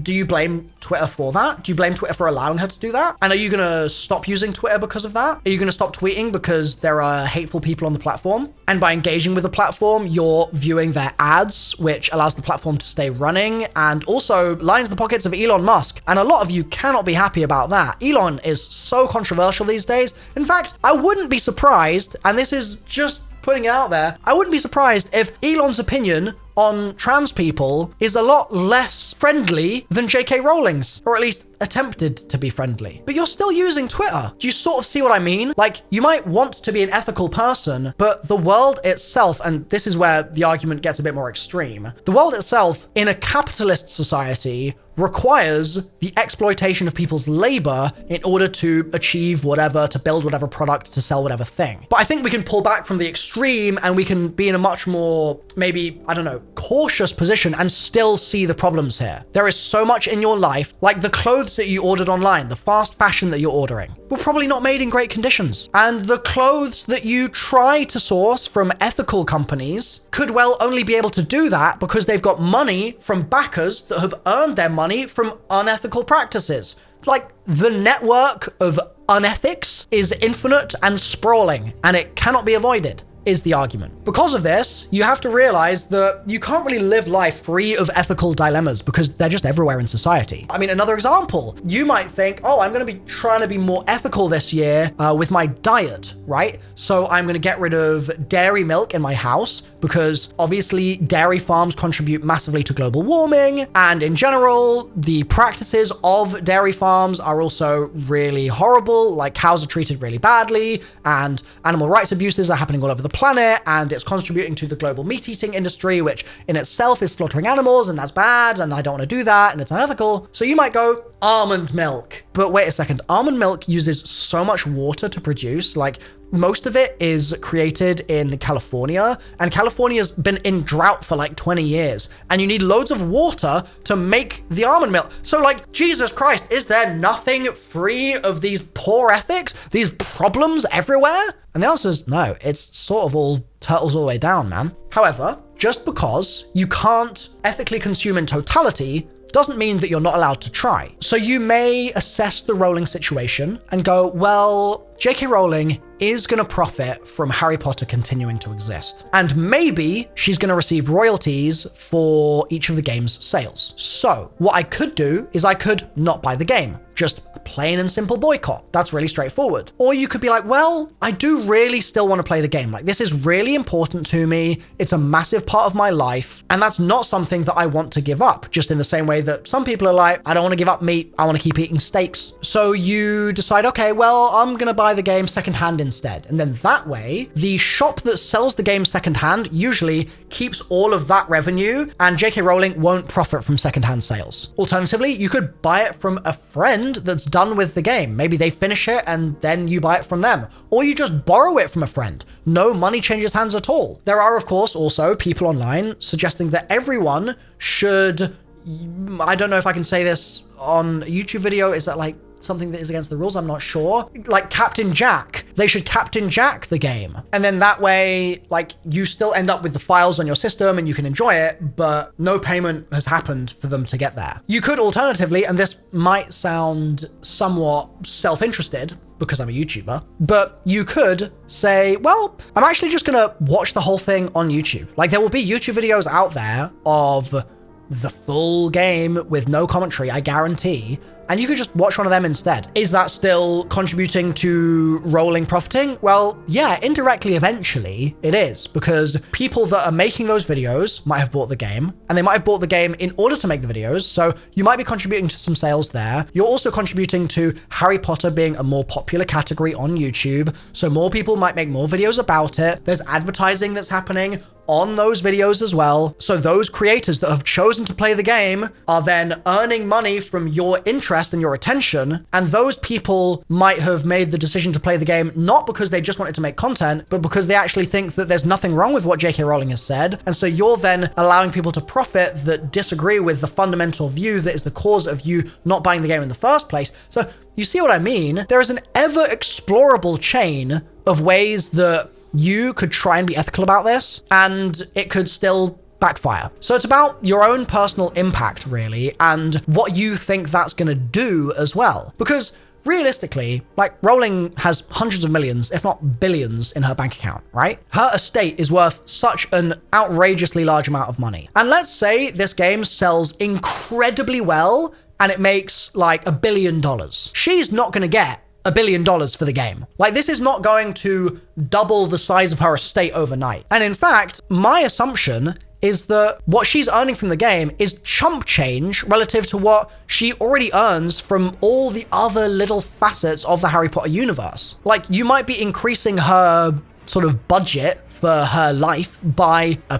Speaker 2: do you blame Twitter for that? Do you blame Twitter for allowing her to do that? And are you going to stop using Twitter because of that? Are you going to stop tweeting because there are hateful people on the platform? And by engaging with the platform, you're viewing their ads, which allows the platform to stay running and also lines the pockets of Elon Musk. And a lot of you cannot be happy about that. Elon is so controversial these days. In fact, I wouldn't be surprised, and this is just putting it out there, I wouldn't be surprised if Elon's opinion on trans people is a lot less friendly than J.K. Rowling's, or at least attempted to be friendly. But you're still using Twitter. Do you sort of see what I mean? Like, you might want to be an ethical person, but the world itself, and this is where the argument gets a bit more extreme, the world itself in a capitalist society requires the exploitation of people's labor in order to achieve whatever, to build whatever product, to sell whatever thing. But I think we can pull back from the extreme and we can be in a much more, maybe, I don't know, cautious position and still see the problems here. There is so much in your life, like the clothes that you ordered online, the fast fashion that you're ordering, were probably not made in great conditions. And the clothes that you try to source from ethical companies could well only be able to do that because they've got money from backers that have earned their money from unethical practices. Like, the network of unethics is infinite and sprawling, and it cannot be avoided, is the argument. Because of this, you have to realize that you can't really live life free of ethical dilemmas because they're just everywhere in society. I mean, another example, you might think, oh, I'm going to be trying to be more ethical this year with my diet, right? So I'm going to get rid of dairy milk in my house because obviously dairy farms contribute massively to global warming. And in general, the practices of dairy farms are also really horrible. Like, cows are treated really badly and animal rights abuses are happening all over the planet, and it's contributing to the global meat-eating industry, which in itself is slaughtering animals, and that's bad, and I don't want to do that, and it's unethical. So you might go, almond milk. But wait a second, almond milk uses so much water to produce, like, most of it is created in California, and California's been in drought for like 20 years, and you need loads of water to make the almond milk. So like, Jesus Christ, is there nothing free of these poor ethics, these problems everywhere? And the answer is no, it's sort of all turtles all the way down, man. However, just because you can't ethically consume in totality doesn't mean that you're not allowed to try. So you may assess the Rowling situation and go, well, J.K. Rowling is going to profit from Harry Potter continuing to exist. And maybe she's going to receive royalties for each of the game's sales. So what I could do is I could not buy the game, just a plain and simple boycott. That's really straightforward. Or you could be like, well, I do really still want to play the game. Like, this is really important to me. It's a massive part of my life. And that's not something that I want to give up, just in the same way that some people are like, I don't want to give up meat. I want to keep eating steaks. So you decide, okay, well, I'm going to buy the game secondhand instead. And then that way, the shop that sells the game secondhand usually keeps all of that revenue, and J.K. Rowling won't profit from secondhand sales. Alternatively, you could buy it from a friend that's done with the game. Maybe they finish it and then you buy it from them. Or you just borrow it from a friend. No money changes hands at all. There are, of course, also people online suggesting that everyone should, I don't know if I can say this on a YouTube video, is that like something that is against the rules? I'm not sure. Like Captain Jack. They should Captain Jack the game. And then that way, like, you still end up with the files on your system and you can enjoy it, but no payment has happened for them to get there. You could alternatively, and this might sound somewhat self-interested because I'm a YouTuber, but you could say, well, I'm actually just gonna watch the whole thing on YouTube. Like, there will be YouTube videos out there of the full game with no commentary, I guarantee, and you could just watch one of them instead. Is that still contributing to Rowling profiting? Well, yeah, indirectly eventually it is, because people that are making those videos might have bought the game, and they might have bought the game in order to make the videos, so you might be contributing to some sales there. You're also contributing to Harry Potter being a more popular category on YouTube, so more people might make more videos about it. There's advertising that's happening on those videos as well. So those creators that have chosen to play the game are then earning money from your interest and your attention. And those people might have made the decision to play the game not because they just wanted to make content, but because they actually think that there's nothing wrong with what J.K. Rowling has said. And so you're then allowing people to profit that disagree with the fundamental view that is the cause of you not buying the game in the first place. So you see what I mean? There is an ever explorable chain of ways that you could try and be ethical about this, and it could still backfire. So it's about your own personal impact, really, and what you think that's going to do as well. Because realistically, like, Rowling has hundreds of millions, if not billions, in her bank account, right? Her estate is worth such an outrageously large amount of money. And let's say this game sells incredibly well, and it makes like $1 billion. She's not going to get $1 billion for the game. Like, this is not going to double the size of her estate overnight. And in fact, my assumption is that what she's earning from the game is chump change relative to what she already earns from all the other little facets of the Harry Potter universe. Like, you might be increasing her sort of budget for her life by a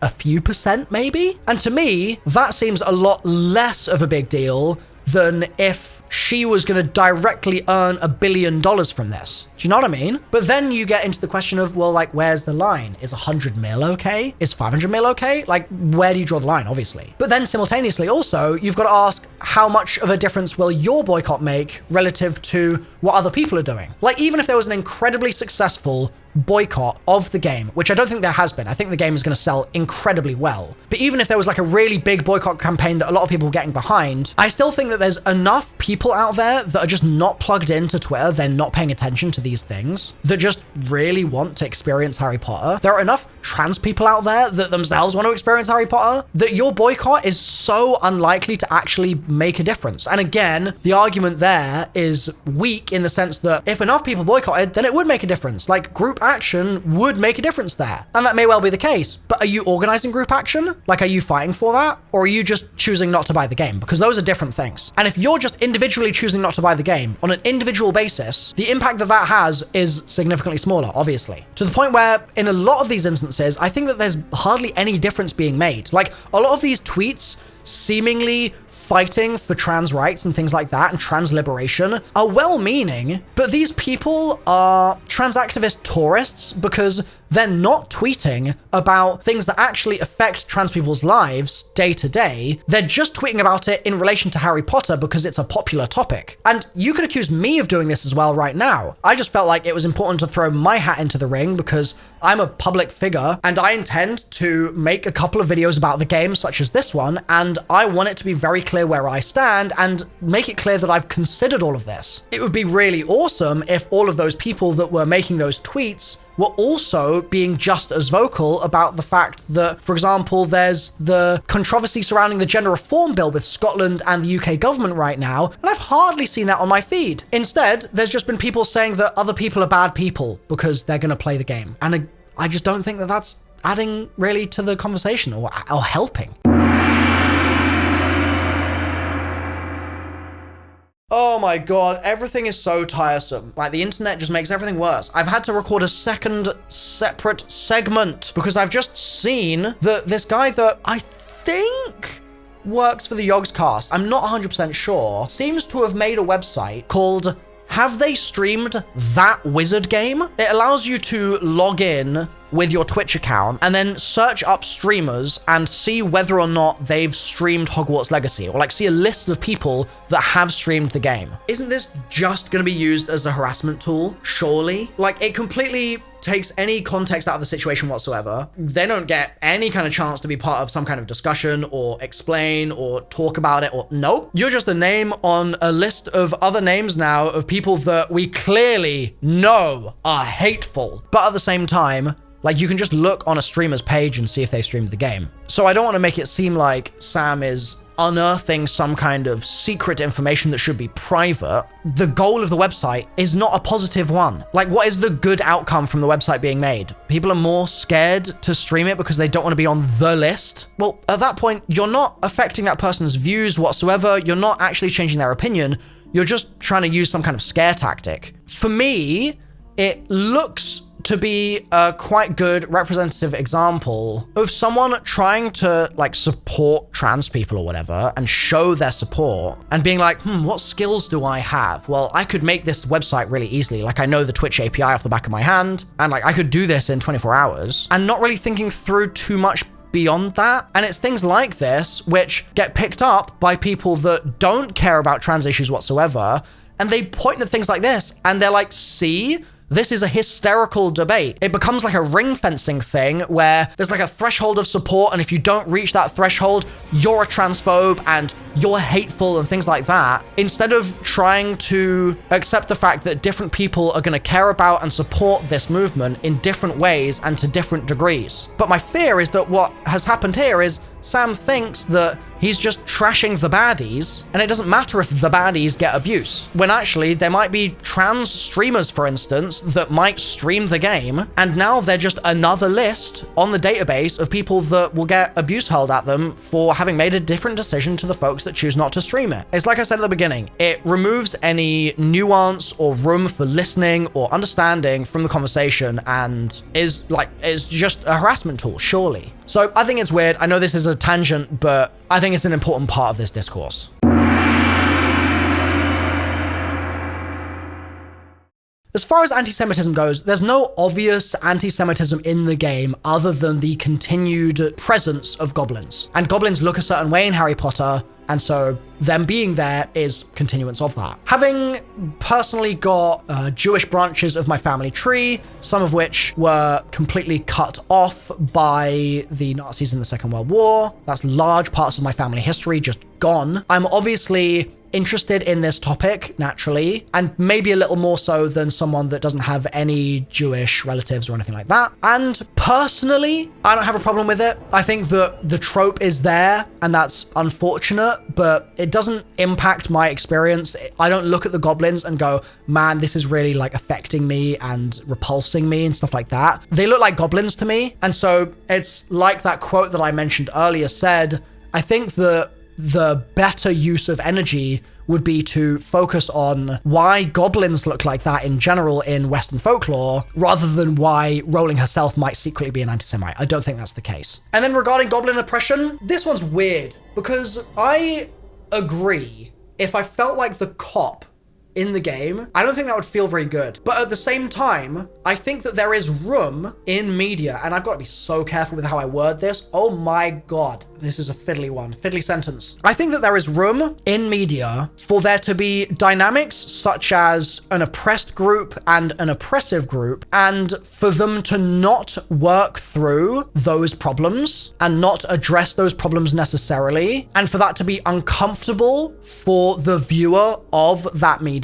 Speaker 2: few percent maybe. And to me, that seems a lot less of a big deal than if she was going to directly earn $1 billion from this. Do you know what I mean? But then you get into the question of, well, like, where's the line? Is 100 mil okay? Is 500 mil okay? Like, where do you draw the line, obviously? But then simultaneously also, you've got to ask, how much of a difference will your boycott make relative to what other people are doing? Like, even if there was an incredibly successful boycott of the game, which I don't think there has been. I think the game is going to sell incredibly well. But even if there was like a really big boycott campaign that a lot of people were getting behind, I still think that there's enough people out there that are just not plugged into Twitter, they're not paying attention to these things, that just really want to experience Harry Potter. There are enough trans people out there that themselves want to experience Harry Potter, that your boycott is so unlikely to actually make a difference. And again, the argument there is weak in the sense that if enough people boycotted, then it would make a difference. Like, group action would make a difference there. And that may well be the case, but are you organizing group action? Like, are you fighting for that? Or are you just choosing not to buy the game? Because those are different things. And if you're just individually choosing not to buy the game on an individual basis, the impact that that has is significantly smaller, obviously. To the point where in a lot of these instances, I think that there's hardly any difference being made. Like, a lot of these tweets seemingly fighting for trans rights and things like that and trans liberation are well-meaning, but these people are trans activist tourists because they're not tweeting about things that actually affect trans people's lives day to day. They're just tweeting about it in relation to Harry Potter because it's a popular topic. And you could accuse me of doing this as well right now. I just felt like it was important to throw my hat into the ring because I'm a public figure and I intend to make a couple of videos about the game such as this one, and I want it to be very clear where I stand and make it clear that I've considered all of this. It would be really awesome if all of those people that were making those tweets were also being just as vocal about the fact that, for example, there's the controversy surrounding the gender reform bill with Scotland and the UK government right now, and I've hardly seen that on my feed. Instead, there's just been people saying that other people are bad people because they're going to play the game. And I just don't think that that's adding really to the conversation or helping. Oh my god, everything is so tiresome. Like, the internet just makes everything worse. I've had to record a second separate segment because I've just seen that this guy that I think works for the Yogscast, I'm not 100% sure, seems to have made a website called Have They Streamed That Wizard Game? It allows you to log in with your Twitch account and then search up streamers and see whether or not they've streamed Hogwarts Legacy, or like see a list of people that have streamed the game. Isn't this just going to be used as a harassment tool? Surely? Like, it completely takes any context out of the situation whatsoever. They don't get any kind of chance to be part of some kind of discussion or explain or talk about it, or nope. You're just a name on a list of other names now of people that we clearly know are hateful. But at the same time, like, you can just look on a streamer's page and see if they streamed the game. So I don't want to make it seem like Sam is unearthing some kind of secret information that should be private. The goal of the website is not a positive one. Like, what is the good outcome from the website being made? People are more scared to stream it because they don't want to be on the list. Well, at that point, you're not affecting that person's views whatsoever. You're not actually changing their opinion. You're just trying to use some kind of scare tactic. For me, it looks to be a quite good representative example of someone trying to like support trans people or whatever and show their support and being like, what skills do I have? Well, I could make this website really easily. Like, I know the Twitch API off the back of my hand, and like I could do this in 24 hours, and not really thinking through too much beyond that. And it's things like this which get picked up by people that don't care about trans issues whatsoever, and they point at things like this and they're like, see? This is a hysterical debate. It becomes like a ring fencing thing where there's like a threshold of support, and if you don't reach that threshold, you're a transphobe and you're hateful and things like that, instead of trying to accept the fact that different people are going to care about and support this movement in different ways and to different degrees. But my fear is that what has happened here is Sam thinks that he's just trashing the baddies, and it doesn't matter if the baddies get abuse, when actually there might be trans streamers, for instance, that might stream the game, and now they're just another list on the database of people that will get abuse hurled at them for having made a different decision to the folks that choose not to stream it. It's like I said at the beginning, it removes any nuance or room for listening or understanding from the conversation and is just a harassment tool, surely. So I think it's weird. I know this is a tangent, but I think it's an important part of this discourse. As far as anti-Semitism goes, there's no obvious anti-Semitism in the game other than the continued presence of goblins. And goblins look a certain way in Harry Potter, and so them being there is continuance of that. Having personally got Jewish branches of my family tree, some of which were completely cut off by the Nazis in the Second World War, that's large parts of my family history just gone. I'm obviously interested in this topic, naturally, and maybe a little more so than someone that doesn't have any Jewish relatives or anything like that. And personally, I don't have a problem with it. I think that the trope is there, and that's unfortunate, but it doesn't impact my experience. I don't look at the goblins and go, man, this is really like affecting me and repulsing me and stuff like that. They look like goblins to me. And so it's like that quote that I mentioned earlier said, I think that the better use of energy would be to focus on why goblins look like that in general in Western folklore, rather than why Rowling herself might secretly be an anti-Semite. I don't think that's the case. And then regarding goblin oppression, this one's weird, because I agree, if I felt like the cop in the game, I don't think that would feel very good. But at the same time, I think that there is room in media, and I've got to be so careful with how I word this. Oh my God, this is a fiddly sentence. I think that there is room in media for there to be dynamics such as an oppressed group and an oppressive group, and for them to not work through those problems and not address those problems necessarily, and for that to be uncomfortable for the viewer of that media,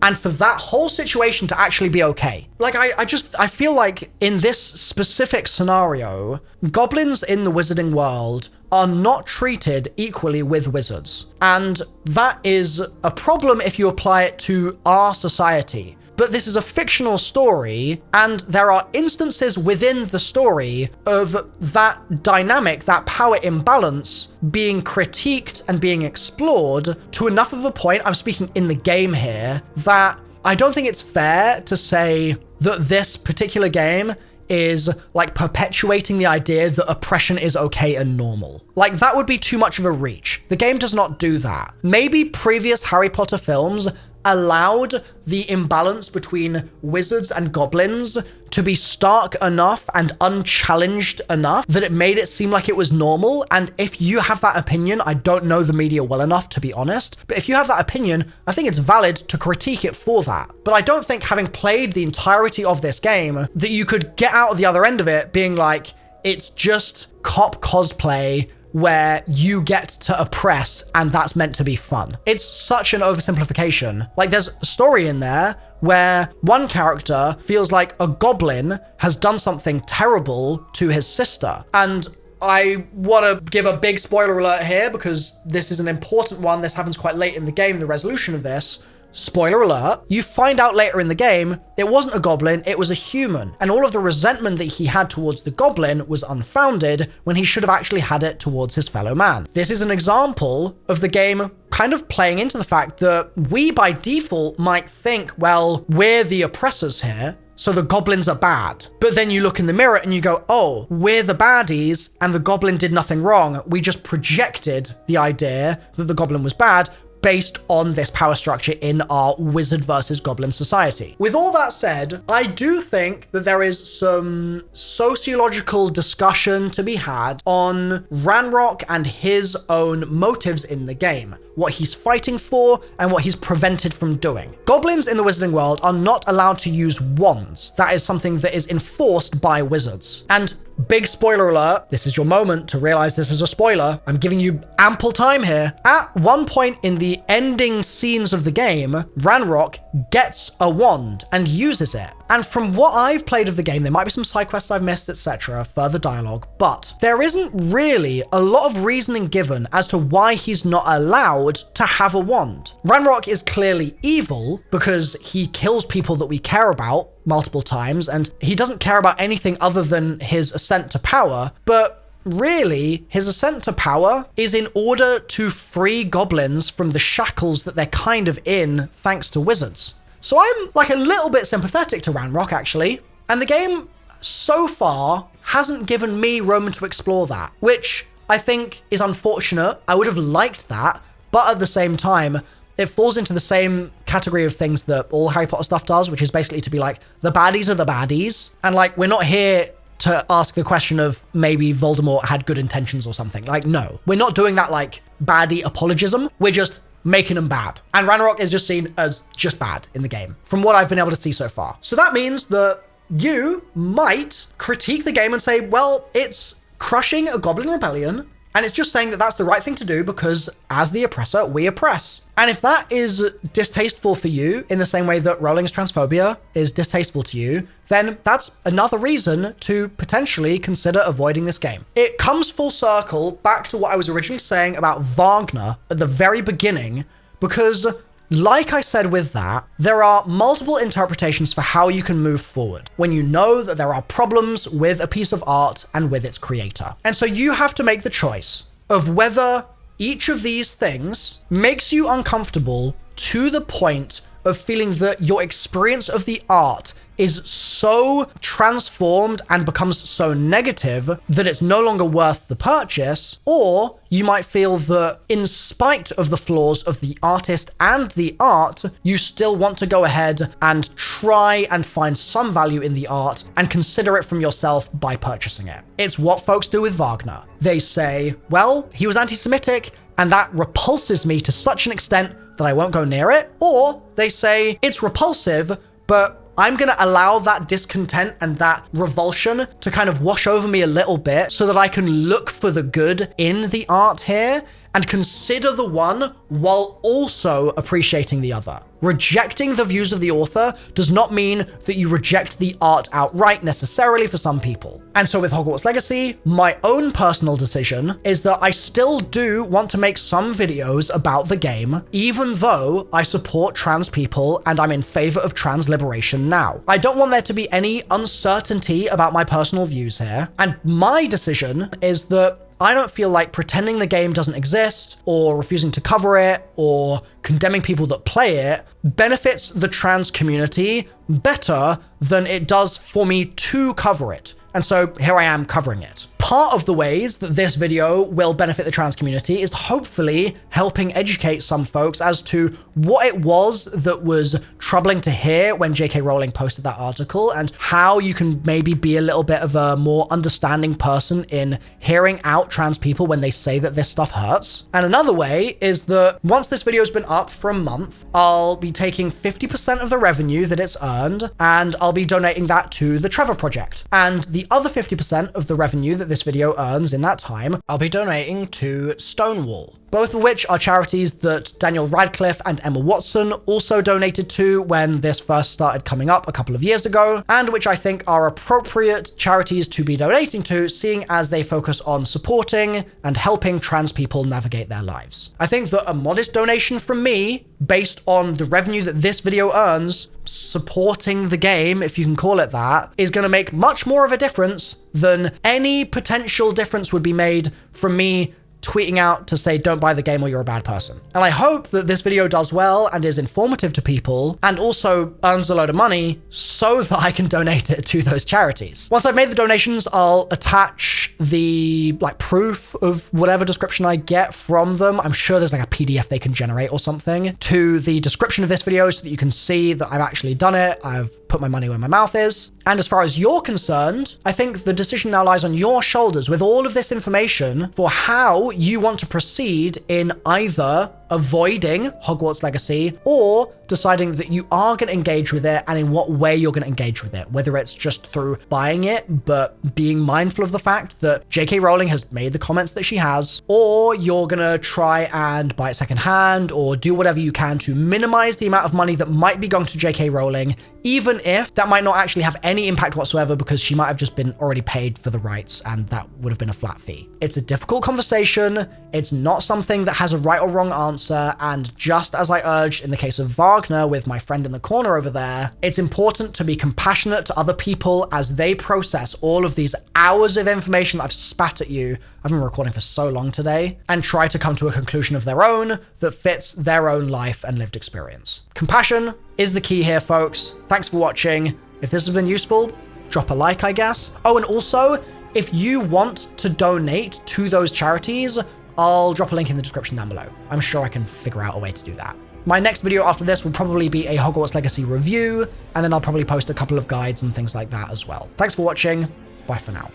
Speaker 2: and for that whole situation to actually be okay. Like, I feel like in this specific scenario, goblins in the wizarding world are not treated equally with wizards. And that is a problem if you apply it to our society. But this is a fictional story, and there are instances within the story of that dynamic, that power imbalance, being critiqued and being explored to enough of a point, I'm speaking in the game here, that I don't think it's fair to say that this particular game is like perpetuating the idea that oppression is okay and normal. Like, that would be too much of a reach. The game does not do that. Maybe previous Harry Potter films allowed the imbalance between wizards and goblins to be stark enough and unchallenged enough that it made it seem like it was normal. And if you have that opinion, I don't know the media well enough to be honest, but if you have that opinion, I think it's valid to critique it for that. But I don't think, having played the entirety of this game, that you could get out of the other end of it being like, it's just cop cosplay where you get to oppress and that's meant to be fun. It's such an oversimplification. Like, there's a story in there where one character feels like a goblin has done something terrible to his sister. And I want to give a big spoiler alert here because this is an important one. This happens quite late in the game, the resolution of this. Spoiler alert, you find out later in the game, it wasn't a goblin, it was a human. And all of the resentment that he had towards the goblin was unfounded when he should have actually had it towards his fellow man. This is an example of the game kind of playing into the fact that we by default might think, well, we're the oppressors here, so the goblins are bad. But then you look in the mirror and you go, oh, we're the baddies and the goblin did nothing wrong. We just projected the idea that the goblin was bad based on this power structure in our wizard versus goblin society. With all that said, I do think that there is some sociological discussion to be had on Ranrock and his own motives in the game, what he's fighting for and what he's prevented from doing. Goblins in the wizarding world are not allowed to use wands. That is something that is enforced by wizards. And big spoiler alert, this is your moment to realize this is a spoiler. I'm giving you ample time here. At one point in the ending scenes of the game, Ranrock gets a wand and uses it. And from what I've played of the game, there might be some side quests I've missed, etc., further dialogue, but there isn't really a lot of reasoning given as to why he's not allowed to have a wand. Ranrock is clearly evil because he kills people that we care about multiple times, and he doesn't care about anything other than his ascent to power, but really, his ascent to power is in order to free goblins from the shackles that they're kind of in thanks to wizards. So I'm like a little bit sympathetic to Ranrock, actually, and the game so far hasn't given me room to explore that, which I think is unfortunate. I would have liked that, but at the same time, it falls into the same category of things that all Harry Potter stuff does, which is basically to be like, the baddies are the baddies. And like, we're not here to ask the question of maybe Voldemort had good intentions or something. Like, no, we're not doing that like baddie apologism. We're just making them bad. And Ranrock is just seen as just bad in the game, from what I've been able to see so far. So that means that you might critique the game and say, well, it's crushing a Goblin rebellion, and it's just saying that that's the right thing to do because as the oppressor, we oppress. And if that is distasteful for you in the same way that Rowling's transphobia is distasteful to you, then that's another reason to potentially consider avoiding this game. It comes full circle back to what I was originally saying about Wagner at the very beginning, because like I said with that, there are multiple interpretations for how you can move forward when you know that there are problems with a piece of art and with its creator. And so you have to make the choice of whether each of these things makes you uncomfortable to the point of feeling that your experience of the art is so transformed and becomes so negative that it's no longer worth the purchase, or you might feel that in spite of the flaws of the artist and the art, you still want to go ahead and try and find some value in the art and consider it from yourself by purchasing it. It's what folks do with Wagner. They say, well, he was anti-Semitic and that repulses me to such an extent that I won't go near it. Or they say, it's repulsive, but I'm going to allow that discontent and that revulsion to kind of wash over me a little bit so that I can look for the good in the art here and consider the one while also appreciating the other. Rejecting the views of the author does not mean that you reject the art outright necessarily for some people. And so with Hogwarts Legacy, my own personal decision is that I still do want to make some videos about the game, even though I support trans people and I'm in favor of trans liberation now. I don't want there to be any uncertainty about my personal views here. And my decision is that I don't feel like pretending the game doesn't exist or refusing to cover it or condemning people that play it benefits the trans community better than it does for me to cover it. And so here I am covering it. Part of the ways that this video will benefit the trans community is hopefully helping educate some folks as to what it was that was troubling to hear when J.K. Rowling posted that article and how you can maybe be a little bit of a more understanding person in hearing out trans people when they say that this stuff hurts. And another way is that once this video's been up for a month, I'll be taking 50% of the revenue that it's earned and I'll be donating that to the Trevor Project. And the other 50% of the revenue that this video earns in that time, I'll be donating to Stonewall. Both of which are charities that Daniel Radcliffe and Emma Watson also donated to when this first started coming up a couple of years ago, and which I think are appropriate charities to be donating to, seeing as they focus on supporting and helping trans people navigate their lives. I think that a modest donation from me, based on the revenue that this video earns, supporting the game, if you can call it that, is going to make much more of a difference than any potential difference would be made from me tweeting out to say, don't buy the game or you're a bad person. And I hope that this video does well and is informative to people and also earns a load of money so that I can donate it to those charities. Once I've made the donations, I'll attach the proof of whatever description I get from them. I'm sure there's like a PDF they can generate or something to the description of this video so that you can see that I've actually done it. I've put my money where my mouth is. And as far as you're concerned, I think the decision now lies on your shoulders with all of this information for how you want to proceed in either avoiding Hogwarts Legacy or deciding that you are going to engage with it and in what way you're going to engage with it, whether it's just through buying it but being mindful of the fact that J.K. Rowling has made the comments that she has, or you're going to try and buy it secondhand or do whatever you can to minimize the amount of money that might be going to J.K. Rowling, even if that might not actually have any impact whatsoever because she might have just been already paid for the rights and that would have been a flat fee. It's a difficult conversation. It's not something that has a right or wrong answer, and just as I urged in the case of Wagner with my friend in the corner over there, it's important to be compassionate to other people as they process all of these hours of information that I've spat at you. I've been recording for so long today, and try to come to a conclusion of their own that fits their own life and lived experience. Compassion is the key here, folks. Thanks for watching. If this has been useful, drop a like, I guess. Oh, and also, if you want to donate to those charities, I'll drop a link in the description down below. I'm sure I can figure out a way to do that. My next video after this will probably be a Hogwarts Legacy review, and then I'll probably post a couple of guides and things like that as well. Thanks for watching. Bye for now.